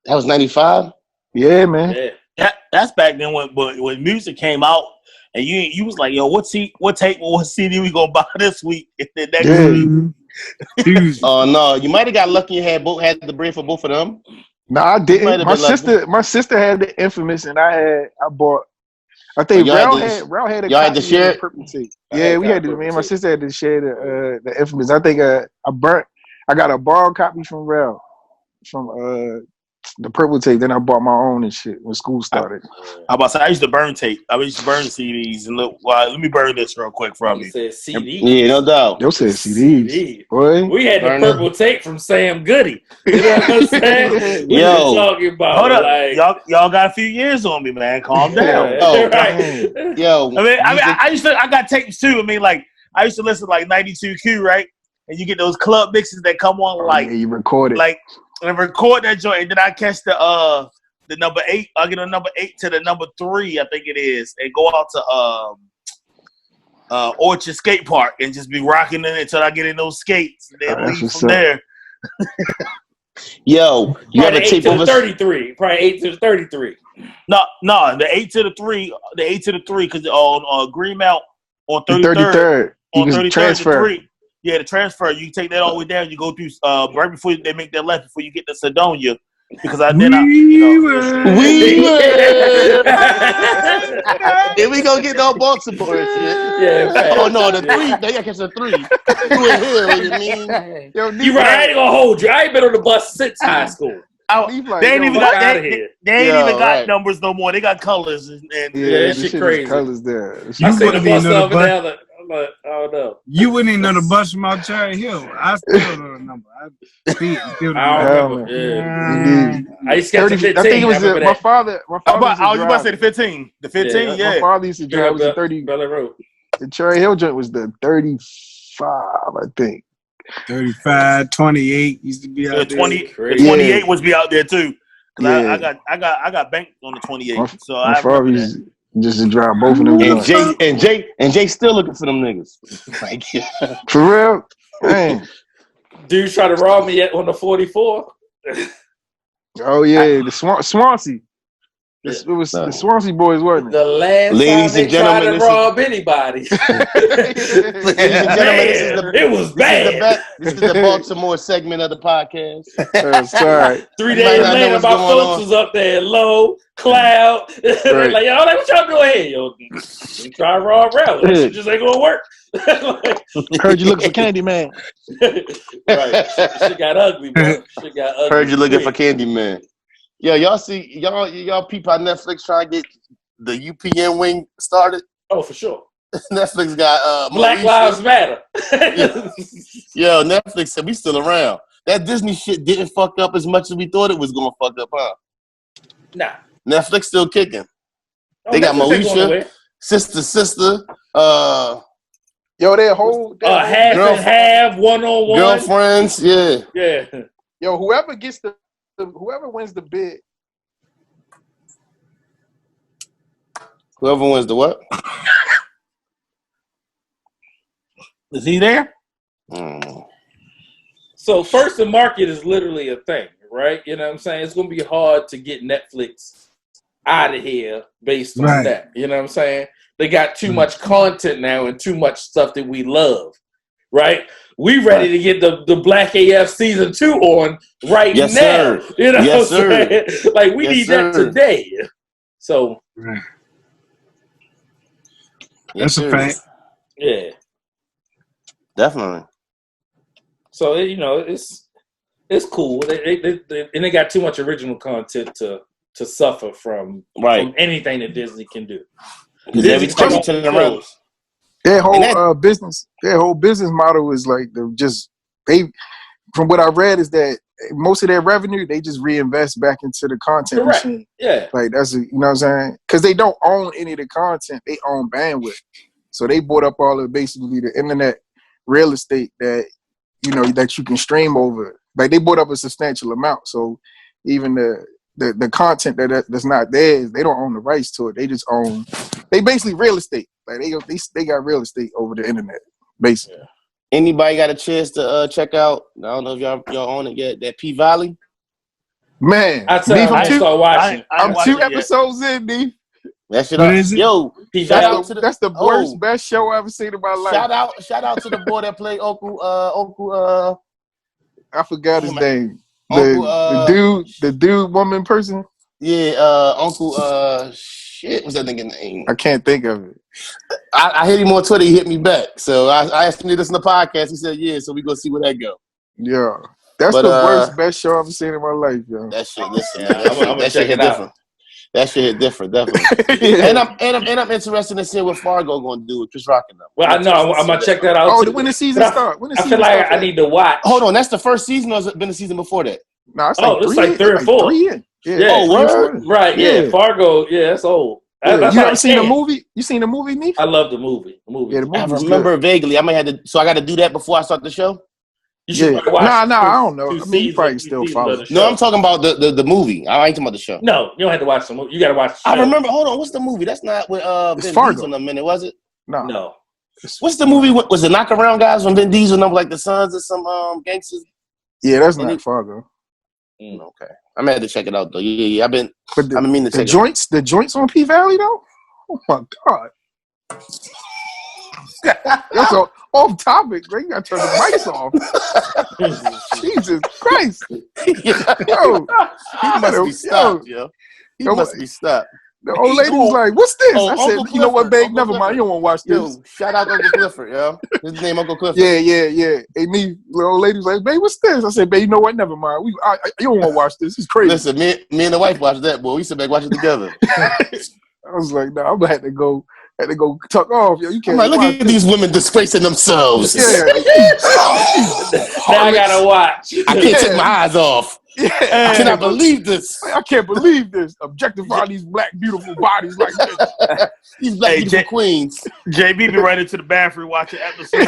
Speaker 6: That was 95?
Speaker 2: Yeah, man.
Speaker 4: Yeah.
Speaker 5: That's back then when music came out and you was like, yo, what tape or what CD we gonna buy this week? The next week.
Speaker 6: Oh no, you might have got lucky and had the bread for both of them.
Speaker 2: No, I didn't. My sister had the Infamous and I bought. I think Rel had a copy of the Purple Tape. Yeah, we had to. Me and my sister had to share the Infamous. I think I got a borrowed copy from Rel from the Purple Tape. Then I bought my own and shit when school started.
Speaker 5: I about to say I used to burn tape. I used to burn CDs and look. Well, let me burn this real quick from you.
Speaker 4: Said CD.
Speaker 6: Yeah, no doubt.
Speaker 2: Yo said CDs. Boy.
Speaker 4: We had the Purple Tape from Sam Goody. You know what I'm saying? We were talking about.
Speaker 5: Hold up, y'all got a few years on me, man. Calm down.
Speaker 4: Right.
Speaker 6: Yo,
Speaker 5: I got tapes too. I mean, like I used to listen to like 92Q, right? And you get those club mixes that come on like
Speaker 2: you record it.
Speaker 5: Like and record that joint, and then I catch the number 8. I'll get a number 8 to the number 3, I think it is, and go out to Orchard Skate Park and just be rocking in it until I get in those skates and then leave from there.
Speaker 6: Yo, you had a tape over
Speaker 4: 33. Probably 8 to the 33.
Speaker 5: No, the 8 to the 3, because on Greenmount on 33rd, on 33rd to 3. Yeah, the transfer, you take that all the way down. You go through right before they make that left before you get to Sedonia. Because Here
Speaker 6: we go get no Baltimore and shit.
Speaker 4: Yeah.
Speaker 6: Oh no, the 3. They got to catch the 3. You in here? What you mean?
Speaker 4: Yo, you right? I ain't gonna hold you. I ain't been on the bus since high school.
Speaker 5: They ain't even got numbers no more. They got colors and
Speaker 4: that shit crazy.
Speaker 2: Colors there.
Speaker 4: I see the bus over there. I'm like, I don't know.
Speaker 3: You wouldn't even know the bus from out Cherry Hill. I still know the number. I
Speaker 4: remember. Yeah. I used to get the 15.
Speaker 2: I think it was my father.
Speaker 5: You about to say the 15? The 15, yeah.
Speaker 2: My father used to drive. It was the 30.
Speaker 4: Bel Air Road.
Speaker 2: The Cherry Hill joint was the 35, I think.
Speaker 3: 35, 28 used to be out there.
Speaker 5: 28 was be out there too. I got banked on the 28. So
Speaker 2: my father used just to drive both of them.
Speaker 6: And Jay still looking for them niggas. Like,
Speaker 2: for real, man.
Speaker 4: Dude try to rob me on the 44.
Speaker 2: Oh yeah, the Swansea. It was the Swansea boys, wasn't it?
Speaker 4: The last
Speaker 6: Ladies
Speaker 4: time they
Speaker 6: and gentlemen,
Speaker 4: tried to rob anybody.
Speaker 6: Ladies and gentlemen,
Speaker 4: it was bad.
Speaker 6: This is the Baltimore segment of the podcast.
Speaker 2: Sorry.
Speaker 4: 3 days later, my folks was up there, Low, Cloud.
Speaker 2: Right.
Speaker 4: Like, yo, like, what y'all doing here? Yo, we try to rob Rally. That shit just ain't gonna work.
Speaker 2: Heard you looking for Candyman.
Speaker 4: Right. Shit got ugly, bro. Shit got ugly.
Speaker 6: Heard you looking for Candyman. Yeah, y'all see, y'all people on Netflix trying to get the UPN wing started.
Speaker 4: Oh, for sure.
Speaker 6: Netflix got
Speaker 4: Black
Speaker 6: Moesha.
Speaker 4: Lives Matter.
Speaker 6: Yo, Netflix said we still around. That Disney shit didn't fuck up as much as we thought it was gonna fuck up, huh?
Speaker 4: Nah.
Speaker 6: Netflix still kicking.
Speaker 4: Oh,
Speaker 6: They got
Speaker 4: Netflix ain't going
Speaker 6: Moesha,
Speaker 4: nowhere.
Speaker 6: sister.
Speaker 2: Yo, that whole
Speaker 4: Half
Speaker 6: Girl-
Speaker 4: and half, 1-on-1.
Speaker 6: Girlfriends, yeah.
Speaker 4: Yeah.
Speaker 2: yo, whoever wins the bid.
Speaker 6: Whoever wins the what?
Speaker 5: Is he there?
Speaker 4: So first to market is literally a thing, right? You know what I'm saying? It's going to be hard to get Netflix out of here based on that. You know what I'm saying? They got too much content now and too much stuff that we love, right? We ready to get the Black AF season 2 on right now.
Speaker 6: Sir.
Speaker 4: You know
Speaker 6: Yes,
Speaker 4: what I'm saying? Like we need that today. So
Speaker 3: That's a fact.
Speaker 4: yeah.
Speaker 6: Definitely.
Speaker 4: So it's cool. They got too much original content to suffer from anything that Disney can do.
Speaker 6: Because every time you turn around,
Speaker 2: Their whole business model is like from what I read is that most of their revenue they just reinvest back into the content machine.
Speaker 4: Yeah,
Speaker 2: like that's you know what I'm saying? Because they don't own any of the content; they own bandwidth. So they bought up all of basically the internet real estate that that you can stream over. Like they bought up a substantial amount. So even the content that's not theirs, they don't own the rights to it. They just own. They basically real estate. Like they got real estate over the internet, basically.
Speaker 4: Yeah.
Speaker 6: Anybody got a chance to check out? I don't know if y'all on it yet. That P Valley.
Speaker 2: Man,
Speaker 4: I tell you, I'm gonna start watching.
Speaker 2: I'm 2 episodes in, Neef.
Speaker 6: That shit.
Speaker 3: What is it?
Speaker 6: Yo,
Speaker 2: that's the worst, best show I've ever seen in my life.
Speaker 6: Shout out to the boy that played Uncle.
Speaker 2: I forgot his name.
Speaker 6: Uncle,
Speaker 2: the dude, woman person.
Speaker 6: Yeah, Uncle. Shit, what's that nigga name?
Speaker 2: I can't think of it.
Speaker 6: I hit him on Twitter. He hit me back. So I asked him to listen to the podcast. He said, "Yeah." So we gonna see where that go.
Speaker 2: Yeah, that's the worst, best show I've ever seen in my life, yo.
Speaker 6: That shit. Listen,
Speaker 4: that shit hit different.
Speaker 6: That shit hit different, definitely.
Speaker 2: Yeah.
Speaker 6: And I'm interested in seeing what Fargo gonna do with Chris Rock and them.
Speaker 4: Well, I know I'm gonna check that out.
Speaker 2: Oh, when the season start?
Speaker 4: I feel like I need to watch.
Speaker 6: Hold on, that's the first season, or has it been the season before that?
Speaker 2: No, it's
Speaker 4: like 3 or 4.
Speaker 2: Yeah.
Speaker 6: Oh, word?
Speaker 4: Right? Yeah. Fargo. Yeah, that's old.
Speaker 2: Yeah. You ever seen the movie? You seen the movie, Neef?
Speaker 4: I love the movie.
Speaker 2: Yeah, the movie.
Speaker 6: I remember vaguely. I might have to. So I got to do that before I start the show.
Speaker 4: You should watch.
Speaker 2: I don't know. I mean, you probably still follow.
Speaker 6: No, I'm talking about the movie. I ain't talking about the show.
Speaker 4: No, you don't have to watch the movie. You got to watch the show.
Speaker 6: I remember. Hold on, what's the movie? That's not with Vin Diesel in a minute, was it?
Speaker 4: No.
Speaker 6: What's the movie? Was the Knockaround guys from Vin Diesel? And like the sons of some gangsters.
Speaker 2: Yeah, that's not Fargo.
Speaker 6: Okay, I'm gonna have to check it out though. Yeah. I've been meaning to check
Speaker 2: the joints on P Valley though. Oh my god. That's off topic, Greg. You gotta turn the mics off. Jesus Christ. Yo,
Speaker 6: he must be stopped, yo. He must be stopped.
Speaker 2: The old lady was like, "What's this?" I said,
Speaker 6: Uncle
Speaker 2: "You know what, babe?
Speaker 6: Uncle
Speaker 2: Never mind. You don't want to watch this."
Speaker 6: Yo, shout out Uncle Clifford, yo. His name Uncle Clifford.
Speaker 2: Yeah. Hey, me, the old lady was like, "Babe, what's this?" I said, "Babe, you know what? Never mind. You don't want to watch this. It's crazy."
Speaker 6: Listen, me and the wife watched that, boy. We sit back watch it together.
Speaker 2: I was like, "Nah, I'm gonna have to go tuck off. Yo, you can't."
Speaker 6: I'm like, look at these women disgracing themselves.
Speaker 2: Yeah.
Speaker 4: Now I gotta watch.
Speaker 6: I can't take my eyes off.
Speaker 2: Yeah.
Speaker 6: I cannot believe this.
Speaker 2: I can't believe this. Objectify these black beautiful bodies like this.
Speaker 6: These black beautiful queens.
Speaker 5: JB be right into the bathroom watching episode.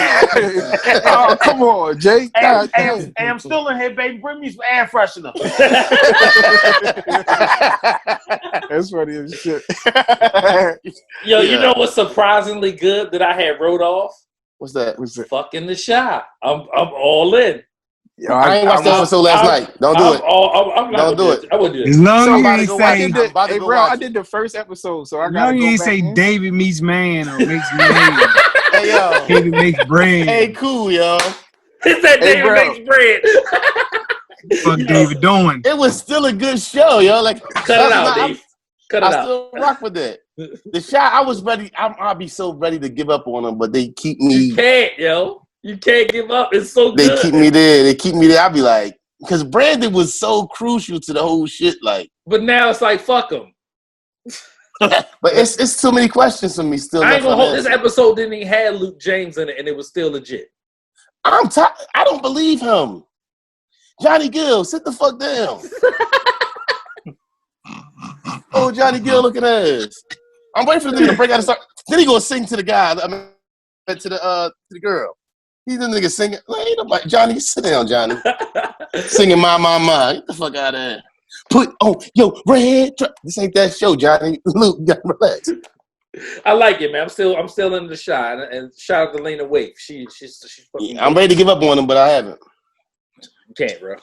Speaker 2: Oh, come on, Jay.
Speaker 5: Hey, I'm still in here, baby. Bring me some air freshener.
Speaker 2: That's funny as shit.
Speaker 4: Yo, you know what's surprisingly good that I had wrote off?
Speaker 6: What's that?
Speaker 4: Fucking the shop. I'm all in.
Speaker 2: Yo,
Speaker 6: I ain't watched the episode last night. Don't do it.
Speaker 4: I'm not
Speaker 6: Don't do it.
Speaker 4: I wouldn't do
Speaker 3: As
Speaker 4: it.
Speaker 3: long as you
Speaker 6: Somebody
Speaker 3: ain't
Speaker 6: go watch
Speaker 3: say,
Speaker 6: it. I'm about to
Speaker 2: hey,
Speaker 6: go
Speaker 2: bro,
Speaker 6: watch
Speaker 2: I
Speaker 6: it.
Speaker 2: did the first episode, so I
Speaker 3: as
Speaker 2: gotta
Speaker 3: long as you
Speaker 2: go
Speaker 3: ain't
Speaker 2: back
Speaker 3: say
Speaker 2: in.
Speaker 3: David meets man or makes man,
Speaker 6: Hey yo.
Speaker 3: David makes bread.
Speaker 6: Hey, cool, yo.
Speaker 4: It's that
Speaker 2: Hey,
Speaker 4: David
Speaker 2: bro.
Speaker 4: makes bread.
Speaker 3: Fuck
Speaker 4: Yo,
Speaker 3: David doing.
Speaker 6: It was still a good show, yo. Like,
Speaker 4: Cut it out, Dave. Cut it
Speaker 6: I
Speaker 4: out.
Speaker 6: still rock with it. The shot, I was ready. I'll be so ready to give up on them, but they keep me.
Speaker 4: You can't, yo. You can't give up. It's so
Speaker 6: They
Speaker 4: good.
Speaker 6: keep me there. They keep me there. I'll be like, because Brandon was so crucial to the whole shit. Like,
Speaker 4: But now it's like, fuck them.
Speaker 6: but it's too many questions for me still.
Speaker 4: I ain't
Speaker 6: left
Speaker 4: gonna hold. This
Speaker 6: unanswered.
Speaker 4: episode didn't even have Luke James in it, and it was still legit.
Speaker 6: I'm tired. I don't believe him. Johnny Gill, sit the fuck down. Oh, Johnny Gill looking ass. I'm waiting for the nigga to break out and start. Then he gonna sing to the guy. I mean, to the girl. He's the nigga singing. Like, ain't nobody. Johnny, sit down, Johnny. Singing my. Get the fuck out of there. Red. This ain't that show, Johnny. Luke, you gotta relax.
Speaker 4: I like it, man. I'm still in the shot, and shout out to Lena Waithe. She's fucking.
Speaker 6: I'm ready to give up on him, but I haven't.
Speaker 4: You can't, bro.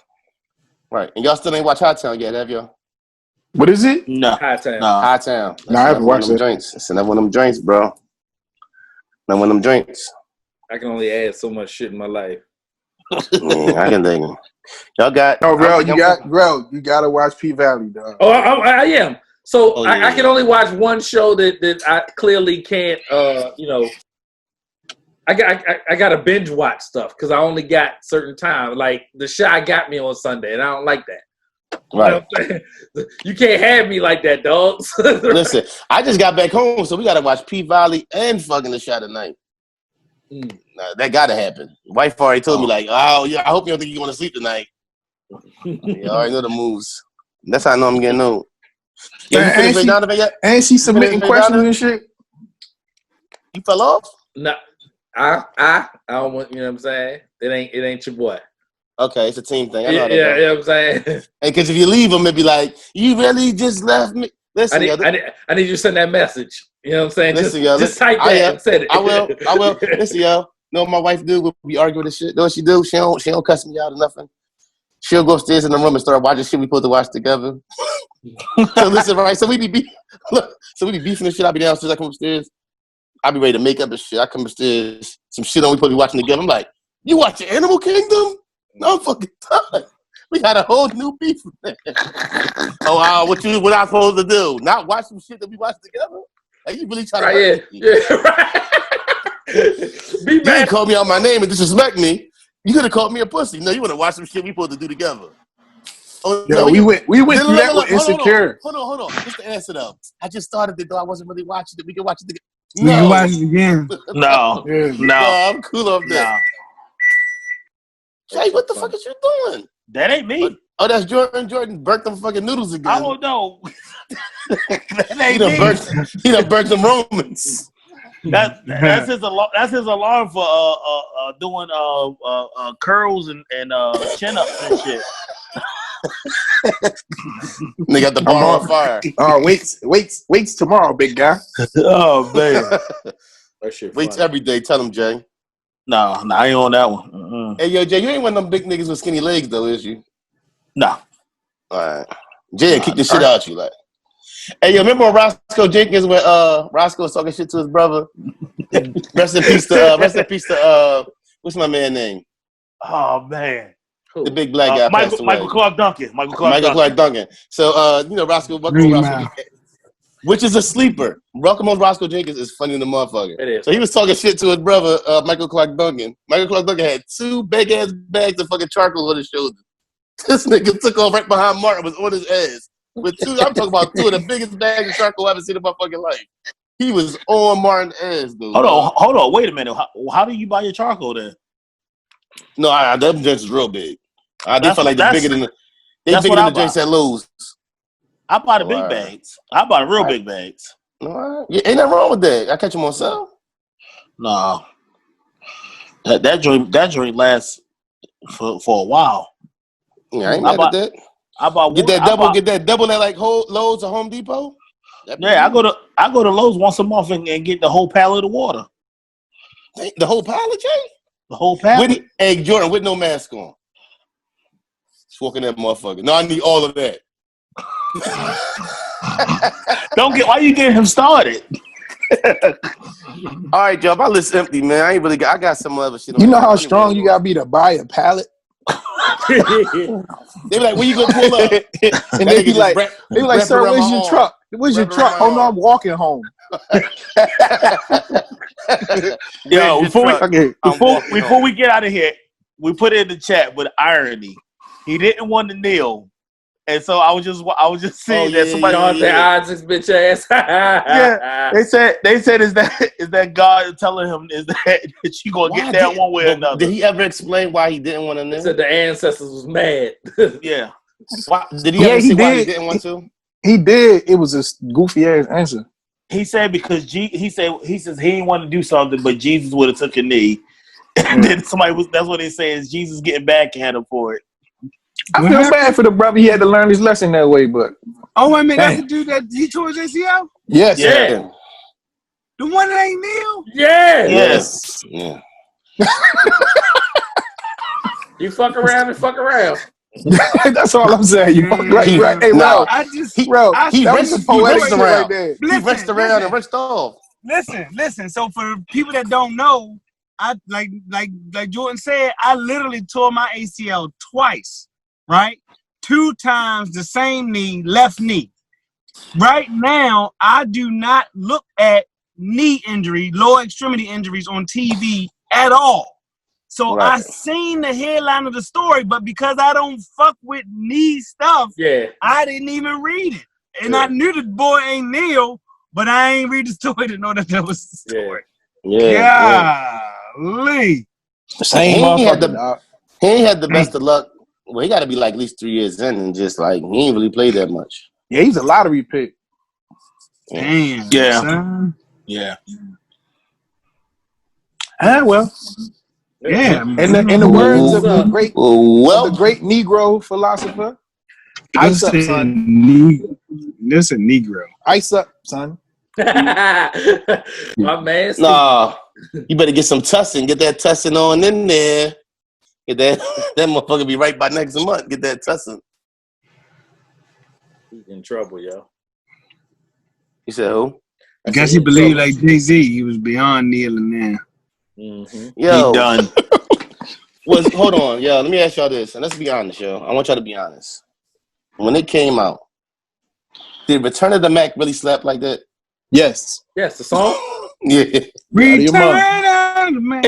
Speaker 6: Right, and y'all still ain't watch High Town yet, have y'all?
Speaker 2: What is it?
Speaker 5: No.
Speaker 4: High time.
Speaker 5: No.
Speaker 6: High Town.
Speaker 2: No, I haven't watched it.
Speaker 6: Drinks. It's another one of them drinks, bro. Another one of them drinks.
Speaker 4: I can only add so much shit in my life.
Speaker 6: I can dig it. Y'all got.
Speaker 2: No, bro, you gotta watch P Valley, dog.
Speaker 4: Oh, I am. So
Speaker 6: Oh,
Speaker 4: I
Speaker 6: yeah.
Speaker 4: can only watch one show that I clearly can't. I got to binge watch stuff because I only got certain time. Like The Shy got me on Sunday, and I don't like that.
Speaker 6: Right.
Speaker 4: You know what I'm saying? You can't have me like that, dogs.
Speaker 6: Listen, I just got back home, so we gotta watch P Valley and fucking The Shot tonight. Nah, that gotta happen. Wife already told me like, oh yeah, I hope you don't think you're gonna sleep tonight. You already know the moves. That's how I know I'm getting old. Yeah, you finished Ray Donovan yet?
Speaker 2: And she submitting
Speaker 6: Ray
Speaker 2: questions
Speaker 6: Donovan?
Speaker 2: and shit.
Speaker 6: You fell off?
Speaker 4: No, I don't want. You know what I'm saying? It ain't your boy.
Speaker 6: Okay, it's a team thing. I know
Speaker 4: Yeah,
Speaker 6: how that
Speaker 4: you
Speaker 6: goes.
Speaker 4: know what I'm saying.
Speaker 6: And because if you leave them, it'd be like, you really just left me. Listen,
Speaker 4: I need you to send that message. You know what I'm saying?
Speaker 6: Listen,
Speaker 4: just type that and send it.
Speaker 6: I will. Listen, yo. You know what my wife do? We'll be arguing this shit. You know what she do? She don't cuss me out or nothing. She'll go upstairs in the room and start watching shit we supposed to watch together. So listen, right? So we be beefing and shit. I'll be downstairs. I come upstairs. I'll be ready to make up and shit. I come upstairs. Some shit on we supposed to be watching together. I'm like, you watching Animal Kingdom? No fucking time. We got a whole new beef. Oh, what I supposed to do? Not watch some shit that we watch together? Like, you really trying to
Speaker 4: Right, yeah, right. Be
Speaker 6: You
Speaker 4: mad.
Speaker 6: didn't call me out my name and disrespect me. You could have called me a pussy. No, you want to watch some shit we supposed to do together. Oh,
Speaker 2: Yo,
Speaker 6: no,
Speaker 2: we went through that
Speaker 6: look,
Speaker 2: with Insecure.
Speaker 6: Hold on. Just the answer though. I just started it though. I wasn't really watching it. We can watch it together.
Speaker 3: We can watch it again.
Speaker 5: No.
Speaker 2: Yeah.
Speaker 6: No,
Speaker 5: No.
Speaker 6: I'm cool off that.
Speaker 5: No.
Speaker 6: Jay, what the fuck is you doing?
Speaker 5: That ain't me.
Speaker 6: Oh, that's Jordan. Jordan burnt them fucking noodles again.
Speaker 5: I don't know. That
Speaker 6: He
Speaker 5: ain't
Speaker 6: done
Speaker 5: me.
Speaker 6: burnt them Romans.
Speaker 5: That's his alarm for doing curls and chin ups and shit.
Speaker 6: They got the bar on fire.
Speaker 2: Oh, waits tomorrow, big guy.
Speaker 5: Oh man.
Speaker 4: That shit
Speaker 6: Waits
Speaker 4: funny.
Speaker 6: every day. Tell him, Jay.
Speaker 5: No, I ain't on that one. Mm-mm.
Speaker 6: Hey, yo, Jay, you ain't one of them big niggas with skinny legs, though, is you?
Speaker 5: No.
Speaker 6: All right. Jay kick the shit out you, like. Hey, yo, remember when Roscoe Jenkins, when Roscoe was talking shit to his brother? Rest in peace to, what's my man name?
Speaker 5: Oh man.
Speaker 6: The big black guy passed away.
Speaker 5: Michael Clark Duncan. Michael
Speaker 6: Clark Duncan. So, Roscoe, welcome Roscoe, which is a sleeper. Welcome on Roscoe Jenkins is funny in the motherfucker.
Speaker 4: It is.
Speaker 6: So he was talking shit to his brother, Michael Clark Duncan. Michael Clark Duncan had 2 big ass bags of fucking charcoal on his shoulder. This nigga took off right behind Martin, was on his ass. With 2, I'm talking about 2 of the biggest bags of charcoal I've ever seen in my fucking life. He was on Martin's ass, dude.
Speaker 5: Hold on. Wait a minute. How do you buy your charcoal then?
Speaker 6: No, them joints is real big. They feel like they're bigger than the joints at Lowe's.
Speaker 5: I buy the big bags. I buy the real big bags.
Speaker 6: No, ain't nothing wrong with that. I catch them on sale.
Speaker 5: No. That joint lasts for a while.
Speaker 6: Yeah, I ain't mad at that. Get that double at like Lowe's or Home Depot.
Speaker 5: Yeah, I go to Lowe's once a month and get the whole pallet of water.
Speaker 6: The whole pallet, Jay?
Speaker 5: The whole pallet.
Speaker 6: Hey, Jordan, with no mask on. Just walk in that motherfucker. No, I need all of that.
Speaker 5: Why you getting him started?
Speaker 6: All right, y'all. My list empty, man. I got some other shit.
Speaker 2: You know how strong you gotta be to buy a pallet?
Speaker 6: They be like, "Where you gonna pull up?"
Speaker 2: And they be like, "Sir, where's your truck? Where's your truck?" Oh no, I'm walking home.
Speaker 5: Yo, before we get out of here, we put it in the chat with irony. He didn't want to kneel, and so I was just saying that somebody
Speaker 4: Isaac's bitch ass.
Speaker 5: Yeah, they said is that God telling him that you gonna get there one way or another?
Speaker 6: Did he ever explain why he didn't want to kneel?
Speaker 4: He said the ancestors was mad.
Speaker 5: Yeah.
Speaker 6: Why, did he ever say why he didn't want to?
Speaker 2: He did. It was a goofy ass answer.
Speaker 5: He said because he says he didn't want to do something, but Jesus would have took a knee. And then that's what they say is Jesus getting backhanded for it.
Speaker 2: I feel bad for the brother. He had to learn his lesson that way, but
Speaker 3: wait a minute, that's the dude that he tore his ACL?
Speaker 2: Yes.
Speaker 6: Yeah.
Speaker 3: The one that ain't kneel?
Speaker 4: Yeah.
Speaker 5: Yes.
Speaker 6: Yeah.
Speaker 4: You fuck around and fuck around.
Speaker 2: That's all I'm saying. You right. Hey,
Speaker 6: No,
Speaker 2: he rests around.
Speaker 6: And rests off.
Speaker 3: Listen. So for people that don't know, I like Jordan said, I literally tore my ACL twice. Right? 2 times the same knee, left knee. Right now, I do not look at knee injury, lower extremity injuries on TV at all. So I seen the headline of the story, but because I don't fuck with knee stuff, I didn't even read it. And I knew the boy ain't kneel, but I ain't read the story to know that was the story. Golly.
Speaker 2: Same motherfucker.
Speaker 6: He ain't had the best of luck. Well, he got to be like at least 3 years in, and just like he ain't really played that much.
Speaker 2: Yeah, he's a lottery pick.
Speaker 3: Damn.
Speaker 5: Yeah.
Speaker 3: Son.
Speaker 5: Yeah.
Speaker 2: Well.
Speaker 3: Yeah.
Speaker 2: In the words of the great Negro philosopher, ice up, son.
Speaker 3: Listen, Negro.
Speaker 2: Ice up, son.
Speaker 4: My man.
Speaker 6: Nah, you better get some tussin. Get that tussin on in there. Get that motherfucker be right by next month. Get that tussin.
Speaker 4: He's in trouble, yo.
Speaker 6: You said who?
Speaker 3: I guess he believed like Jay-Z. He was beyond kneeling there.
Speaker 4: Mm-hmm.
Speaker 6: Yo,
Speaker 5: he done.
Speaker 6: Hold on, yo. Let me ask y'all this, and let's be honest, yo. I want y'all to be honest. When it came out, did Return of the Mac really slap like that?
Speaker 2: Yes.
Speaker 4: Yes, the song.
Speaker 6: Yeah.
Speaker 3: Return of the Mac.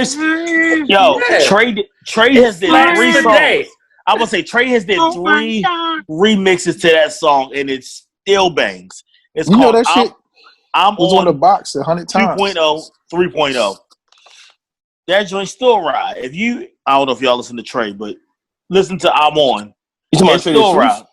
Speaker 5: Trey has did 3 songs. I would say Trey has did 3 remixes to that song, and it still bangs. It's called
Speaker 2: that shit
Speaker 5: I'm
Speaker 2: was on the box 100 times.
Speaker 5: 2.0, 3.0. That joint still ride. I don't know if y'all listen to Trey, but listen to I'm On.
Speaker 6: You talking about Trey the Truth?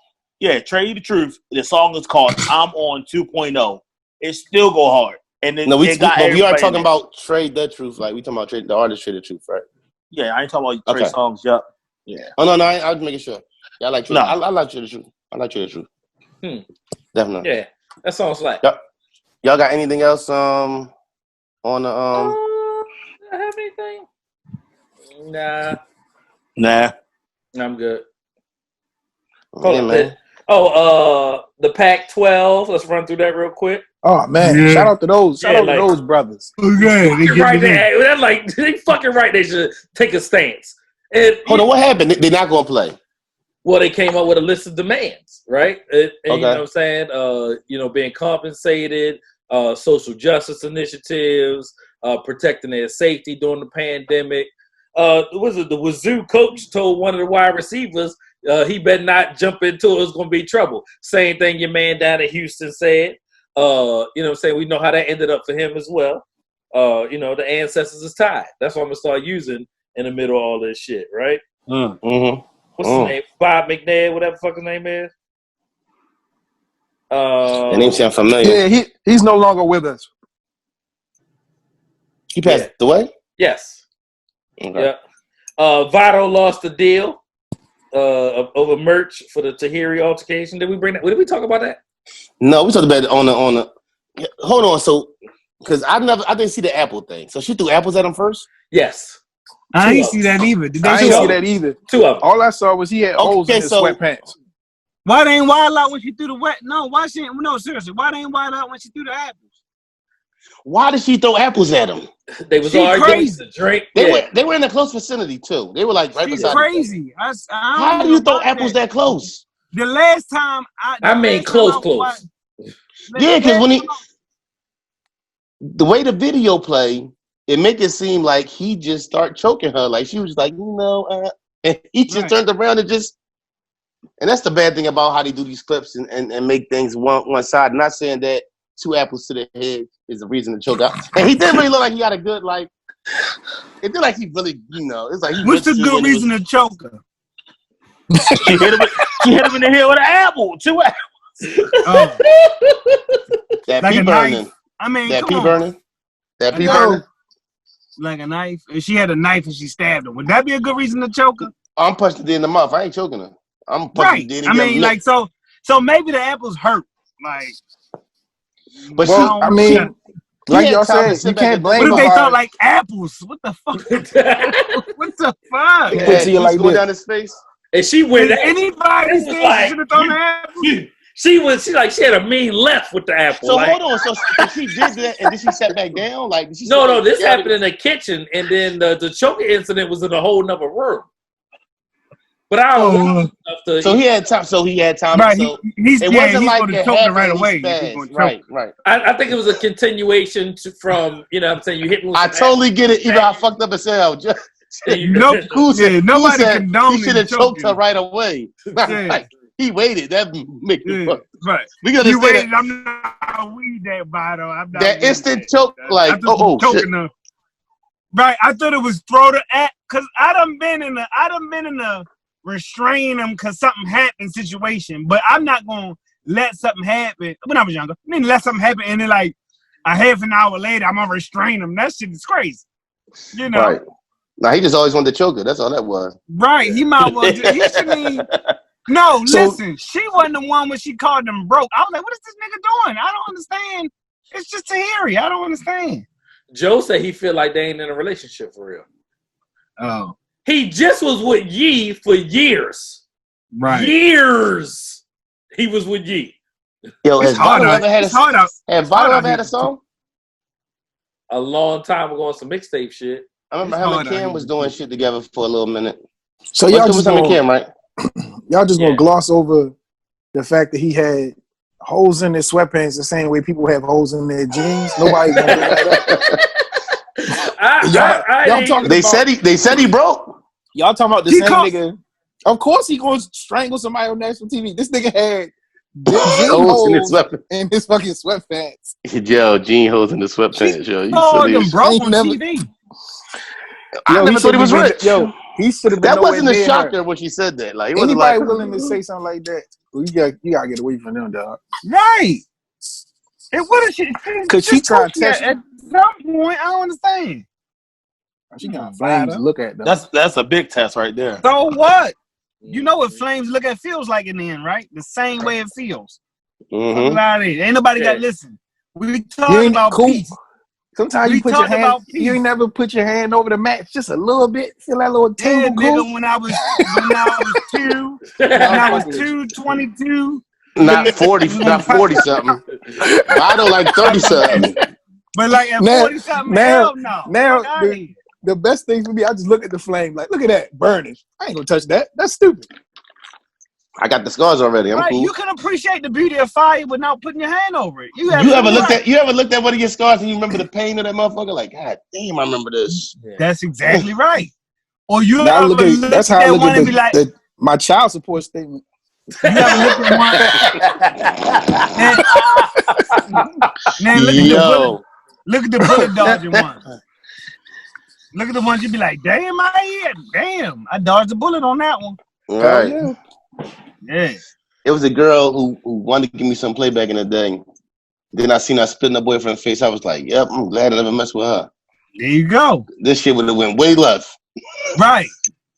Speaker 5: Yeah, Trey the Truth. The song is called I'm On 2.0. It still go hard. And then
Speaker 6: we are talking about Trey the Truth. Like we talking about Trey, the artist Trey the Truth, right?
Speaker 5: Yeah, I ain't talking about Trey songs. Yep. Yeah.
Speaker 6: Oh no, I was making sure. Yeah, I like Trey. No. I like Trey the Truth. I like Trey the Truth. Definitely.
Speaker 4: Yeah, that song's like.
Speaker 6: Yep. Y'all got anything else on the
Speaker 4: I have anything?
Speaker 5: Nah.
Speaker 4: I'm good.
Speaker 6: Man.
Speaker 4: The Pac-12. Let's run through that real quick.
Speaker 2: Oh man! Shout out to those! Shout out to those brothers.
Speaker 3: Okay,
Speaker 4: they're like they fucking right. They should take a stance. And
Speaker 6: hold on, what happened? They're not gonna play.
Speaker 4: Well, they came up with a list of demands, right? And you know what I'm saying? Being compensated, social justice initiatives, protecting their safety during the pandemic. The Wazoo coach told one of the wide receivers he better not jump into it. It's going to be trouble. Same thing your man down in Houston said. You know what I'm saying? We know how that ended up for him as well. The ancestors is tied. That's what I'm going to start using in the middle of all this shit, right?
Speaker 6: Mm-hmm.
Speaker 4: What's his name? Bob McNair, whatever the fuck his name is.
Speaker 6: The name sound familiar.
Speaker 2: Yeah, he's no longer with us.
Speaker 6: He passed away?
Speaker 4: Yes.
Speaker 6: Okay.
Speaker 4: Yeah. Votto lost the deal over merch for the Tahiri altercation. Did we talk about that?
Speaker 6: No, we talked about it on the. Hold on, so because I didn't see the Apple thing. So she threw apples at him first.
Speaker 4: Yes.
Speaker 3: I ain't see that either. Did they
Speaker 2: I ain't
Speaker 3: show?
Speaker 2: see that either.
Speaker 4: Two of them.
Speaker 2: All I saw was he had holes in his sweatpants.
Speaker 3: Why they ain't wild out when she threw the wet? No, why she ain't? No, seriously, why they ain't wild out when she threw the apples?
Speaker 1: Why did she throw apples at him?
Speaker 4: They was
Speaker 3: She
Speaker 4: arguing
Speaker 3: crazy.
Speaker 4: to drink.
Speaker 1: They were in a close vicinity too. They were like right
Speaker 3: She's
Speaker 1: beside.
Speaker 3: crazy.
Speaker 1: How do you throw apples that close?
Speaker 3: The last time
Speaker 4: close.
Speaker 1: Yeah, because the way the video play, it make it seem like he just start choking her. Like she was like, and he just turned around and just. And that's the bad thing about how they do these clips and make things one side. I'm not saying that 2 apples to the head is the reason to choke out. And he didn't really look like he got a good, like, it looked like he really, it's like he.
Speaker 3: What's the good reason to choke her?
Speaker 5: She hit him in the head with an apple. 2 apples.
Speaker 3: Oh.
Speaker 1: That
Speaker 3: like
Speaker 1: pea
Speaker 3: a
Speaker 1: burning.
Speaker 3: knife. I mean,
Speaker 1: That
Speaker 3: come
Speaker 1: pea
Speaker 3: on.
Speaker 1: burning. That pea
Speaker 3: No.
Speaker 1: burning.
Speaker 3: Like a knife. If she had a knife and she stabbed her, would that be a good reason to choke her?
Speaker 1: I'm punching it in the mouth. I ain't choking her. I'm punching it in
Speaker 3: I
Speaker 1: the
Speaker 3: mean, like, so maybe the apples hurt. Like,
Speaker 1: but
Speaker 2: I mean, like y'all said, you can't blame
Speaker 3: what if they
Speaker 2: nobody.
Speaker 3: felt like apples? What the fuck? What the fuck?
Speaker 1: Yeah,
Speaker 2: Put to you like
Speaker 1: going
Speaker 2: this.
Speaker 1: down his face.
Speaker 4: And she went.
Speaker 3: Did anybody say she should have thrown the apples?
Speaker 4: She had a mean left with the apple.
Speaker 1: So
Speaker 4: like,
Speaker 1: hold on. So she did that, and then she sat back down. Like did she
Speaker 4: no, this happened in the kitchen, and then the choking incident was in a whole nother room. But I don't know.
Speaker 1: So he had time.
Speaker 3: Right,
Speaker 1: So
Speaker 3: he's
Speaker 1: it wasn't like
Speaker 3: going to
Speaker 1: it
Speaker 3: choke her
Speaker 1: happened
Speaker 3: right
Speaker 1: and
Speaker 3: away.
Speaker 1: he spazzed. Right.
Speaker 4: I think it was a continuation from, what I'm saying, you hit me with
Speaker 1: I
Speaker 4: some
Speaker 1: totally get it. Even I fucked up as hell.
Speaker 3: Nobody
Speaker 1: He should have choked her right away.
Speaker 3: Yeah.
Speaker 1: Like, he waited. That make me fuck.
Speaker 3: Right.
Speaker 1: We gotta
Speaker 3: You
Speaker 1: say
Speaker 3: waited.
Speaker 1: that,
Speaker 3: I'm not weed that bottle. I'm not
Speaker 1: that
Speaker 3: weed
Speaker 1: instant
Speaker 3: that.
Speaker 1: choke. Like, oh shit.
Speaker 3: choking her. Right. I thought it was throw the at because I done been in a restrain them because something happened situation, but I'm not gonna let something happen. When I was younger, I mean, let something happen and then like a half an hour later, I'm gonna restrain them. That shit is crazy.
Speaker 1: Right. Now he just always wanted to choke her. That's all that was.
Speaker 3: Right. He might well. He shouldn't even. No, listen. She wasn't the one when she called them broke. I was like, what is this nigga doing? I don't understand. It's just Tahiri. I don't understand.
Speaker 4: Joe said he feel like they ain't in a relationship for real.
Speaker 3: Oh.
Speaker 4: He just was with Yee for years.
Speaker 3: Right.
Speaker 4: Years. He was with Yee.
Speaker 1: Yo, has Vado ever had a song?
Speaker 4: A long time ago on some mixtape shit.
Speaker 1: I remember him and Cam was doing shit together for a little minute.
Speaker 2: So y'all just
Speaker 1: gonna, Cam, right?
Speaker 2: Y'all just gonna gloss over the fact that he had holes in his sweatpants the same way people have holes in their jeans. Nobody's gonna bring that up.
Speaker 1: They said he broke.
Speaker 2: Y'all talking about the same nigga? Of course he gonna strangle somebody on national TV. This nigga had holes in his fucking sweatpants.
Speaker 1: Yo, jean holes in the sweatpants. Yo,
Speaker 3: them broke on TV.
Speaker 1: I never thought he was rich.
Speaker 2: Yo, he should have been.
Speaker 1: That wasn't a shocker when she said that. Like,
Speaker 2: anybody willing to say something like that? Well, you gotta get away from them, dog.
Speaker 3: Right. And what is she?
Speaker 2: Because she tried to test
Speaker 3: at some point. I don't understand.
Speaker 2: She got flames to look at them.
Speaker 5: That's a big test right there.
Speaker 3: So what? You know what flames look at feels like in the end, right? The same way it feels.
Speaker 1: Mm-hmm.
Speaker 3: Ain't nobody got to listen. We talking about peace.
Speaker 2: Sometimes you put your hand. You ain't never put your hand over the match just a little bit. Feel that little tingle.
Speaker 3: Nigga, when I was 2, when I was 22.
Speaker 1: Not 40 something. I don't like 30 something.
Speaker 3: But like at 40 something, hell no.
Speaker 2: Now the best thing for me, I just look at the flame like, look at that burning. I ain't gonna touch that. That's stupid.
Speaker 1: I got the scars already. I'm cool.
Speaker 3: You can appreciate the beauty of fire without putting your hand over it. You
Speaker 1: ever looked at one of your scars and you remember the pain of that motherfucker? Like, God damn, I remember this.
Speaker 3: That's exactly right. Or you
Speaker 2: now
Speaker 3: ever look
Speaker 2: that's how I look
Speaker 3: one
Speaker 2: at
Speaker 3: and be like,
Speaker 2: my child support statement.
Speaker 3: You ever look at one? Look at the bullet dodging one. Look at the ones you be like, damn, I dodged a bullet on that one.
Speaker 1: Right.
Speaker 3: Yeah.
Speaker 1: It was a girl who wanted to give me some play back in the day. Then I seen her spitting her boyfriend's face. I was like, yep, I'm glad I never messed with her.
Speaker 3: There you go.
Speaker 1: This shit would have went way left.
Speaker 3: Right.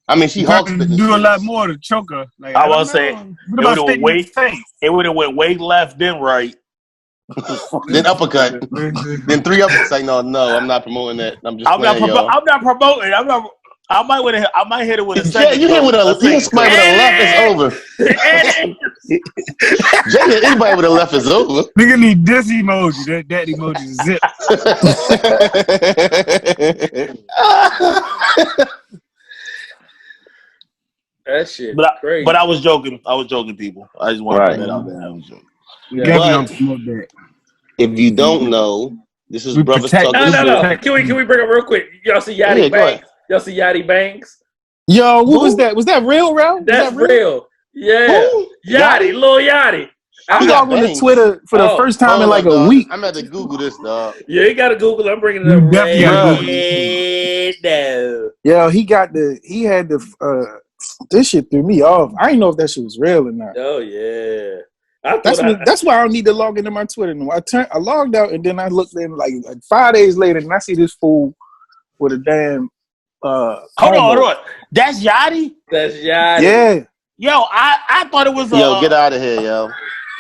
Speaker 1: I mean, she hawk spitting.
Speaker 3: Do a lot more to choke her. Like,
Speaker 5: I was saying, it would have went way left, then right.
Speaker 1: Then uppercut. Then 3 uppercuts. Like, no, I'm not promoting that. I'm not promoting.
Speaker 5: I might hit it with a
Speaker 6: Yeah,
Speaker 5: second.
Speaker 6: you hit with a
Speaker 5: second
Speaker 6: somebody with a left, it's over. Jay hit anybody with a left is over.
Speaker 3: Nigga need this emoji. That emoji is zip.
Speaker 4: That shit. Crazy.
Speaker 5: But I was joking. People. I just wanted to put that out there. I was joking.
Speaker 6: But if you don't know, this is brothers talking.
Speaker 4: No. Can we bring up real quick? Y'all see Yachty Banks? Y'all see Yachty Banks?
Speaker 2: Yo, what was that? Was that real, Ralph?
Speaker 4: That's real. Yeah. Yachty, Lil Yachty.
Speaker 2: I got on the Twitter for the first time in like a week.
Speaker 6: I'm about to Google this, dog.
Speaker 4: Yeah, you gotta Google. I'm bringing it up right now.
Speaker 2: Yeah, he had the this shit threw me off. I didn't know if that shit was real or not.
Speaker 4: Oh yeah.
Speaker 2: That's why I don't need to log into my Twitter anymore. I logged out and then I looked in like 5 days later and I see this fool with a damn
Speaker 5: Hold on. That's Yachty?
Speaker 4: That's Yachty.
Speaker 2: Yeah.
Speaker 5: Yo, I thought it was
Speaker 6: Yo, get out of here, yo.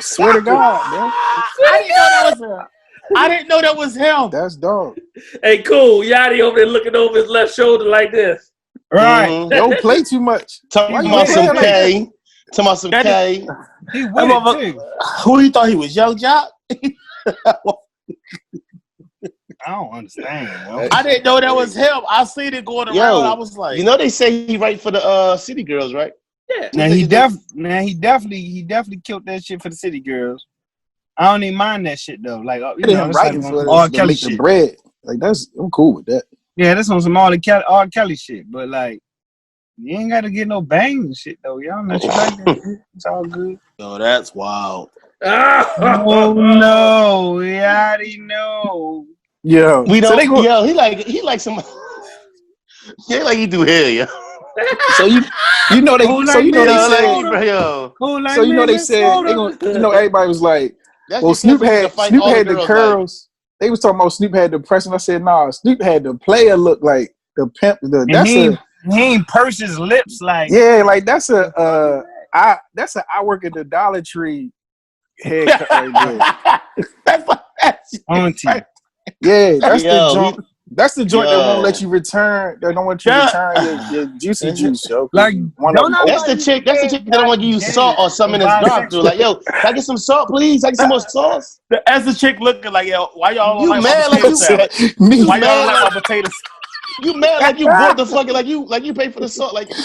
Speaker 2: Swear to God, man.
Speaker 5: I didn't know that was him.
Speaker 2: That's dog.
Speaker 4: Hey, cool. Yachty over there looking over his left shoulder like this.
Speaker 2: Right. Don't play too much.
Speaker 6: Talking about some K. Talking about some K.
Speaker 5: Who you thought he was, Young Jock?
Speaker 3: I don't understand. Yo.
Speaker 5: I didn't know that was him. I seen it going around. I was like,
Speaker 6: you know they say he write for the City Girls, right?
Speaker 4: Yeah.
Speaker 3: Now he definitely killed that shit for the City Girls. I don't even mind that shit though. Like
Speaker 2: him writing
Speaker 3: like
Speaker 2: for
Speaker 3: R. Kelly shit.
Speaker 2: Bread. Like I'm cool with that.
Speaker 3: Yeah, that's on some R. Kelly shit. But like, you ain't gotta get no bangs and shit though. Y'all know shit like that. It's all good.
Speaker 5: yo, that's wild.
Speaker 3: Oh no, we already know.
Speaker 2: Yeah,
Speaker 6: we don't. He like some. He like he do hair, yo.
Speaker 2: So you know they said everybody was like, well, Snoop had the curls. They was talking about Snoop had the press, and I said, nah, Snoop had the player look like the pimp.
Speaker 3: He ain't purse his lips like.
Speaker 2: Yeah, like that's I work at the Dollar Tree haircut right there.
Speaker 3: Auntie.
Speaker 2: Yeah, that's the joint. That's the joint that won't let you return. They don't want you to return your juicy juice, yo.
Speaker 3: Like,
Speaker 6: that's the chick that don't want to give you salt or something in this drive through. Like, yo, can I get some salt, please? I get some more sauce.
Speaker 5: That's the chick looking like, yo, why y'all
Speaker 6: you
Speaker 5: like
Speaker 6: mad
Speaker 5: my
Speaker 6: like you
Speaker 5: salad? Why y'all like my potatoes?
Speaker 6: You mad like you bought the fucking like you pay for the salt like
Speaker 2: Beef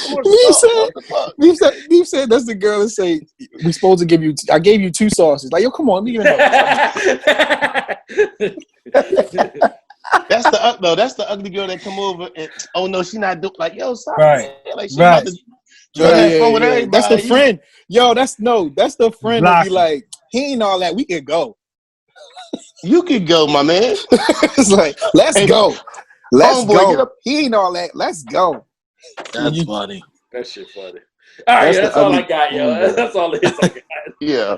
Speaker 2: said that's the girl that say we supposed to give you. I gave you 2 sauces. Like, yo, come on, leave it.
Speaker 6: That's the ugly girl that come over and oh no, she not doing like yo, sorry.
Speaker 3: Right.
Speaker 6: Like she
Speaker 3: right.
Speaker 6: about to
Speaker 2: That's the friend. Yo, that's the friend that be like, he ain't all that. We can go.
Speaker 6: You can go, my man.
Speaker 2: It's like, let's go. Let's
Speaker 6: go.
Speaker 2: go. He ain't all that. Let's go.
Speaker 5: That's funny.
Speaker 4: That shit funny. All right, that's all I got, yo. That's all it is I got.
Speaker 6: Yeah.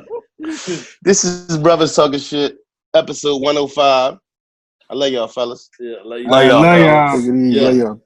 Speaker 6: This is Brothers Talking Shit, episode 105. I love y'all, fellas.
Speaker 4: Yeah, love
Speaker 2: y'all.